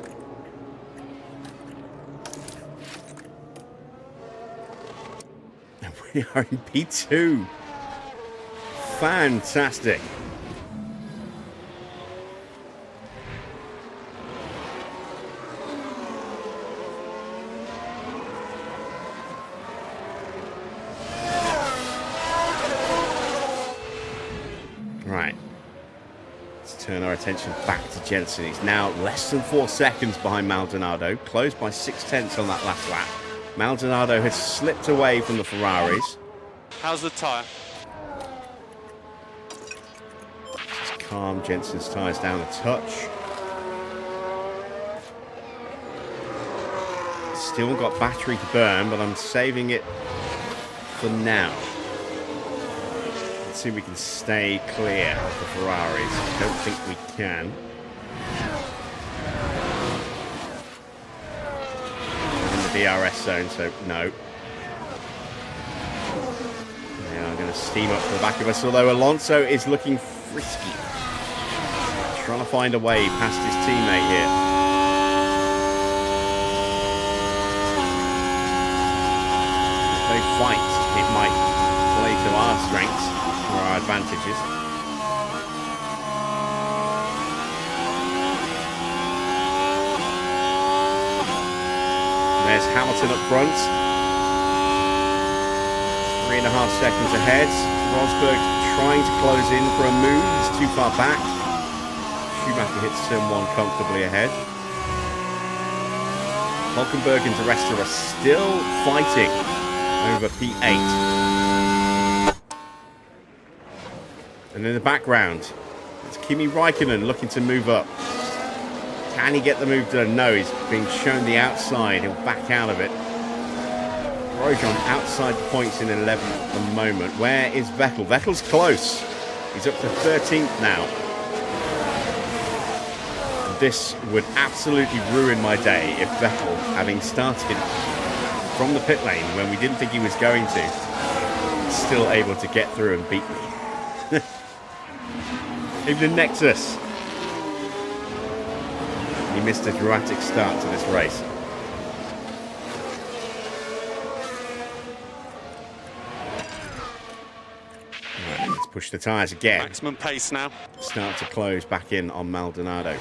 And we are in P2. Fantastic. Right. Turn our attention back to Jensen. He's now less than 4 seconds behind Maldonado, closed by 6/10 on that last lap. Maldonado has slipped away from the Ferraris. How's the tyre? Just calm Jensen's tyres down a touch. Still got battery to burn, but I'm saving it for now. See if we can stay clear of the Ferraris. I don't think we can. We're in the DRS zone, so no. They are going to steam up to the back of us, although Alonso is looking frisky. Trying to find a way past his teammate here. If they fight, it might play to our strengths. Our advantages. There's Hamilton up front. 3.5 seconds ahead. Rosberg trying to close in for a move. He's too far back. Schumacher hits turn 1 comfortably ahead. Hulkenberg and the rest are still fighting over P8. And in the background, it's Kimi Raikkonen looking to move up. Can he get the move done? No, he's being shown the outside. He'll back out of it. Grosjean outside the points in 11th at the moment. Where is Vettel? Vettel's close. He's up to 13th now. And this would absolutely ruin my day if Vettel, having started from the pit lane when we didn't think he was going to, is still able to get through and beat me. Even the Nexus. He missed a dramatic start to this race. Right, let's push the tyres again. Maximum pace now. Start to close back in on Maldonado.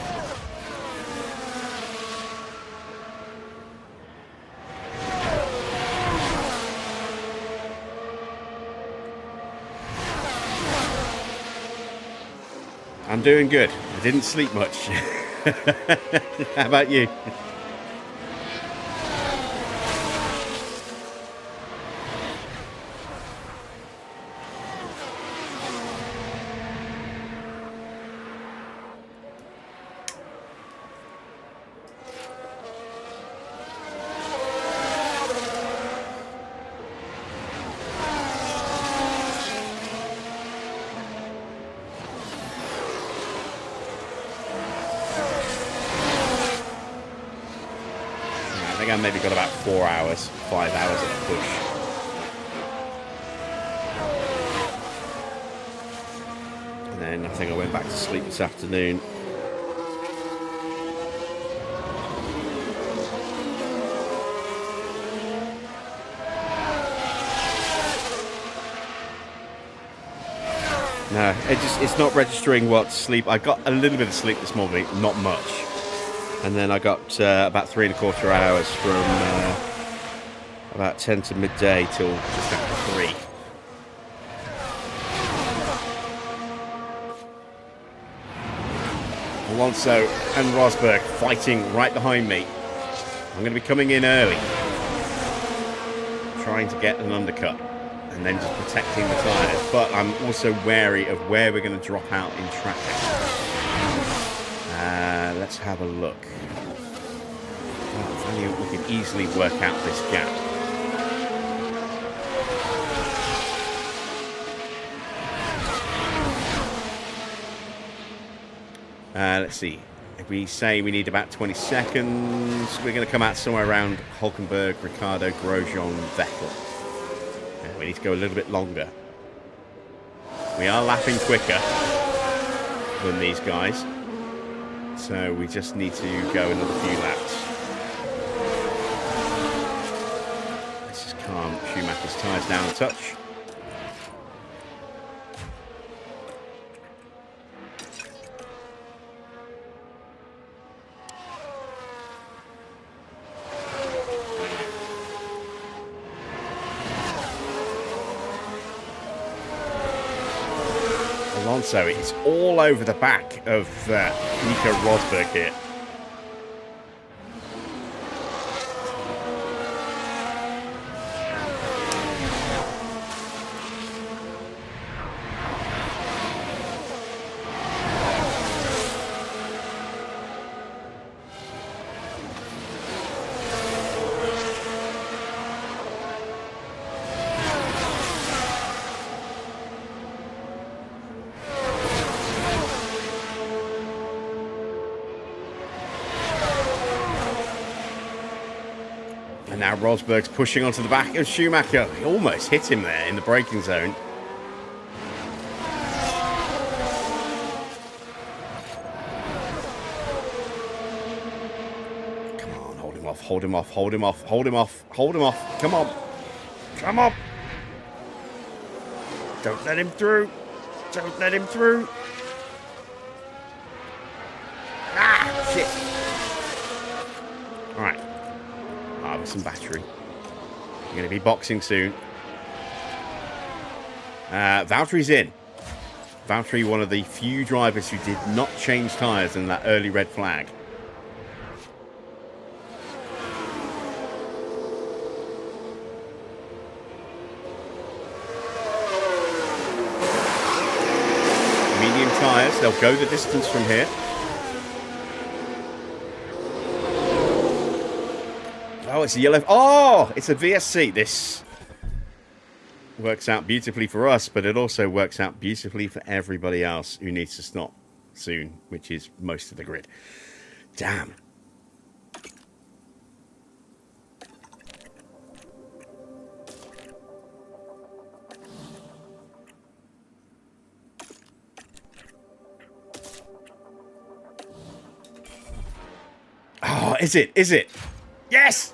I'm doing good. I didn't sleep much. How about you? I think I maybe got about 4 hours, 5 hours of push. And then I think I went back to sleep this afternoon. No, it's not registering what sleep. I got a little bit of sleep this morning, not much. And then I got about 3¼ hours from about 10 to midday till just after 3. Alonso and Rosberg fighting right behind me. I'm going to be coming in early, trying to get an undercut and then just protecting the tyres. But I'm also wary of where we're going to drop out in traffic. Let's have a look. If only we can easily work out this gap. Let's see. If we say we need about 20 seconds, we're going to come out somewhere around Hulkenberg, Ricciardo, Grosjean, Vettel. We need to go a little bit longer. We are lapping quicker than these guys, so we just need to go another few laps. Let's just calm Schumacher's tyres down a touch. Alonso is all over the back of Nico Rosberg here. And now Rosberg's pushing onto the back of Schumacher. He almost hit him there in the braking zone. Come on, hold him off, hold him off, hold him off, hold him off, hold him off. Come on. Come on. Don't let him through. Don't let him through. Ah, shit. All right. Some battery. We're going to be boxing soon. Valtteri's in. Valtteri, one of the few drivers who did not change tyres in that early red flag. Medium tyres, they'll go the distance from here. Oh, it's a yellow. Oh, it's a VSC. This works out beautifully for us, but it also works out beautifully for everybody else who needs to stop soon, which is most of the grid. Damn. Oh, is it? Is it? Yes!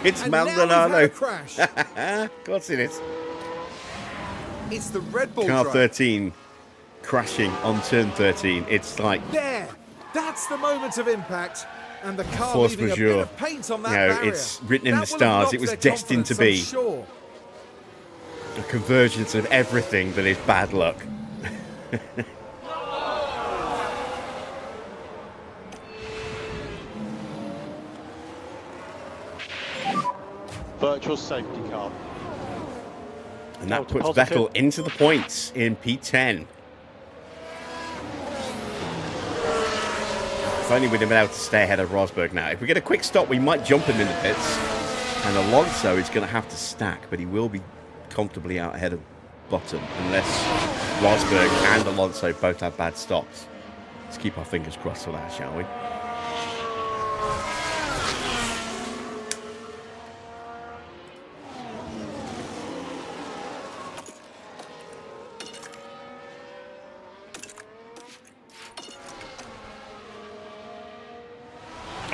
It's and Maldonado. Crash. Of course it is. It's the Red Bull Car driver. 13 crashing on turn 13. It's like There! That's the moment of impact. And the car force leaving a majeure. bit of paint on that You know, barrier. it's written in That the will have stars. knocked It was their destined to confidence, be I'm sure. a convergence of everything that is bad luck. Virtual safety car. And that puts Positive. Vettel into the points in P10. If only we'd have been able to stay ahead of Rosberg now. If we get a quick stop, we might jump him in the pits. And Alonso is going to have to stack, but he will be comfortably out ahead of Bottom unless Rosberg and Alonso both have bad stops. Let's keep our fingers crossed for that, shall we?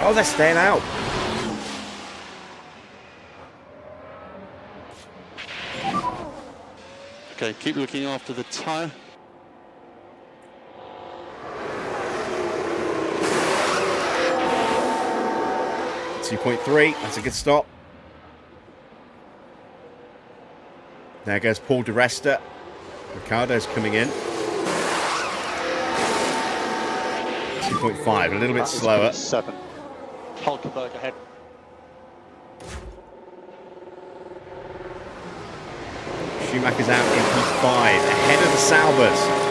Oh, they're staying out. Okay, keep looking after the tyre. .3, that's a good stop. There goes Paul di Resta. Ricardo's coming in. 2.5, a little bit slower. 7. Hulkenberg ahead. Schumacher's out in P5, ahead of the Saubers.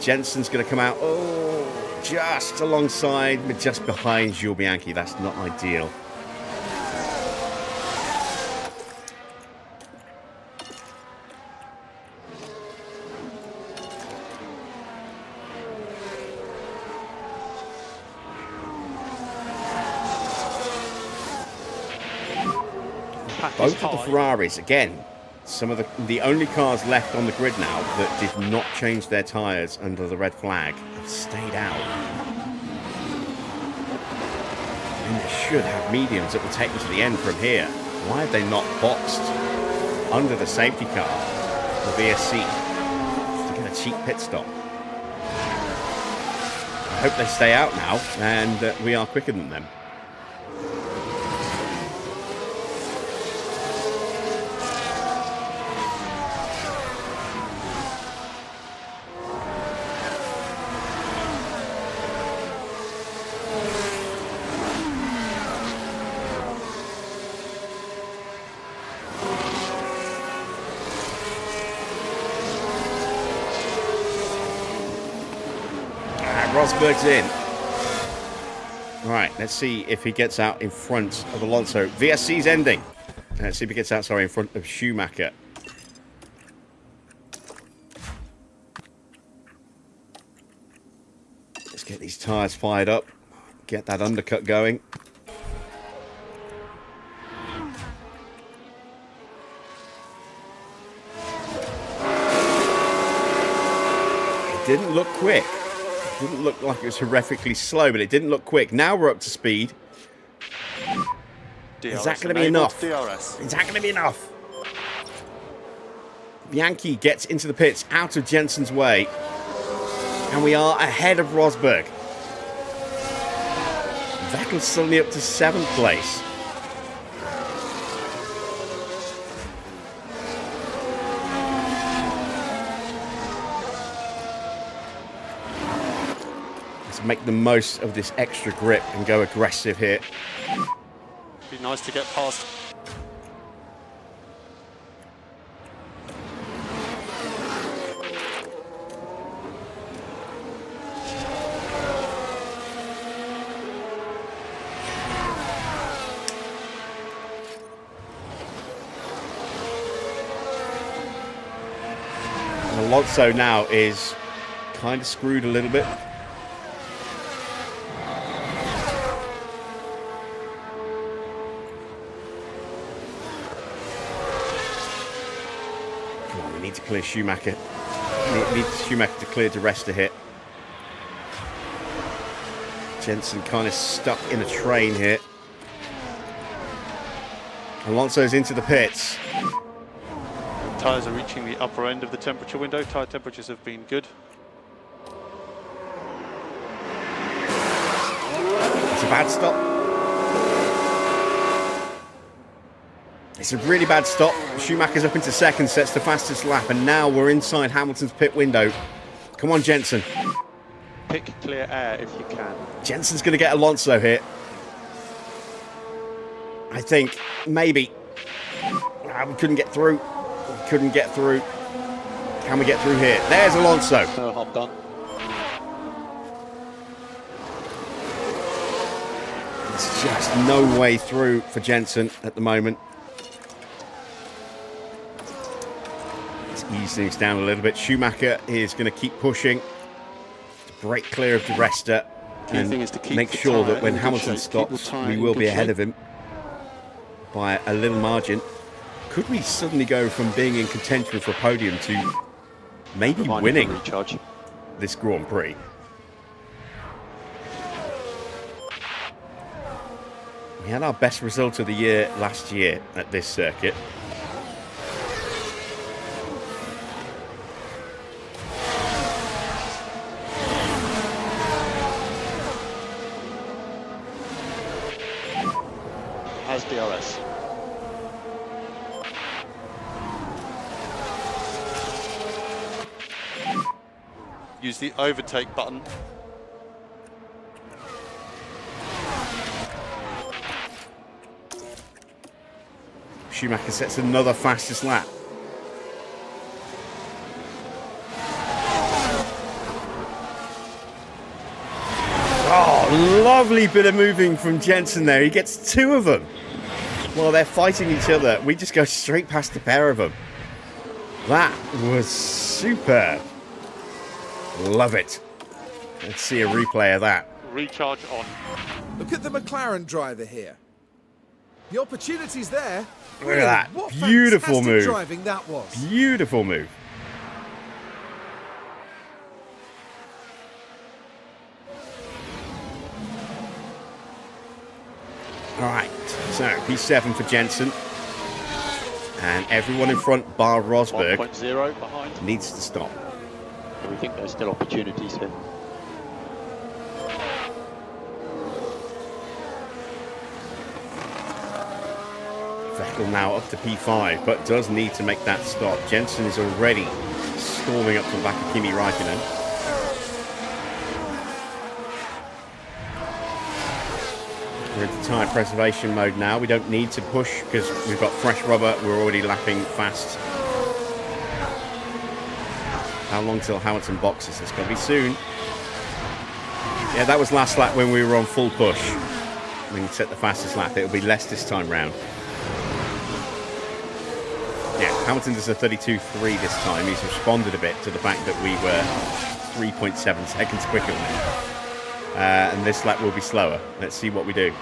Jensen's going to come out, just alongside, just behind Jules Bianchi. That's not ideal. Both of the Ferraris, again, some of the only cars left on the grid now that did not change their tyres under the red flag have stayed out. And they should have mediums that will take them to the end from here. Why have they not boxed under the safety car, the VSC, to get a cheap pit stop? I hope they stay out now, and we are quicker than them. Rosberg's in. Right, let's see if he gets out in front of Alonso. VSC's ending. Let's see if he gets out, in front of Schumacher. Let's get these tyres fired up. Get that undercut going. It didn't look quick. Didn't look like it was horrifically slow, but it didn't look quick. Now we're up to speed. Is that going to be enough? Is that going to be enough? Bianchi gets into the pits out of Jensen's way. And we are ahead of Rosberg. Vettel's suddenly up to 7th place. Make the most of this extra grip and go aggressive here. Be nice to get past. And Alonso now is kind of screwed a little bit. To clear Schumacher. Need Schumacher to clear di Resta hit. Jensen kind of stuck in a train here. Alonso's into the pits. Tyres are reaching the upper end of the temperature window. Tyre temperatures have been good. It's a bad stop. It's a really bad stop. Schumacher's up into 2nd, sets the fastest lap, and now we're inside Hamilton's pit window. Come on, Jensen. Pick clear air if you can. Jensen's going to get Alonso here. I think. Maybe. We couldn't get through. We couldn't get through. Can we get through here? There's Alonso. No hop done. There's just no way through for Jensen at the moment. Ease things down a little bit. Schumacher is going to keep pushing to break clear of di Resta and make sure that when Hamilton stops, we will be ahead of him by a little margin. Could we suddenly go from being in contention for a podium to maybe winning this Grand Prix? We had our best result of the year last year at this circuit. Has DRS. use the overtake button. Schumacher sets another fastest lap. Oh, lovely bit of moving from Jensen there. He gets 2 of them while they're fighting each other. We just go straight past the pair of them. That was superb. Love it. Let's see a replay of that. Recharge on. Look at the McLaren driver here. The opportunity's there. Look at that. What Beautiful fantastic move. driving that was. Beautiful move. All right, so P7 for Jensen. And everyone in front, bar Rosberg, 1.0 behind. needs to stop. We think there's still opportunities here. Vettel now up to P5, but does need to make that stop. Jensen is already storming up to the back of Kimi Raikkonen. We're into tyre preservation mode now. We don't need to push because we've got fresh rubber. We're already lapping fast. How long till Hamilton boxes? It's going to be soon. Yeah, that was last lap when we were on full push. We can set the fastest lap. It'll be less this time round. Yeah, Hamilton does a 32.3 this time. He's responded a bit to the fact that we were 3.7 seconds quicker than him. And this lap will be slower. Let's see what we do.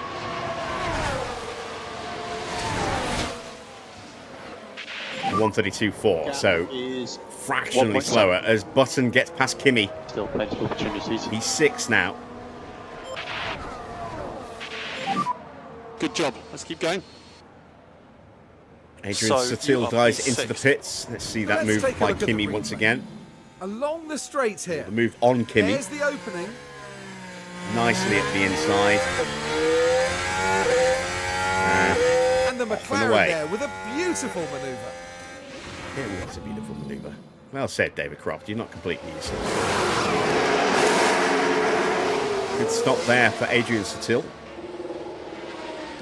.132.4, so fractionally slower as Button gets past Kimi. Still plenty of opportunities. He's 6 now. Good job. Let's keep going. Adrian So, Sutil you are dives into P6. the pits. Let's see that Let's move take a by look at the Kimi once replay. again. Along the straights here. The move on Kimi. There's the opening. Nicely at the inside. And the and McLaren away. there with a beautiful manoeuvre. It was a beautiful manoeuvre. Well said, David Croft. You're not completely useless. Good stop there for Adrian Sutil.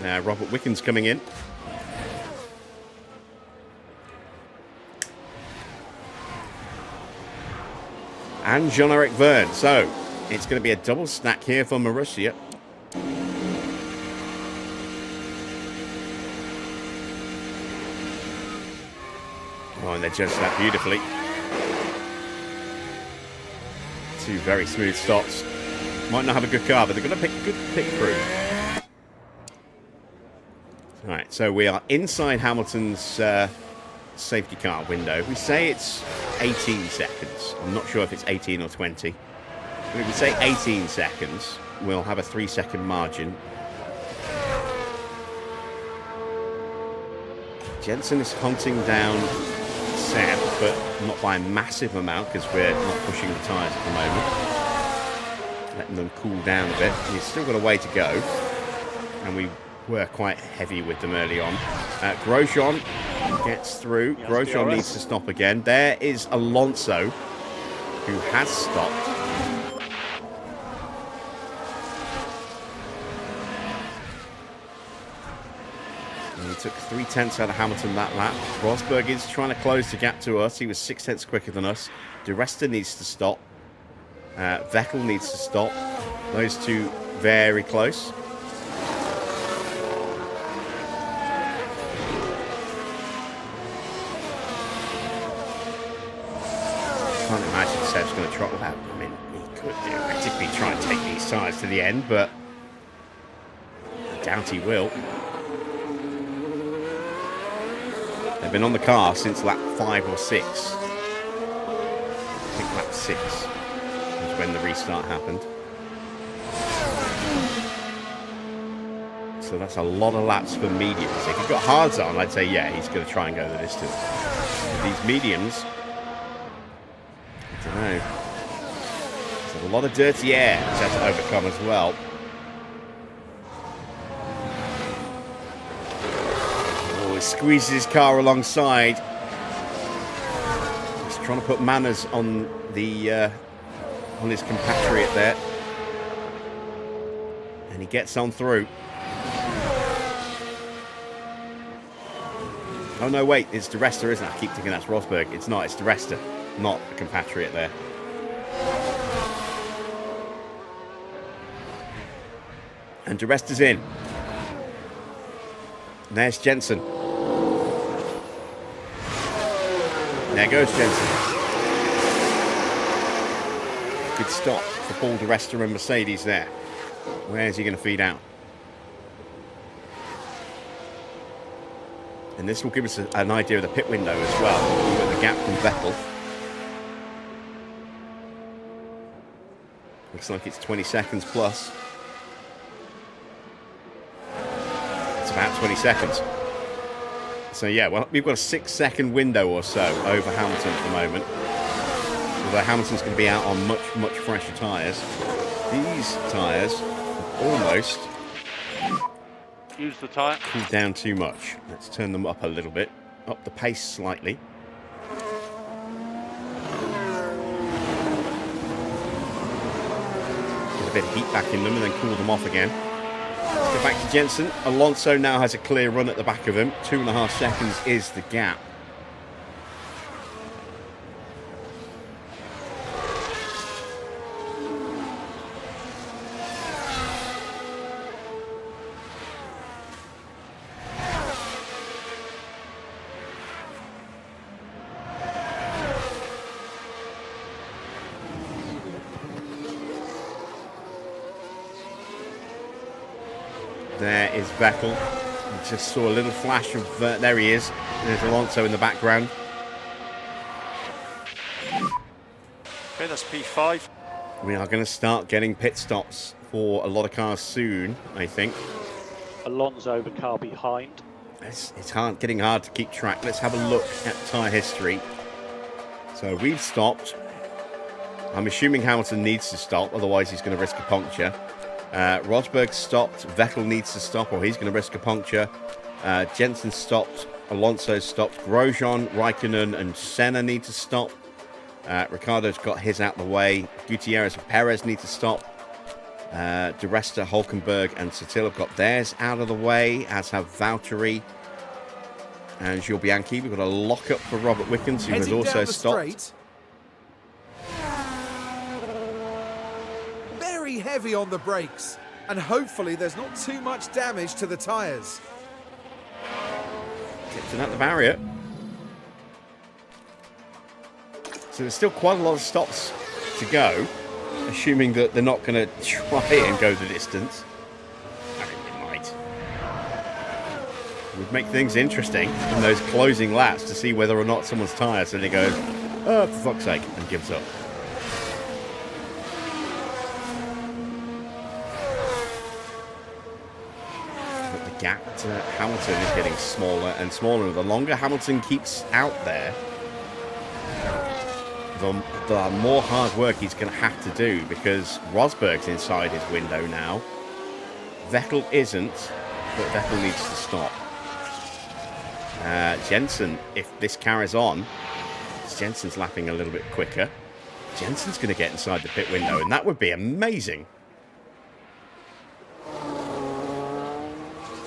Now Robert Wicken's coming in. And Jean-Eric Verne. So, it's going to be a double stack here for Marussia. Oh, and they judged that beautifully. 2 very smooth stops. Might not have a good car, but they're going to pick good pit crew. All right, so we are inside Hamilton's safety car window. We say it's 18 seconds. I'm not sure if it's 18 or 20. But if we say 18 seconds, we'll have a 3-second margin. Jensen is hunting down Seb, but not by a massive amount because we're not pushing the tyres at the moment. Letting them cool down a bit. He's still got a way to go. And we were quite heavy with them early on. Grosjean gets through. Grosjean needs to stop again. There is Alonso, who has stopped. And he took 3/10 out of Hamilton that lap. Rosberg is trying to close the gap to us. He was 6/10 quicker than us. De Resta needs to stop. Vettel needs to stop. Those two very close. I can't imagine Seb's going to trot that. I mean, he could theoretically try and take these tyres to the end, but I doubt he will. They've been on the car since lap 5 or 6. I think lap 6 was when the restart happened. So that's a lot of laps for mediums. If you've got hards on, I'd say, yeah, he's going to try and go the distance. With these mediums, I don't know. There's a lot of dirty air he's had to overcome as well. Oh, he squeezes his car alongside. He's trying to put manners on the on his compatriot there. And he gets on through. Oh no, wait, it's De Resta, isn't it? I keep thinking that's Rosberg. It's not, it's De Resta, not a compatriot there. And De Resta's in. And there's Jensen. There goes Jensen. Good stop for Paul De Resta and Mercedes there. Where's he going to feed out? And this will give us an idea of the pit window as well. We've got the gap from Vettel. Looks like it's 20 seconds plus. It's about 20 seconds. So yeah, well, we've got a 6-second window or so over Hamilton at the moment. Although Hamilton's going to be out on much, much fresher tyres. These tyres almost Use the tyre. cooled down too much. Let's turn them up a little bit. Up the pace slightly. Get a bit of heat back in them and then cool them off again. Let's go back to Jensen. Alonso now has a clear run at the back of him. 2.5 seconds is the gap. There is Vettel. We just saw a little flash of... there he is. There's Alonso in the background. Okay, that's P5. We are going to start getting pit stops for a lot of cars soon, I think. Alonso, the car behind. It's getting hard to keep track. Let's have a look at tyre history. So we've stopped. I'm assuming Hamilton needs to stop, otherwise he's going to risk a puncture. Rosberg stopped. Vettel needs to stop, or he's going to risk a puncture. Jensen stopped. Alonso stopped. Grosjean, Raikkonen, and Senna need to stop. Ricciardo's got his out the way. Gutierrez and Perez need to stop. De Resta, Hulkenberg, and Sutil have got theirs out of the way, as have Valtteri and Jules Bianchi. We've got a lock-up for Robert Wickens, who has Heading also down the stopped. straight. Very heavy on the brakes, and hopefully there's not too much damage to the tyres. Tipping at the barrier. So there's still quite a lot of stops to go, assuming that they're not going to try and go the distance. I think they might. It would make things interesting in those closing laps to see whether or not someone's tyre suddenly goes, oh, for fuck's sake, and gives up. But the gap to Hamilton is getting smaller and smaller. The longer Hamilton keeps out there, the more hard work he's going to have to do, because Rosberg's inside his window now. Vettel isn't, but Vettel needs to stop. Jensen, if this carries on, Jensen's lapping a little bit quicker. Jensen's going to get inside the pit window, and that would be amazing.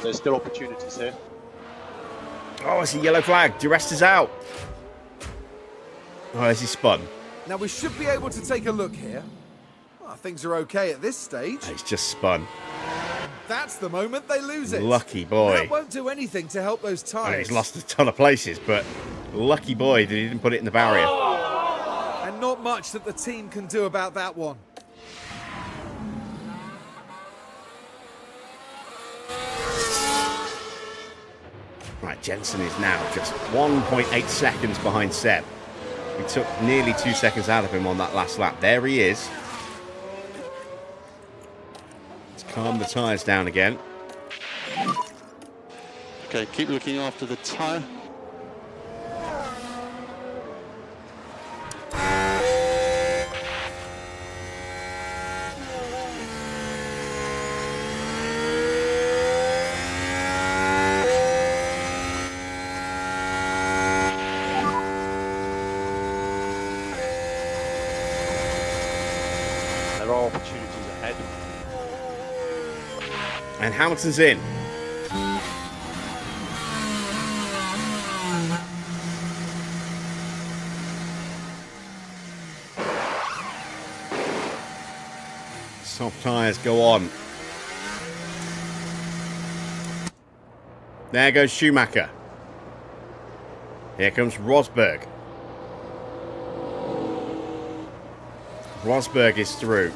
There's still opportunities here. Oh, it's a yellow flag. De Resta's out. Oh, has he spun? Now we should be able to take a look here. Well, things are okay at this stage. Oh, he's just spun. That's the moment they lose it. Lucky boy. That won't do anything to help those I mean, tyres. he's lost a ton of places, but lucky boy that he didn't put it in the barrier. And not much that the team can do about that one. Right, Jensen is now just 1.8 seconds behind Seb. We took nearly 2 seconds out of him on that last lap. There he is. Let's calm the tyres down again. Okay, keep looking after the tyre. there are opportunities ahead. And Hamilton's in. Soft tyres go on. There goes Schumacher. Here comes Rosberg. Rosberg is through.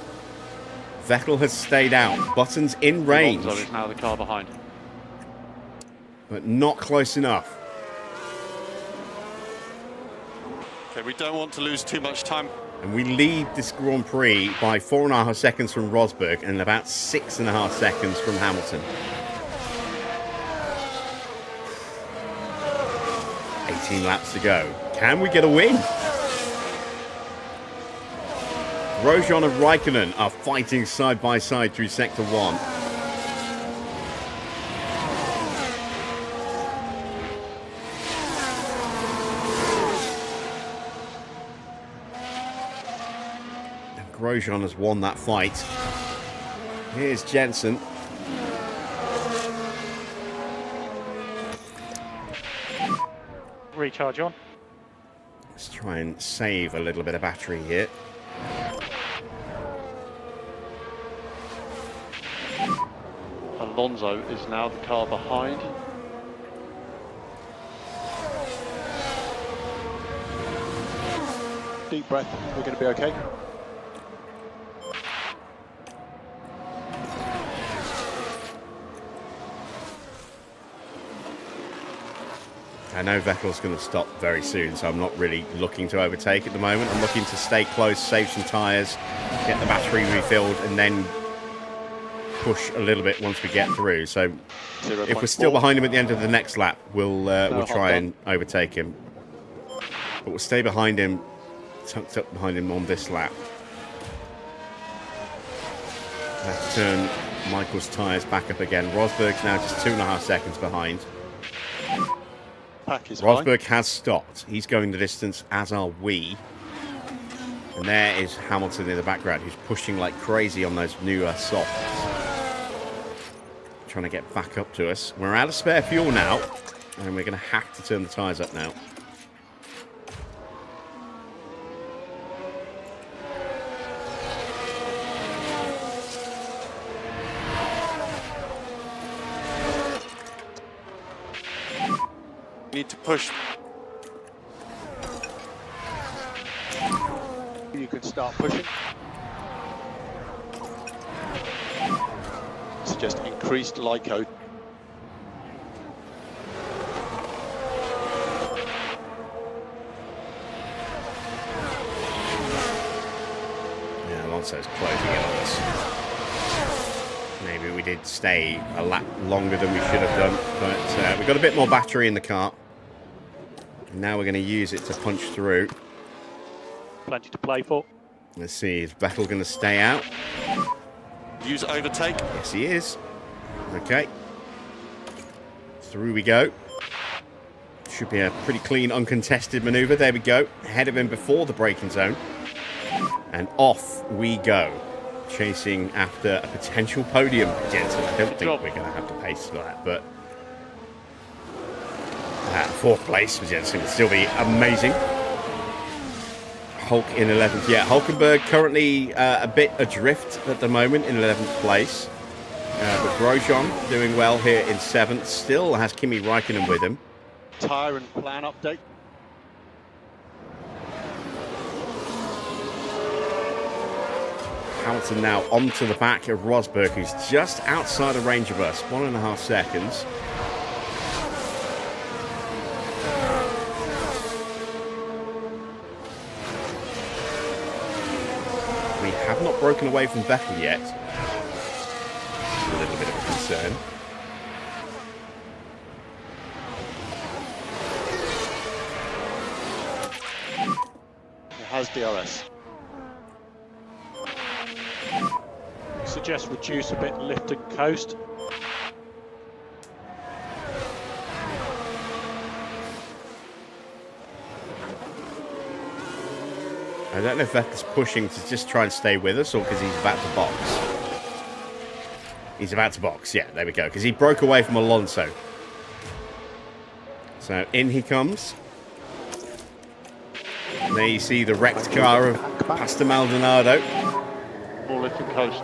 Vettel has stayed out. Button's in range. Alonso is now the car behind. But not close enough. Okay, we don't want to lose too much time. And we lead this Grand Prix by 4.5 seconds from Rosberg and about 6.5 seconds from Hamilton. 18 laps to go. Can we get a win? Grosjean and Raikkonen are fighting side by side through Sector 1. And Grosjean has won that fight. Here's Jensen. Recharge on. Let's try and save a little bit of battery here. Alonso is now the car behind. Deep breath. We're going to be okay. I know Vettel's going to stop very soon, so I'm not really looking to overtake at the moment. I'm looking to stay close, save some tyres, get the battery refilled, and then push a little bit once we get through. So if we're still behind him at the end of the next lap, we'll try and overtake him. But we'll stay behind him, tucked up behind him on this lap. Let's turn Michael's tyres back up again. Rosberg's now just 2.5 seconds behind. Pack is Rosberg has stopped. He's going the distance, as are we. And there is Hamilton in the background, who's pushing like crazy on those newer softs. Trying to get back up to us. We're out of spare fuel now, and we're going to have to turn the tyres up now. Need to push. You can start pushing. It's just increased LICO. Yeah, Alonso's closing in on us. Maybe we did stay a lap longer than we should have done, but we've got a bit more battery in the car. And now we're going to use it to punch through. Plenty to play for. Let's see, is Vettel going to stay out? Use overtake. Yes, he is. Okay. Through we go. Should be a pretty clean, uncontested manoeuvre. There we go. Ahead of him before the braking zone. And off we go. Chasing after a potential podium, Jensen. I don't think we're going to have the pace for that, but fourth place for Jensen would still be amazing. Hulk in 11th. Yeah, Hulkenberg currently a bit adrift at the moment in 11th place. But Grosjean doing well here in 7th. Still has Kimi Raikkonen with him. Tyre and plan update. Hamilton now onto the back of Rosberg, who's just outside the range of us. 1.5 seconds. We have not broken away from Vettel yet. A little bit of a concern. It has DRS. Suggest reduce a bit, lift and coast. I don't know if Vettel's pushing to just try and stay with us or because he's about to box. He's about to box. Yeah, there we go. Because he broke away from Alonso. So in he comes. And there you see the wrecked car of Pastor Maldonado. More left to coast.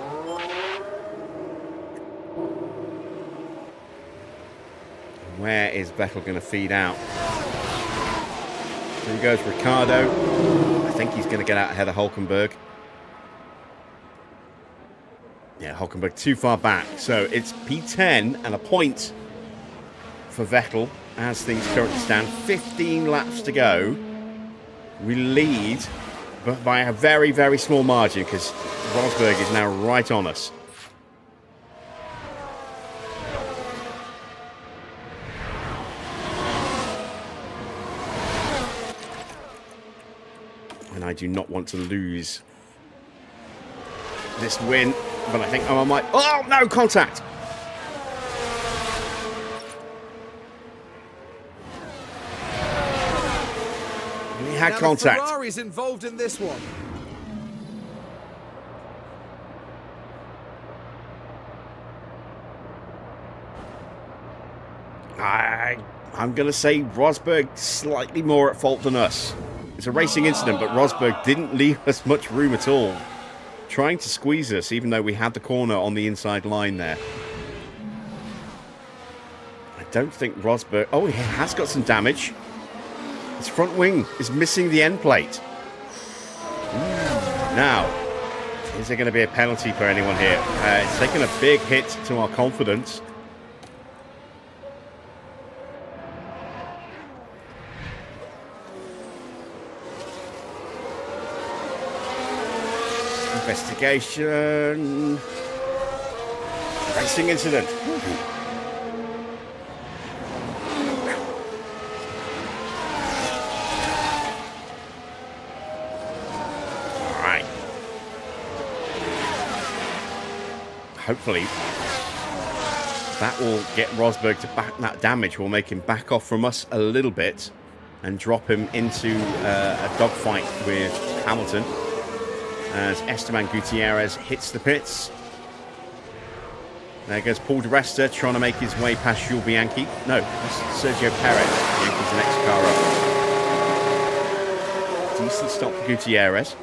Where is Vettel going to feed out? Here goes Ricardo. I think he's going to get out ahead of Hulkenberg. Yeah, Hulkenberg too far back. So it's P10 and a point for Vettel as things currently stand. 15 laps to go. We lead, but by a very, very small margin because Rosberg is now right on us. And I do not want to lose this win, but I think I might. Oh, no, contact! We had Now contact. The Ferrari's involved in this one. I'm going to say Rosberg slightly more at fault than us. It's a racing incident, but Rosberg didn't leave us much room at all. Trying to squeeze us, even though we had the corner on the inside line there. I don't think Rosberg... Oh, he has got some damage. His front wing is missing the end plate. Now, is there going to be a penalty for anyone here? It's taken a big hit to our confidence. Investigation. Racing incident. Alright. Hopefully that will get Rosberg to back. That damage will make him back off from us a little bit and drop him into a dogfight with Hamilton. As Esteban Gutierrez hits the pits. There goes Paul di Resta trying to make his way past Jules Bianchi. No, that's Sergio Perez. Bianchi's the next car up. Decent stop for Gutierrez.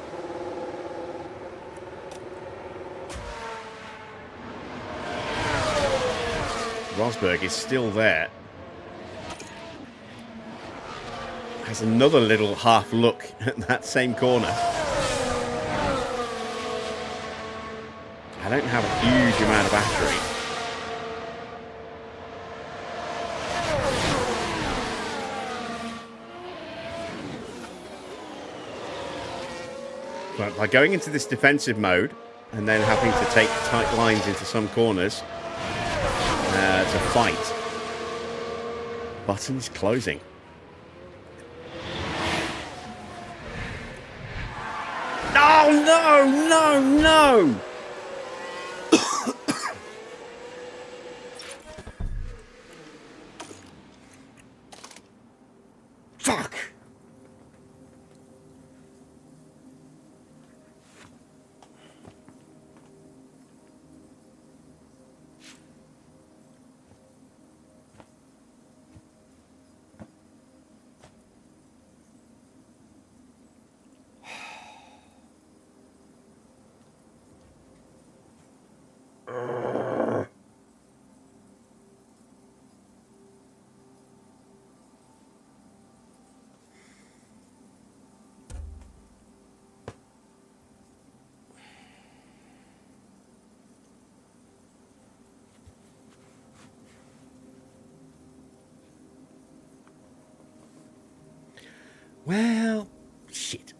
Rosberg is still there. Has another little half look at that same corner. I don't have a huge amount of battery. But by going into this defensive mode and then having to take tight lines into some corners to fight, Button's closing. Oh, no, no, no! Fuck! Well, shit.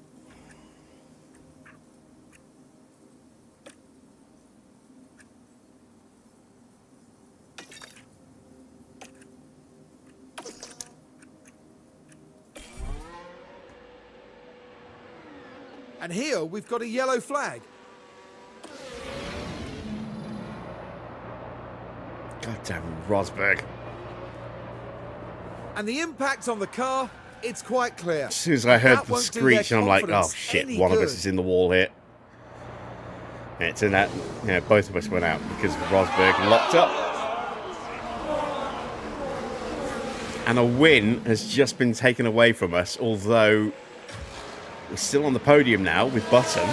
And here we've got a yellow flag. Goddamn Rosberg. And the impact on the car it's quite clear. As soon as I heard That the won't do their screech, I'm like, oh confidence shit, any one of good. us is in the wall here. And it turned out, both of us went out because Rosberg locked up. And a win has just been taken away from us, although we're still on the podium now with Button.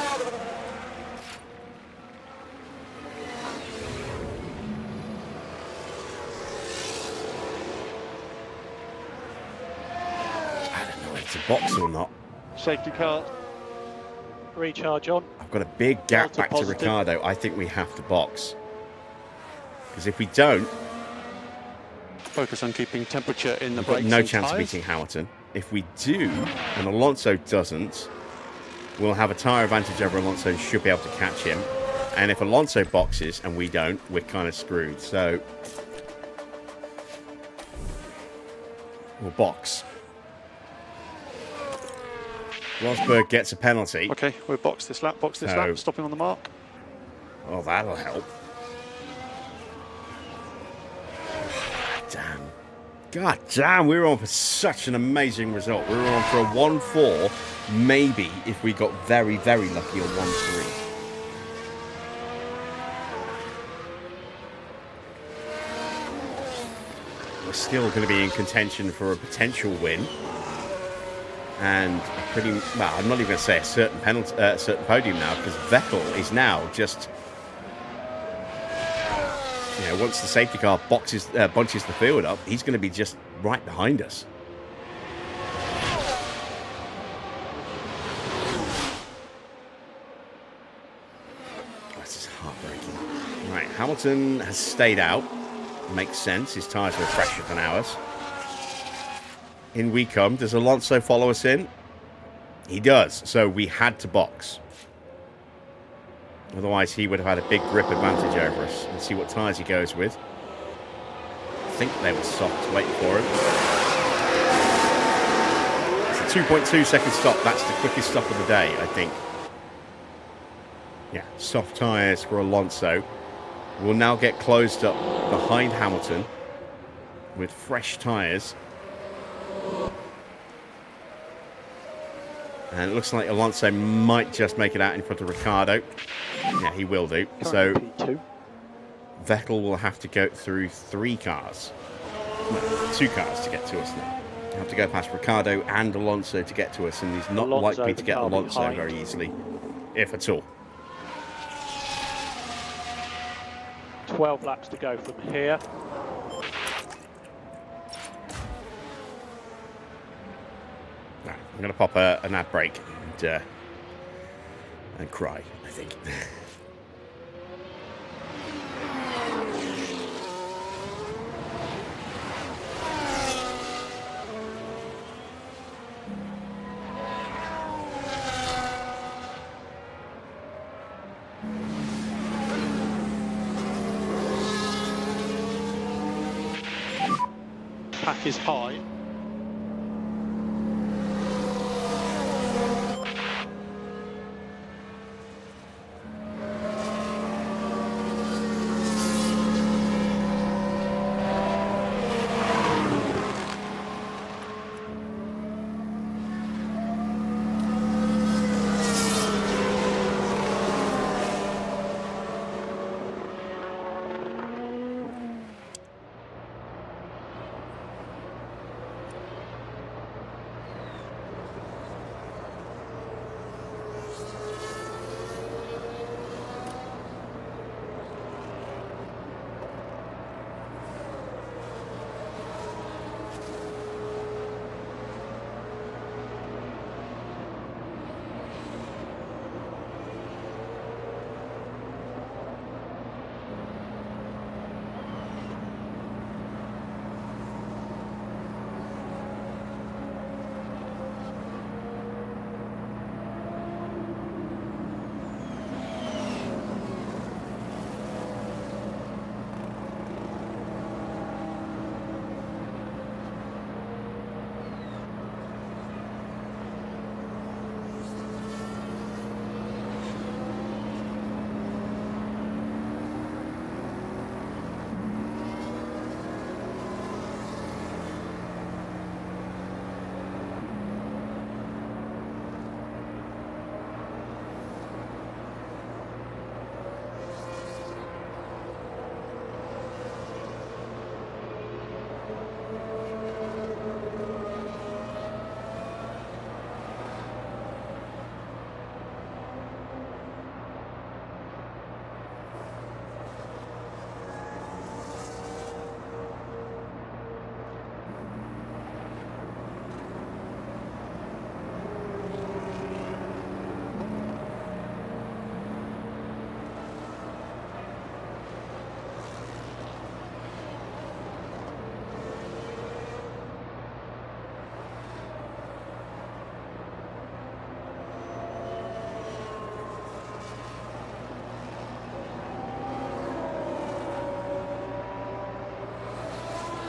I don't know if it's a box or not. Safety car. Recharge on. I've got a big gap Delta back to positive. Ricciardo. I think we have to box. Because if we don't, Focus on keeping temperature in the we've got brakes no and chance of tyres. beating Hamilton. If we do, and Alonso doesn't, we'll have a tyre advantage over Alonso and should be able to catch him. And if Alonso boxes and we don't, we're kind of screwed. So, we'll box. Rosberg gets a penalty. Okay, we'll box this lap, So- stopping on the mark. Oh, that'll help. Damn. God damn, we were on for such an amazing result. We were on for a 1-4, maybe if we got very, very lucky on 1-3. We're still going to be in contention for a potential win. And a pretty, well, I'm not even going to say a certain penalty, certain podium now, because Vettel is now just, once the safety car bunches the field up, he's going to be just right behind us. This is heartbreaking. Right, Hamilton has stayed out. Makes sense. His tyres were fresher than ours. In we come. Does Alonso follow us in? He does. So we had to box. Otherwise, he would have had a big grip advantage over us. Let's see what tyres he goes with. I think they were soft. Waiting for him. It's a 2.2 second stop. That's the quickest stop of the day, I think. Yeah, soft tyres for Alonso. We'll now get closed up behind Hamilton with fresh tyres. And it looks like Alonso might just make it out in front of Ricciardo. Yeah, he will do. So P2. Vettel will have to go through 3 cars. No, 2 cars to get to us now. He'll have to go past Ricciardo and Alonso to get to us, and he's not Alonso likely to get the car Alonso behind. very easily, if at all. 12 laps to go from here. Right, I'm going to pop an ad break and cry, I think. Pack is high.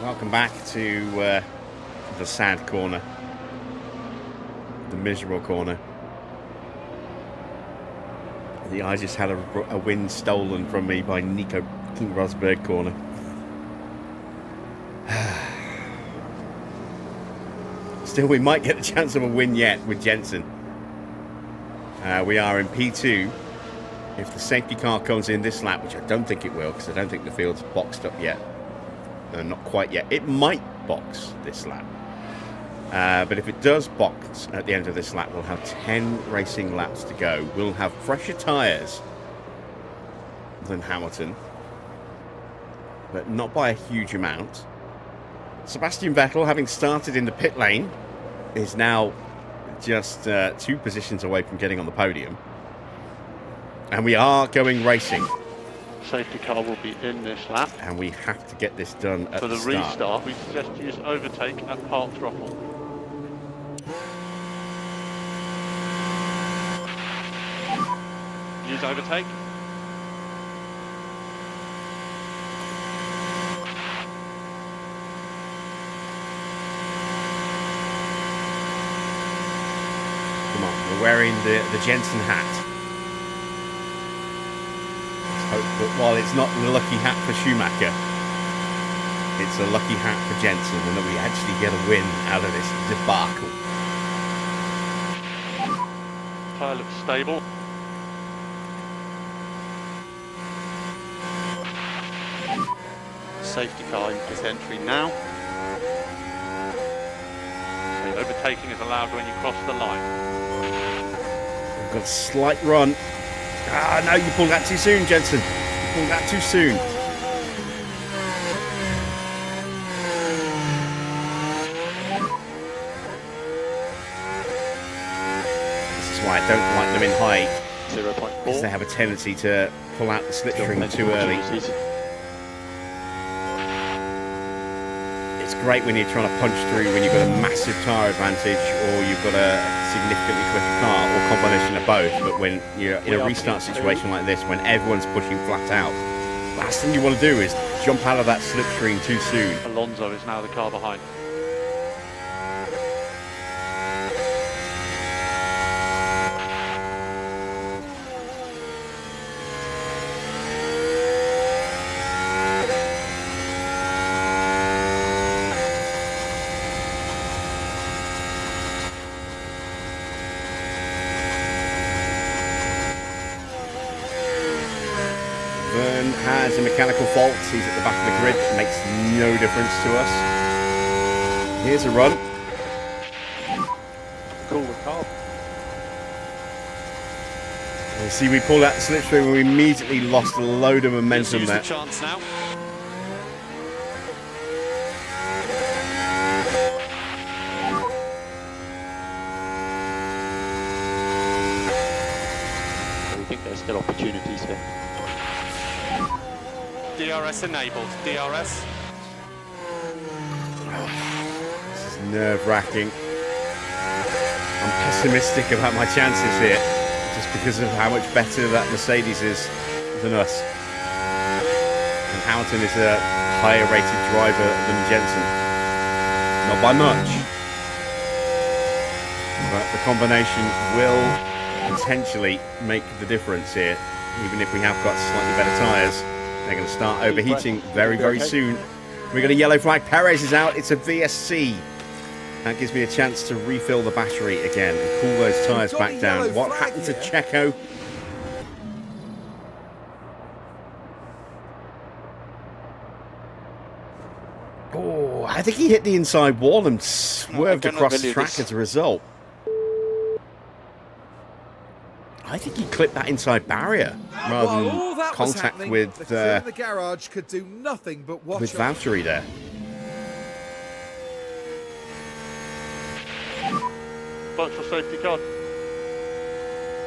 Welcome back to the sad corner. The miserable corner. I just had a win stolen from me by Nico King Rosberg corner. Still, we might get a chance of a win yet with Jensen. We are in P2. If the safety car comes in this lap, which I don't think it will, because I don't think the field's boxed up yet. Not quite yet. It might box this lap. But if it does box at the end of this lap, we'll have 10 racing laps to go. We'll have fresher tyres than Hamilton, but not by a huge amount. Sebastian Vettel, having started in the pit lane, is now just 2 positions away from getting on the podium. And we are going racing. Safety car will be in this lap. And we have to get this done at For the start. restart, we suggest to use overtake at part throttle. Use overtake. Come on, we're wearing the Jensen hat. Let's hope that while it's not the lucky hat for Schumacher, it's a lucky hat for Jensen, and that we actually get a win out of this debacle. Tyre looks stable. Safety car in pit entry now. Okay, overtaking is allowed when you cross the line. We've got a slight run. Ah, no, you pulled that too soon, Jensen. You pulled that too soon. This is why I don't like them in height, 0.4. because they have a tendency to pull out the slipstream too early. It's great when you're trying to punch through when you've got a massive tyre advantage or you've got a significantly quicker car, or combination of both. But when you're in a restart situation like this, when everyone's pushing flat out, last thing you want to do is jump out of that slipstream too soon. Alonso is now the car behind. Vern has a mechanical fault. He's at the back of the grid. It makes no difference to us. Here's a run. Cool the car. You see, we pulled out the slipstream and we immediately lost a load of momentum Use there. the chance now. We think there's still opportunities here. DRS enabled. DRS. This is nerve-wracking. I'm pessimistic about my chances here, just because of how much better that Mercedes is than us. And Hamilton is a higher-rated driver than Jensen. Not by much. But the combination will potentially make the difference here, even if we have got slightly better tyres. They're going to start overheating very, very soon. We got a yellow flag. Perez is out. It's a VSC. That gives me a chance to refill the battery again and cool those tyres back down. What happened to Checo? Oh, I think he hit the inside wall and swerved across the track as a result. I think he clipped that inside barrier rather While all than that was contact happening, with the crew in the garage could do nothing but watch on. Valtteri there. Functional safety car.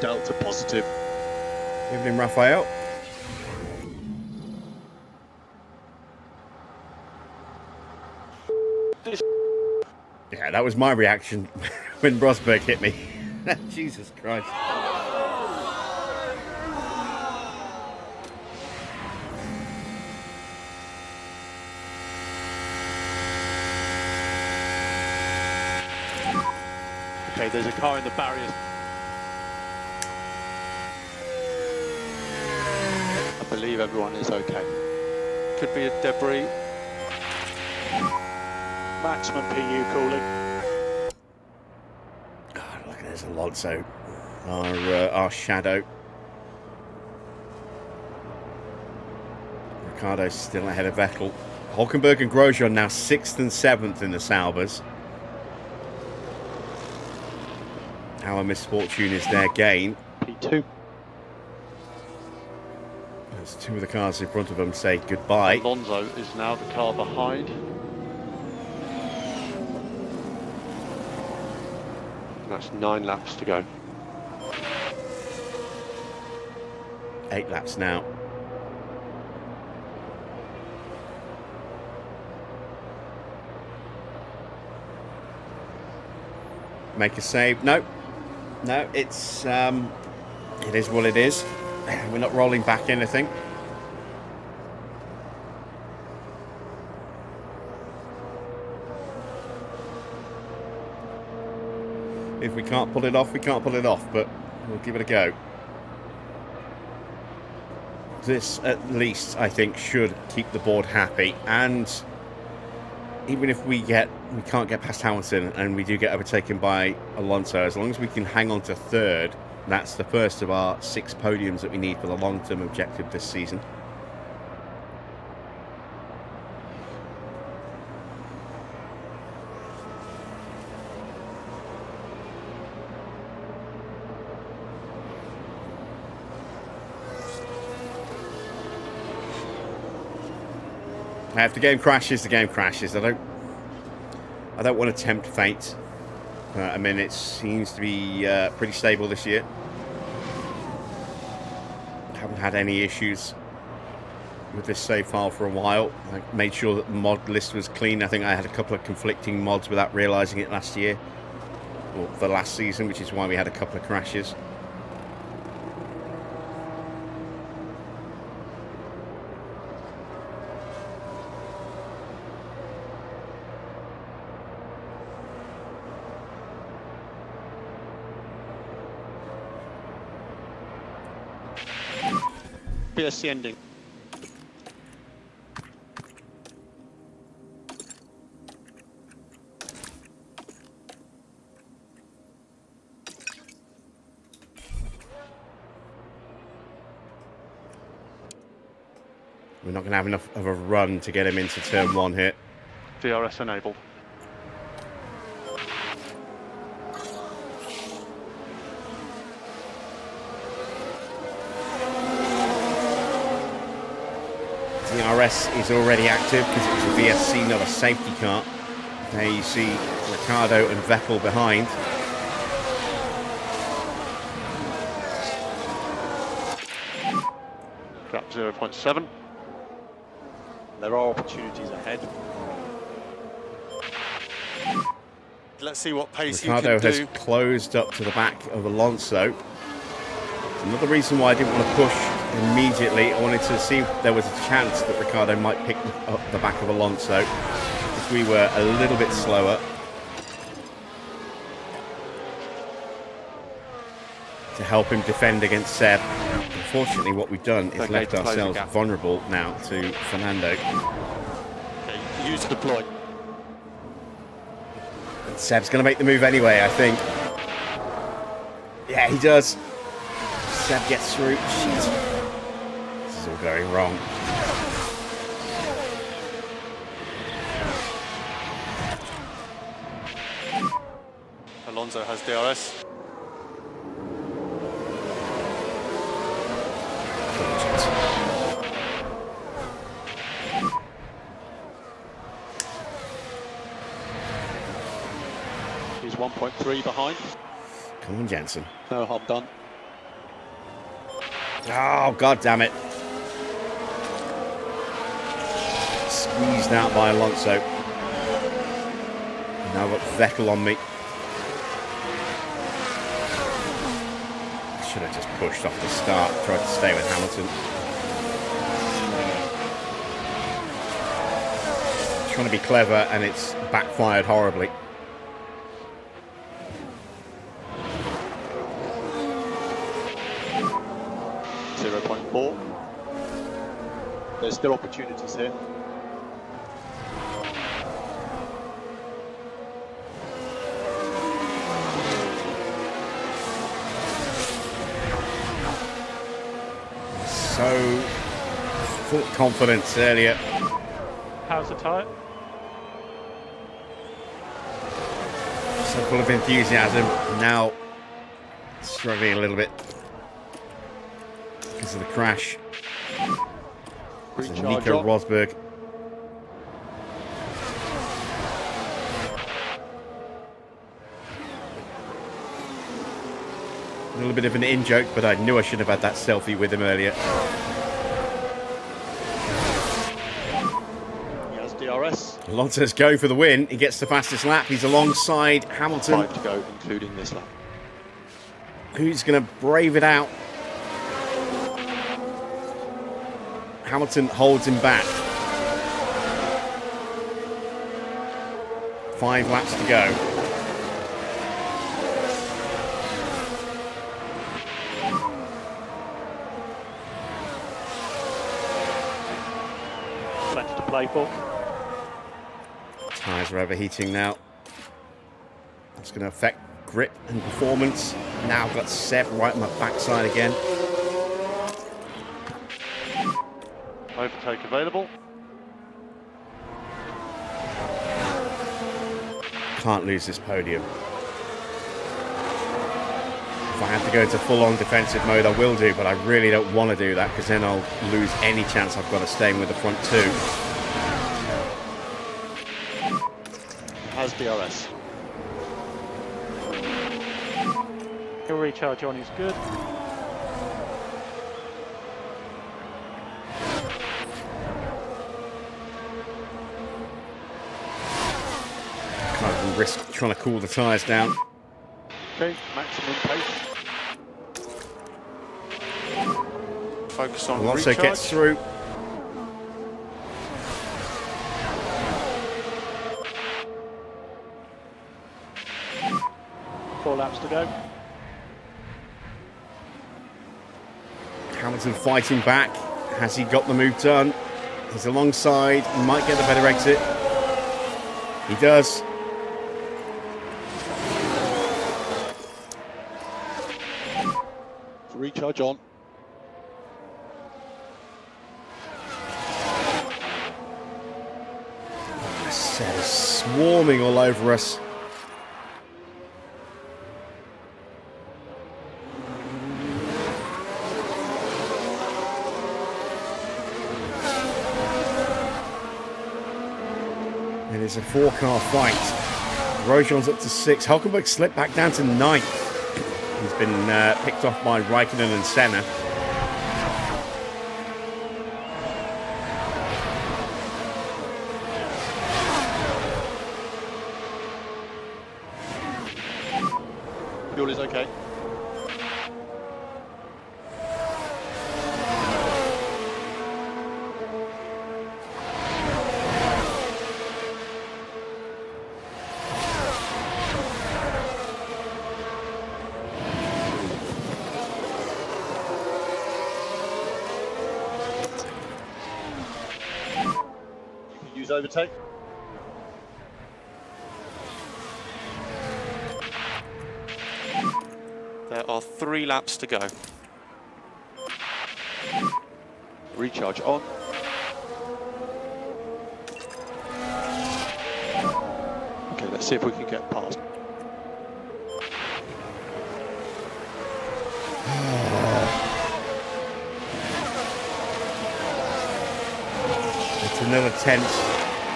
Delta positive. Evening, Raphael. Yeah, that was my reaction when Rosberg hit me. Jesus Christ. Okay, there's a car in the barriers. I believe everyone is okay. Could be a debris. Maximum PU cooling. God, look, there's Alonso, our shadow. Ricciardo's still ahead of Vettel. Hulkenberg and Grosjean now 6th and 7th in the Saubers. Our misfortune is their gain. P2. As two of the cars in front of them say goodbye. Alonso is now the car behind. That's 9 laps to go. 8 laps now. Make a save. No, it's it is what it is. We're not rolling back anything. If we can't pull it off, we can't pull it off, but we'll give it a go. This, at least, I think, should keep the board happy. And even if we can't get past Hamilton and we do get overtaken by Alonso, as long as we can hang on to 3rd, that's the first of our 6 podiums that we need for the long-term objective this season. If the game crashes, the game crashes. I don't want to tempt fate. I mean, it seems to be pretty stable this year. Haven't had any issues with this save file for a while. I made sure that the mod list was clean. I think I had a couple of conflicting mods without realising it last year, or the last season, which is why we had a couple of crashes. BSC ending. We're not going to have enough of a run to get him into turn 1 here. DRS enabled. DRS is already active because it was a VSC, not a safety car. There you see Ricciardo and Vettel behind. Gap 0.7. There are opportunities ahead. Let's see what pace Ricciardo you can has do. closed up to the back of Alonso. Another reason why I didn't want to push immediately. I wanted to see if there was a chance that Ricciardo might pick up the back of Alonso if we were a little bit slower. To help him defend against Seb. Unfortunately, what we've done is Okay, left to close the ourselves gap. vulnerable now to Fernando. Okay, use deploy. And Seb's going to make the move anyway, I think. Yeah, he does. Seb gets through. Shit. This is all going wrong. Alonso has DRS. He's 1.3 behind. Come on, Jensen. No harm done. Oh, god damn it. Squeezed out by Alonso. Now I've got Vettel on me. I should have just pushed off the start, tried to stay with Hamilton. Trying to be clever and it's backfired horribly. 0.4. There's still opportunities here. So full of confidence earlier. How's the tyre? So full of enthusiasm. Now struggling a little bit because of the crash. Recharge Nico on. Rosberg. A little bit of an in-joke, but I knew I should have had that selfie with him earlier. He has DRS. Alonso's go for the win. He gets the fastest lap. He's alongside Hamilton. 5 to go, including this lap. Who's going to brave it out? Hamilton holds him back. 5 laps to go. Plenty to play for. Tyres are overheating now. That's going to affect grip and performance. Now I've got Seb right on my backside again. Overtake available. Can't lose this podium. If I have to go into full-on defensive mode, I will do, but I really don't want to do that because then I'll lose any chance I've got of staying with the front two. Has DRS. Your recharge on is good. Can't even risk trying to cool the tyres down. Okay, maximum pace. Focus on Alonso recharge. gets through. Four laps to go. Hamilton fighting back. Has he got the move done? He's alongside. He might get the better exit. He does. Recharge on. Set is swarming all over us. It is a 4-car fight. Grosjean's up to 6. Hulkenberg slipped back down to 9th. He's been picked off by Raikkonen and Senna. Fuel is okay. Use overtake. There are 3 laps to go. Recharge on. Okay, let's see if we can get past. It's another tense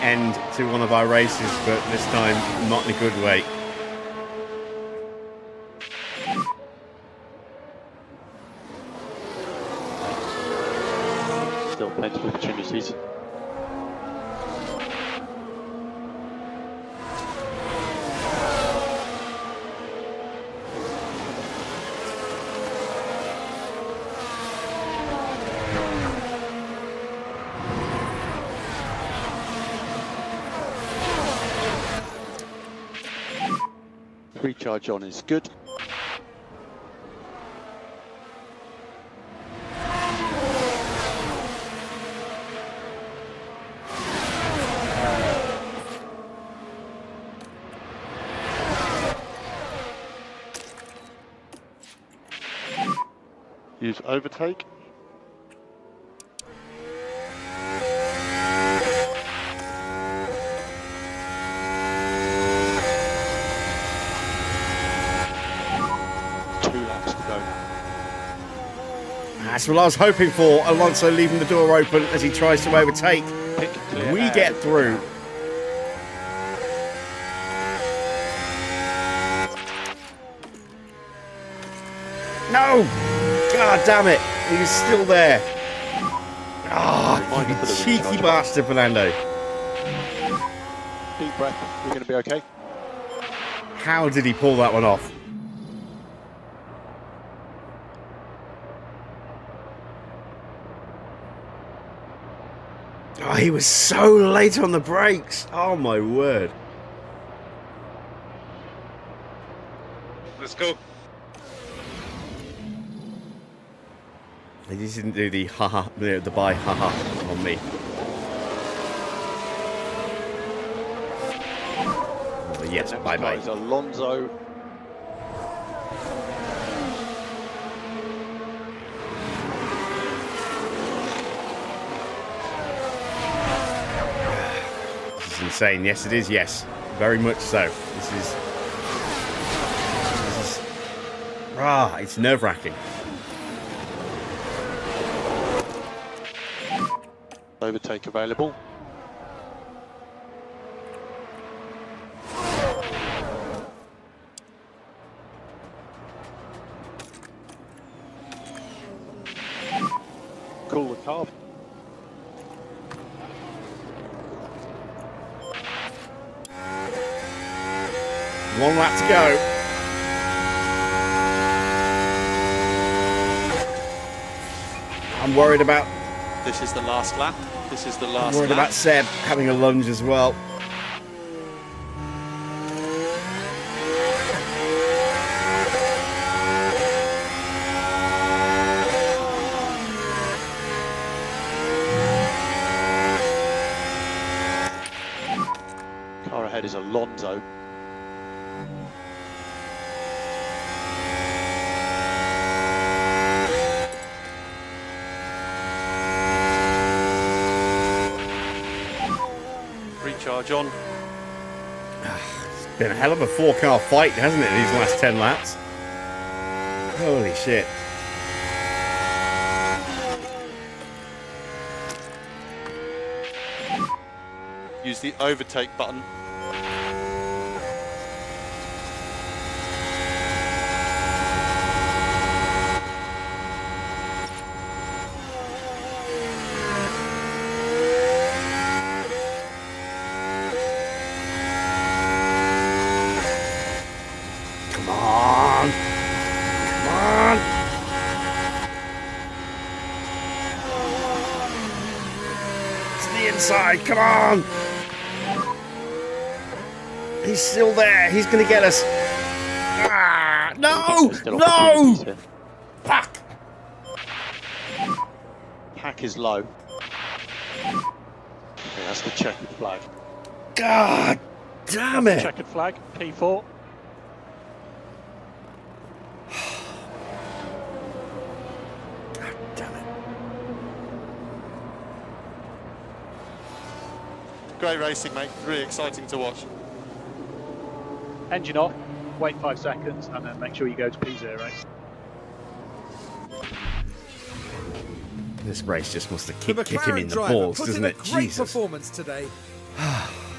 end to one of our races, but this time not in a good way. Still plenty of opportunities. Recharge on is good. Use overtake. That's what I was hoping for. Alonso leaving the door open as he tries to overtake. Pick clear. We get through. No! God damn it. He's still there. Ah, you cheeky bastard, Fernando. Deep breath. We're going to be okay. How did he pull that one off? Oh, he was so late on the brakes. Oh, my word. Let's go. He just didn't do the haha, the bye haha on me. Oh, yes, Next bye car bye. is Alonso. This is insane. Yes, it is. Yes, very much so. This is it's nerve-wracking. Overtake available. Cool the car. One lap to go. I'm worried about. This is the last lap. This is the last Worried lap. about Seb having a lunge as well. Car ahead is Alonso. Recharge on. It's been a hell of a four-car fight, hasn't it, these last 10 laps? Holy shit. Use the overtake button. Come on. Come on. To the inside. Come on. He's still there. He's going to get us. Ah, no. Still No. opportunities here. Fuck. Pack is low. Okay, that's the checkered flag. God damn it. Checkered flag, P4. God damn it. Great racing, mate. Really exciting to watch. Engine off, wait 5 seconds, and then make sure you go to P0. This race just must have The kicked him McLaren in the driver balls, put doesn't in a it? great Jesus. performance today.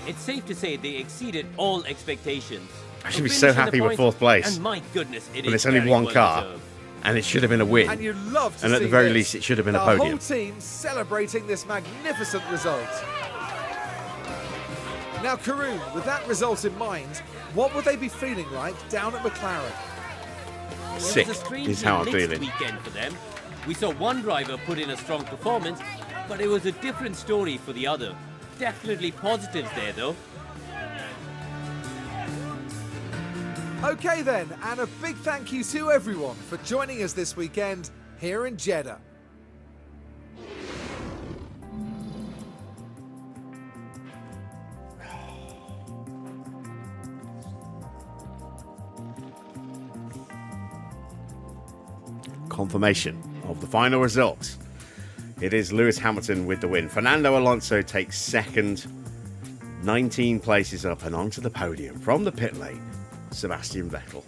It's safe to say they exceeded all expectations. I should be A so finish in the happy with points, fourth place. And my goodness, it But is it's only very one well car. deserved. And it should have been a win. And you love to And at see the very this. least, it should have been a the podium. whole team celebrating this magnificent result. Now, Karun, with that result in mind, what would they be feeling like down at McLaren? Sick It was a is strangely how I'm mixed feeling. weekend for them. We saw one driver put in a strong performance, but it was a different story for the other. Definitely positives there, though. Okay then, and a big thank you to everyone for joining us this weekend here in Jeddah. Confirmation. of the final result. It is Lewis Hamilton with the win. Fernando Alonso takes second, 19 places up and onto the podium from the pit lane. Sebastian Vettel.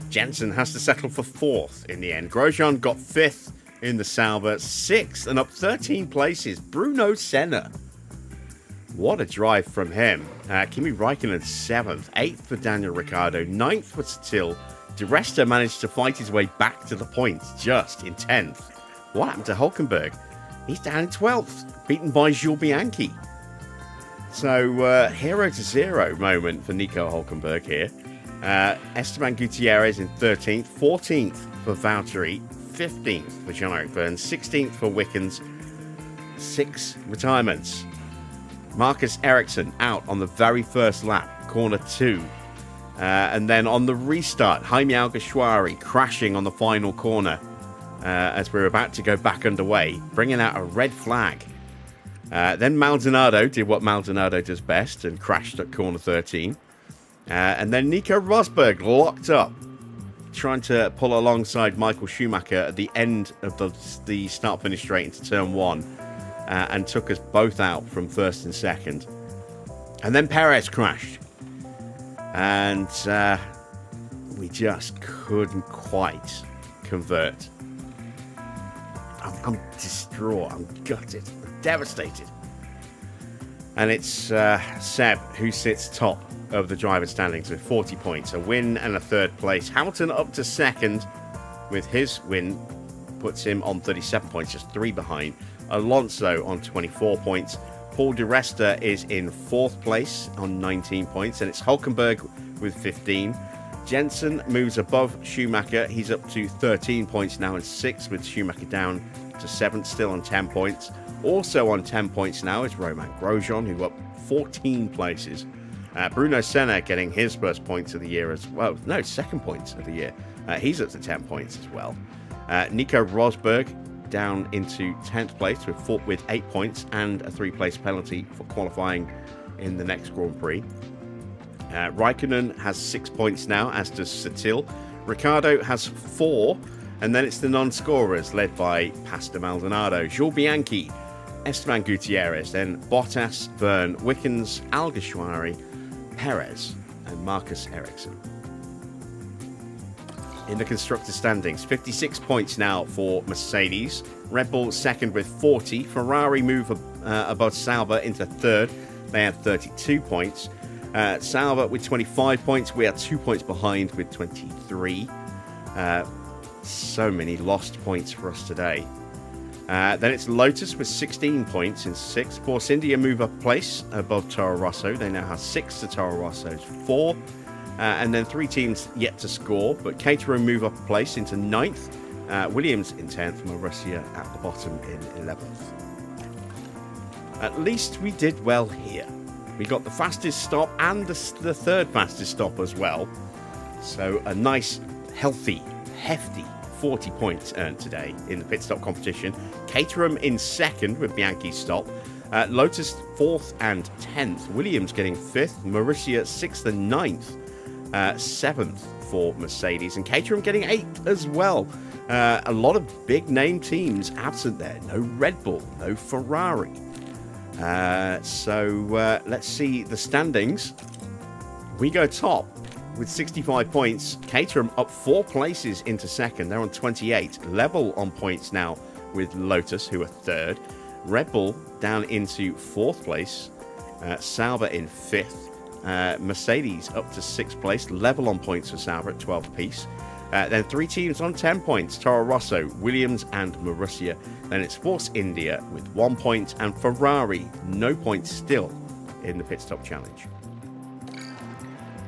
Jensen has to settle for fourth in the end. Grosjean got fifth in the Sauber, sixth and up 13 places. Bruno Senna. What a drive from him. Kimi Räikkönen seventh, eighth for Daniel Ricciardo, ninth for Satil. Di Resta managed to fight his way back to the points just in 10th. What happened to Hülkenberg? He's down in 12th, beaten by Jules Bianchi. So, hero to zero moment for Nico Hülkenberg here. Esteban Gutierrez in 13th, 14th for Valtteri, 15th for Jean-Eric Vergne, 16th for Wickens, 6 retirements. Marcus Ericsson out on the very first lap, corner 2. And then on the restart, Jaime Alguersuari crashing on the final corner as we're about to go back underway, bringing out a red flag. Then Maldonado did what Maldonado does best and crashed at corner 13. And then Nico Rosberg locked up, trying to pull alongside Michael Schumacher at the end of the start-finish straight into turn 1. And took us both out from first and second. And then Perez crashed. And we just couldn't quite convert. I'm distraught. I'm gutted. I'm devastated. And it's Seb who sits top of the driver standings with 40 points. A win and a third place. Hamilton up to second with his win. Puts him on 37 points, just 3 behind. Alonso on 24 points. Paul Di Resta is in 4th place on 19 points, and it's Hülkenberg with 15. Jensen moves above Schumacher. He's up to 13 points now and 6th, with Schumacher down to 7th, still on 10 points. Also on 10 points now is Romain Grosjean, who up 14 places. Bruno Senna getting his first points of the year as well. No, second points of the year. He's up to 10 points as well. Nico Rosberg down into 10th place with 8 points and a 3-place penalty for qualifying in the next Grand Prix. Raikkonen has 6 points now, as does Satil. Ricciardo has 4, and then it's the non-scorers led by Pastor Maldonado, Jules Bianchi, Esteban Gutierrez, then Bottas, Vergne, Wickens, Alguersuari, Perez, and Marcus Ericsson. In the constructor standings, 56 points now for Mercedes. Red Bull second with 40. Ferrari move above Sauber into third. They have 32 points. Sauber with 25 points. We are 2 points behind with 23. So many lost points for us today. Then it's Lotus with 16 points in 6th. Force India move up place above Toro Rosso. They now have 6 to Toro Rosso's 4. And then 3 teams yet to score, but Caterham move up a place into 9th. Williams in 10th, Marussia at the bottom in 11th. At least we did well here. We got the fastest stop and the third fastest stop as well. So a nice, healthy, hefty 40 points earned today in the pit stop competition. Caterham in 2nd with Bianchi's stop. Lotus 4th and 10th. Williams getting 5th. Marussia 6th and 9th. 7th for Mercedes, and Caterham getting 8th as well. A lot of big name teams absent there. No Red Bull, no Ferrari. So let's see the standings. We go top with 65 points. Caterham up 4 places into 2nd. They're on 28. Level on points now with Lotus, who are 3rd. Red Bull down into 4th place. Sauber in 5th. Mercedes up to 6th place, level on points for Sauber at 12 apiece. Then 3 teams on 10 points, Toro Rosso, Williams and Marussia. Then it's Force India with 1 point, and Ferrari, no points still in the pit stop challenge.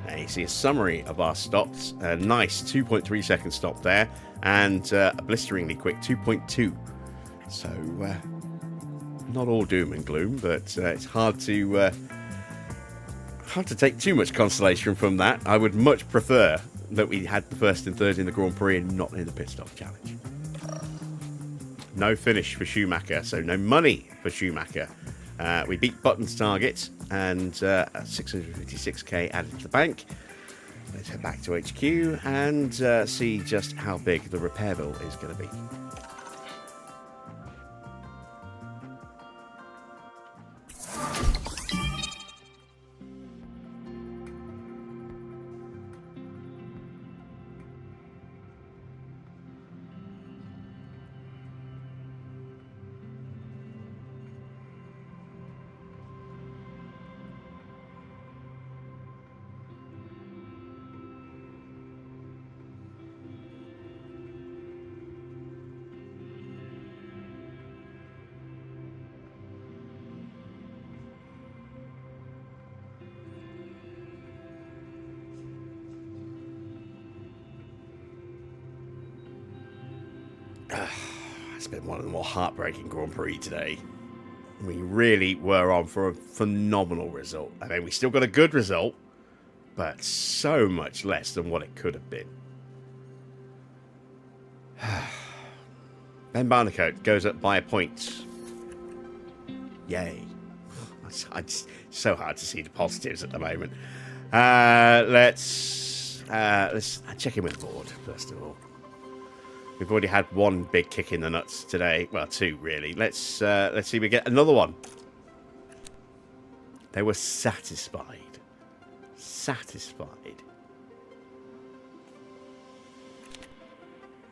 Now you see a summary of our stops. A nice 2.3 second stop there, and a blisteringly quick 2.2. So not all doom and gloom, but it's hard to take too much consolation from that. I would much prefer that we had the 1st and 3rd in the Grand Prix and not in the pit stop challenge. No finish for Schumacher, so no money for Schumacher. We beat Button's target and 656k added to the bank. Let's head back to HQ and see just how big the repair bill is going to be. It's been one of the more heartbreaking Grand Prix today. We really were on for a phenomenal result. I mean, we still got a good result, but so much less than what it could have been. Ben Barnicoat goes up by a point. Yay. It's so hard to see the positives at the moment. Let's check in with the board, first of all. We've already had one big kick in the nuts today. Well, two, really. Let's see if we get another one. They were satisfied. Satisfied.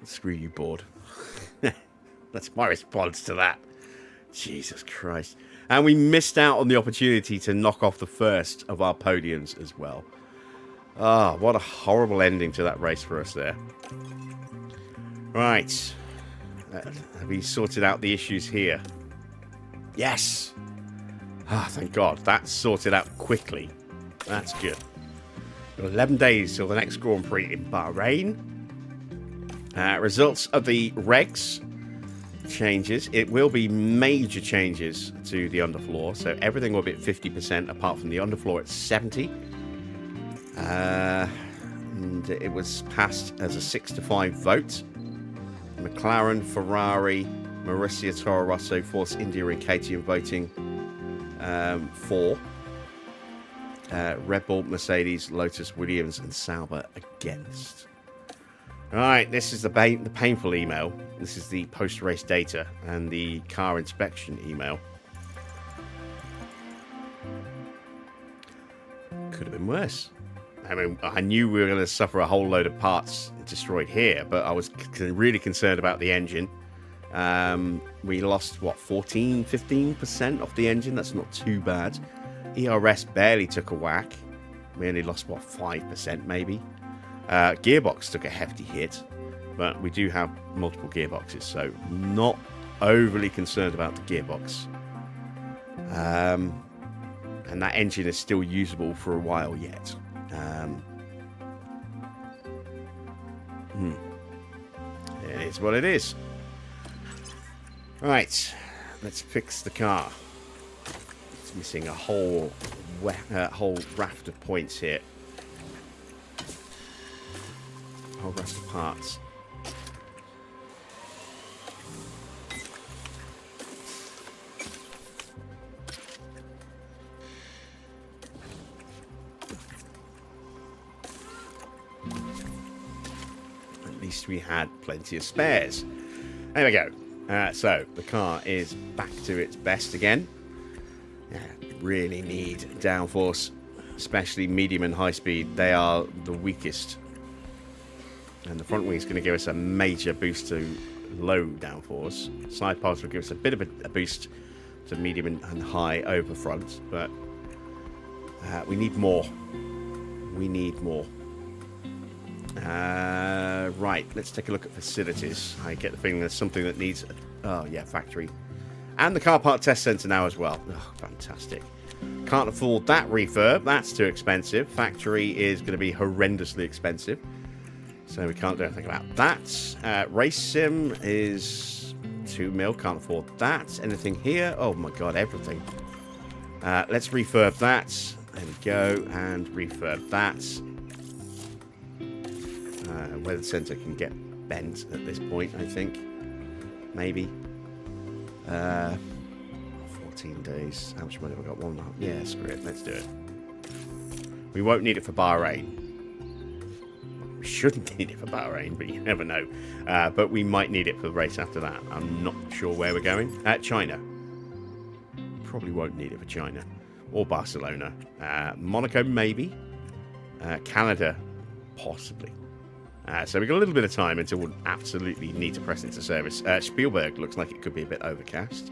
Screw you, board. That's my response to that. Jesus Christ. And we missed out on the opportunity to knock off the first of our podiums as well. Ah, what a horrible ending to that race for us there. Right. Have we sorted out the issues here? Yes. Ah, thank God. That's sorted out quickly. That's good. Got 11 days till the next Grand Prix in Bahrain. Results of the regs changes. It will be major changes to the underfloor. So everything will be at 50% apart from the underfloor at 70%. And it was passed as a 6-5 vote. McLaren, Ferrari, Marussia, Toro Rosso, Force India and KTM voting for. Red Bull, Mercedes, Lotus, Williams and Sauber against. Alright, this is the painful email. This is the post-race data and the car inspection email. Could have been worse. I mean, I knew we were going to suffer a whole load of parts destroyed here, but I was really concerned about the engine. We lost, what, 15% of the engine? That's not too bad. ERS barely took a whack. We only lost, what, 5% maybe? Gearbox took a hefty hit, but we do have multiple gearboxes, so not overly concerned about the gearbox. And that engine is still usable for a while yet. It is what it is. Right, let's fix the car. It's missing a whole raft of points here. Whole raft of parts. At least we had plenty of spares. There we go. So the car is back to its best again. Really need downforce, especially medium and high speed. They are the weakest. And the front wing is going to give us a major boost to low downforce. Side pods will give us a bit of a boost to medium and high over front. But we need more. We need more. Right, let's take a look at facilities. I get the feeling there's something that needs... Oh, yeah, factory. And the car park test centre now as well. Oh, fantastic. Can't afford that refurb. That's too expensive. Factory is going to be horrendously expensive. So we can't do anything about that. Race sim is 2 mil. Can't afford that. Anything here? Oh, my God, everything. Let's refurb that. There we go. And refurb that. Weather centre can get bent at this point, I think. Maybe. 14 days. How much money have I got? 1.5. Yeah, screw it. Let's do it. We won't need it for Bahrain. We shouldn't need it for Bahrain, but you never know. But we might need it for the race after that. I'm not sure where we're going. China. Probably won't need it for China. Or Barcelona. Monaco, maybe. Canada, possibly. So we've got a little bit of time until we'll absolutely need to press into service. Spielberg looks like it could be a bit overcast.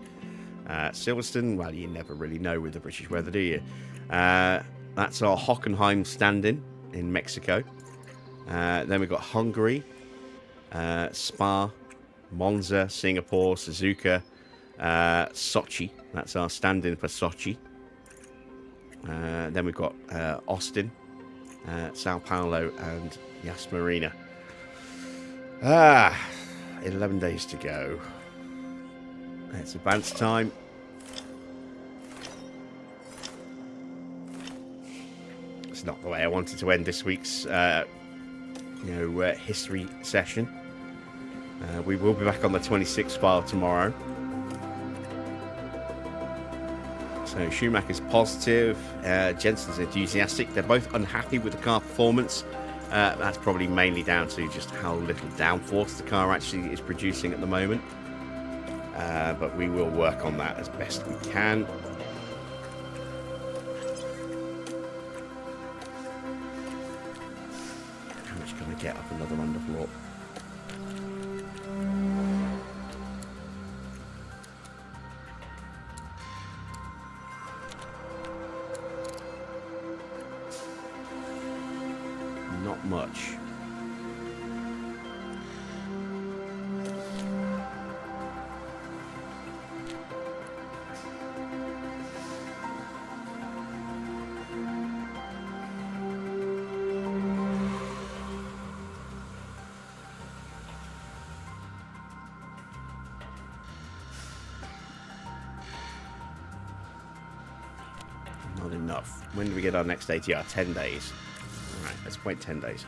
Silverstone, well, you never really know with the British weather, do you? That's our Hockenheim stand-in Mexico. Then we've got Hungary, Spa, Monza, Singapore, Suzuka, Sochi. That's our stand-in for Sochi. Then we've got Austin, Sao Paulo, and Yas Marina. 11 days to go. It's advance time. It's not the way I wanted to end this week's, history session. We will be back on the 26th file tomorrow. So Schumacher's positive, Jensen's enthusiastic. They're both unhappy with the car performance. That's probably mainly down to just how little downforce the car actually is producing at the moment. But we will work on that as best we can. How much can I get up another underfloor? Not much. Not enough. When do we get our next ATR? 10 days. Alright, let's wait 10 days.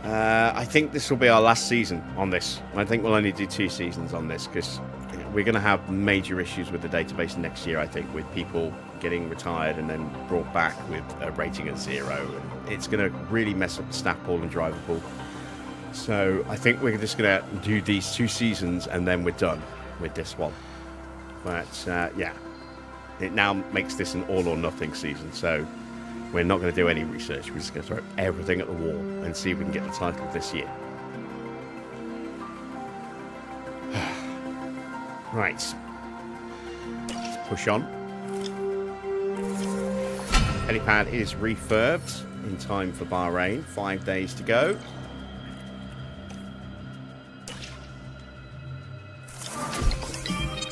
I think this will be our last season on this. I think we'll only do 2 seasons on this because we're going to have major issues with the database next year, I think, with people getting retired and then brought back with a rating of 0. And it's going to really mess up the staff pool and driver pool. So I think we're just going to do these 2 seasons and then we're done with this one. But yeah, it now makes this an all or nothing season. So we're not going to do any research. We're just going to throw everything at the wall and see if we can get the title this year. Right. Let's push on. Helipad is refurbed in time for Bahrain. 5 days to go.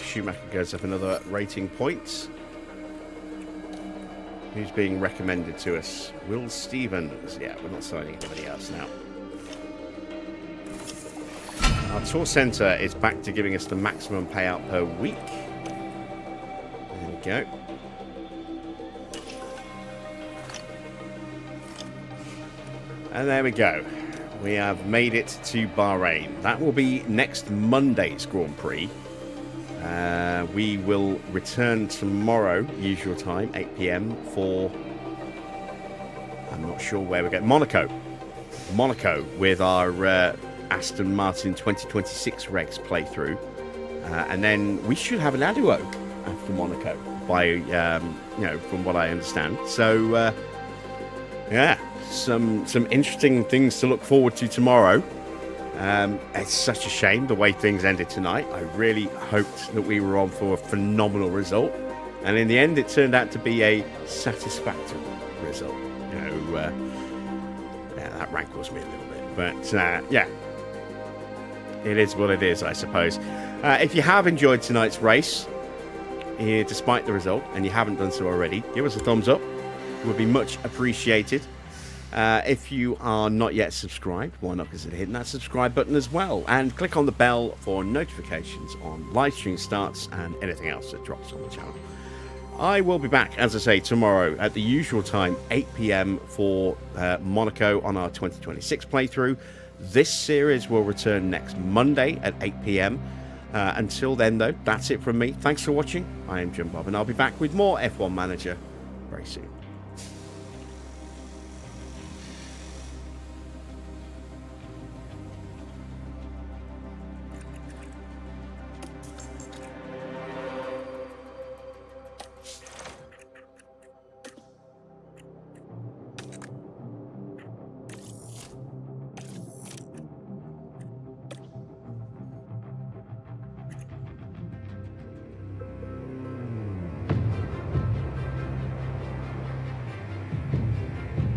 Schumacher goes up another rating point. Who's being recommended to us? Will Stevens. Yeah, we're not signing anybody else now. Our tour centre is back to giving us the maximum payout per week. There we go. And there we go. We have made it to Bahrain. That will be next Monday's Grand Prix. We will return tomorrow, usual time, 8 p.m. for, I'm not sure where we're going, Monaco with our Aston Martin 2026 regs playthrough. And then we should have an Aduo after Monaco, by, from what I understand. So, yeah, some interesting things to look forward to tomorrow. It's such a shame the way things ended tonight. I really hoped that we were on for a phenomenal result, and in the end it turned out to be a satisfactory result. Yeah, that rankles me a little bit, but yeah, it is what it is, I suppose. If you have enjoyed tonight's race, despite the result, and you haven't done so already, give us a thumbs up. It would be much appreciated. If you are not yet subscribed, why not consider hitting that subscribe button as well, and click on the bell for notifications on live stream starts and anything else that drops on the channel. I will be back, as I say, tomorrow at the usual time, 8 p.m. for Monaco on our 2026 playthrough. This series will return next Monday at 8 p.m. Until then, though, that's it from me. Thanks for watching. I am Jim Bob, and I'll be back with more F1 Manager very soon.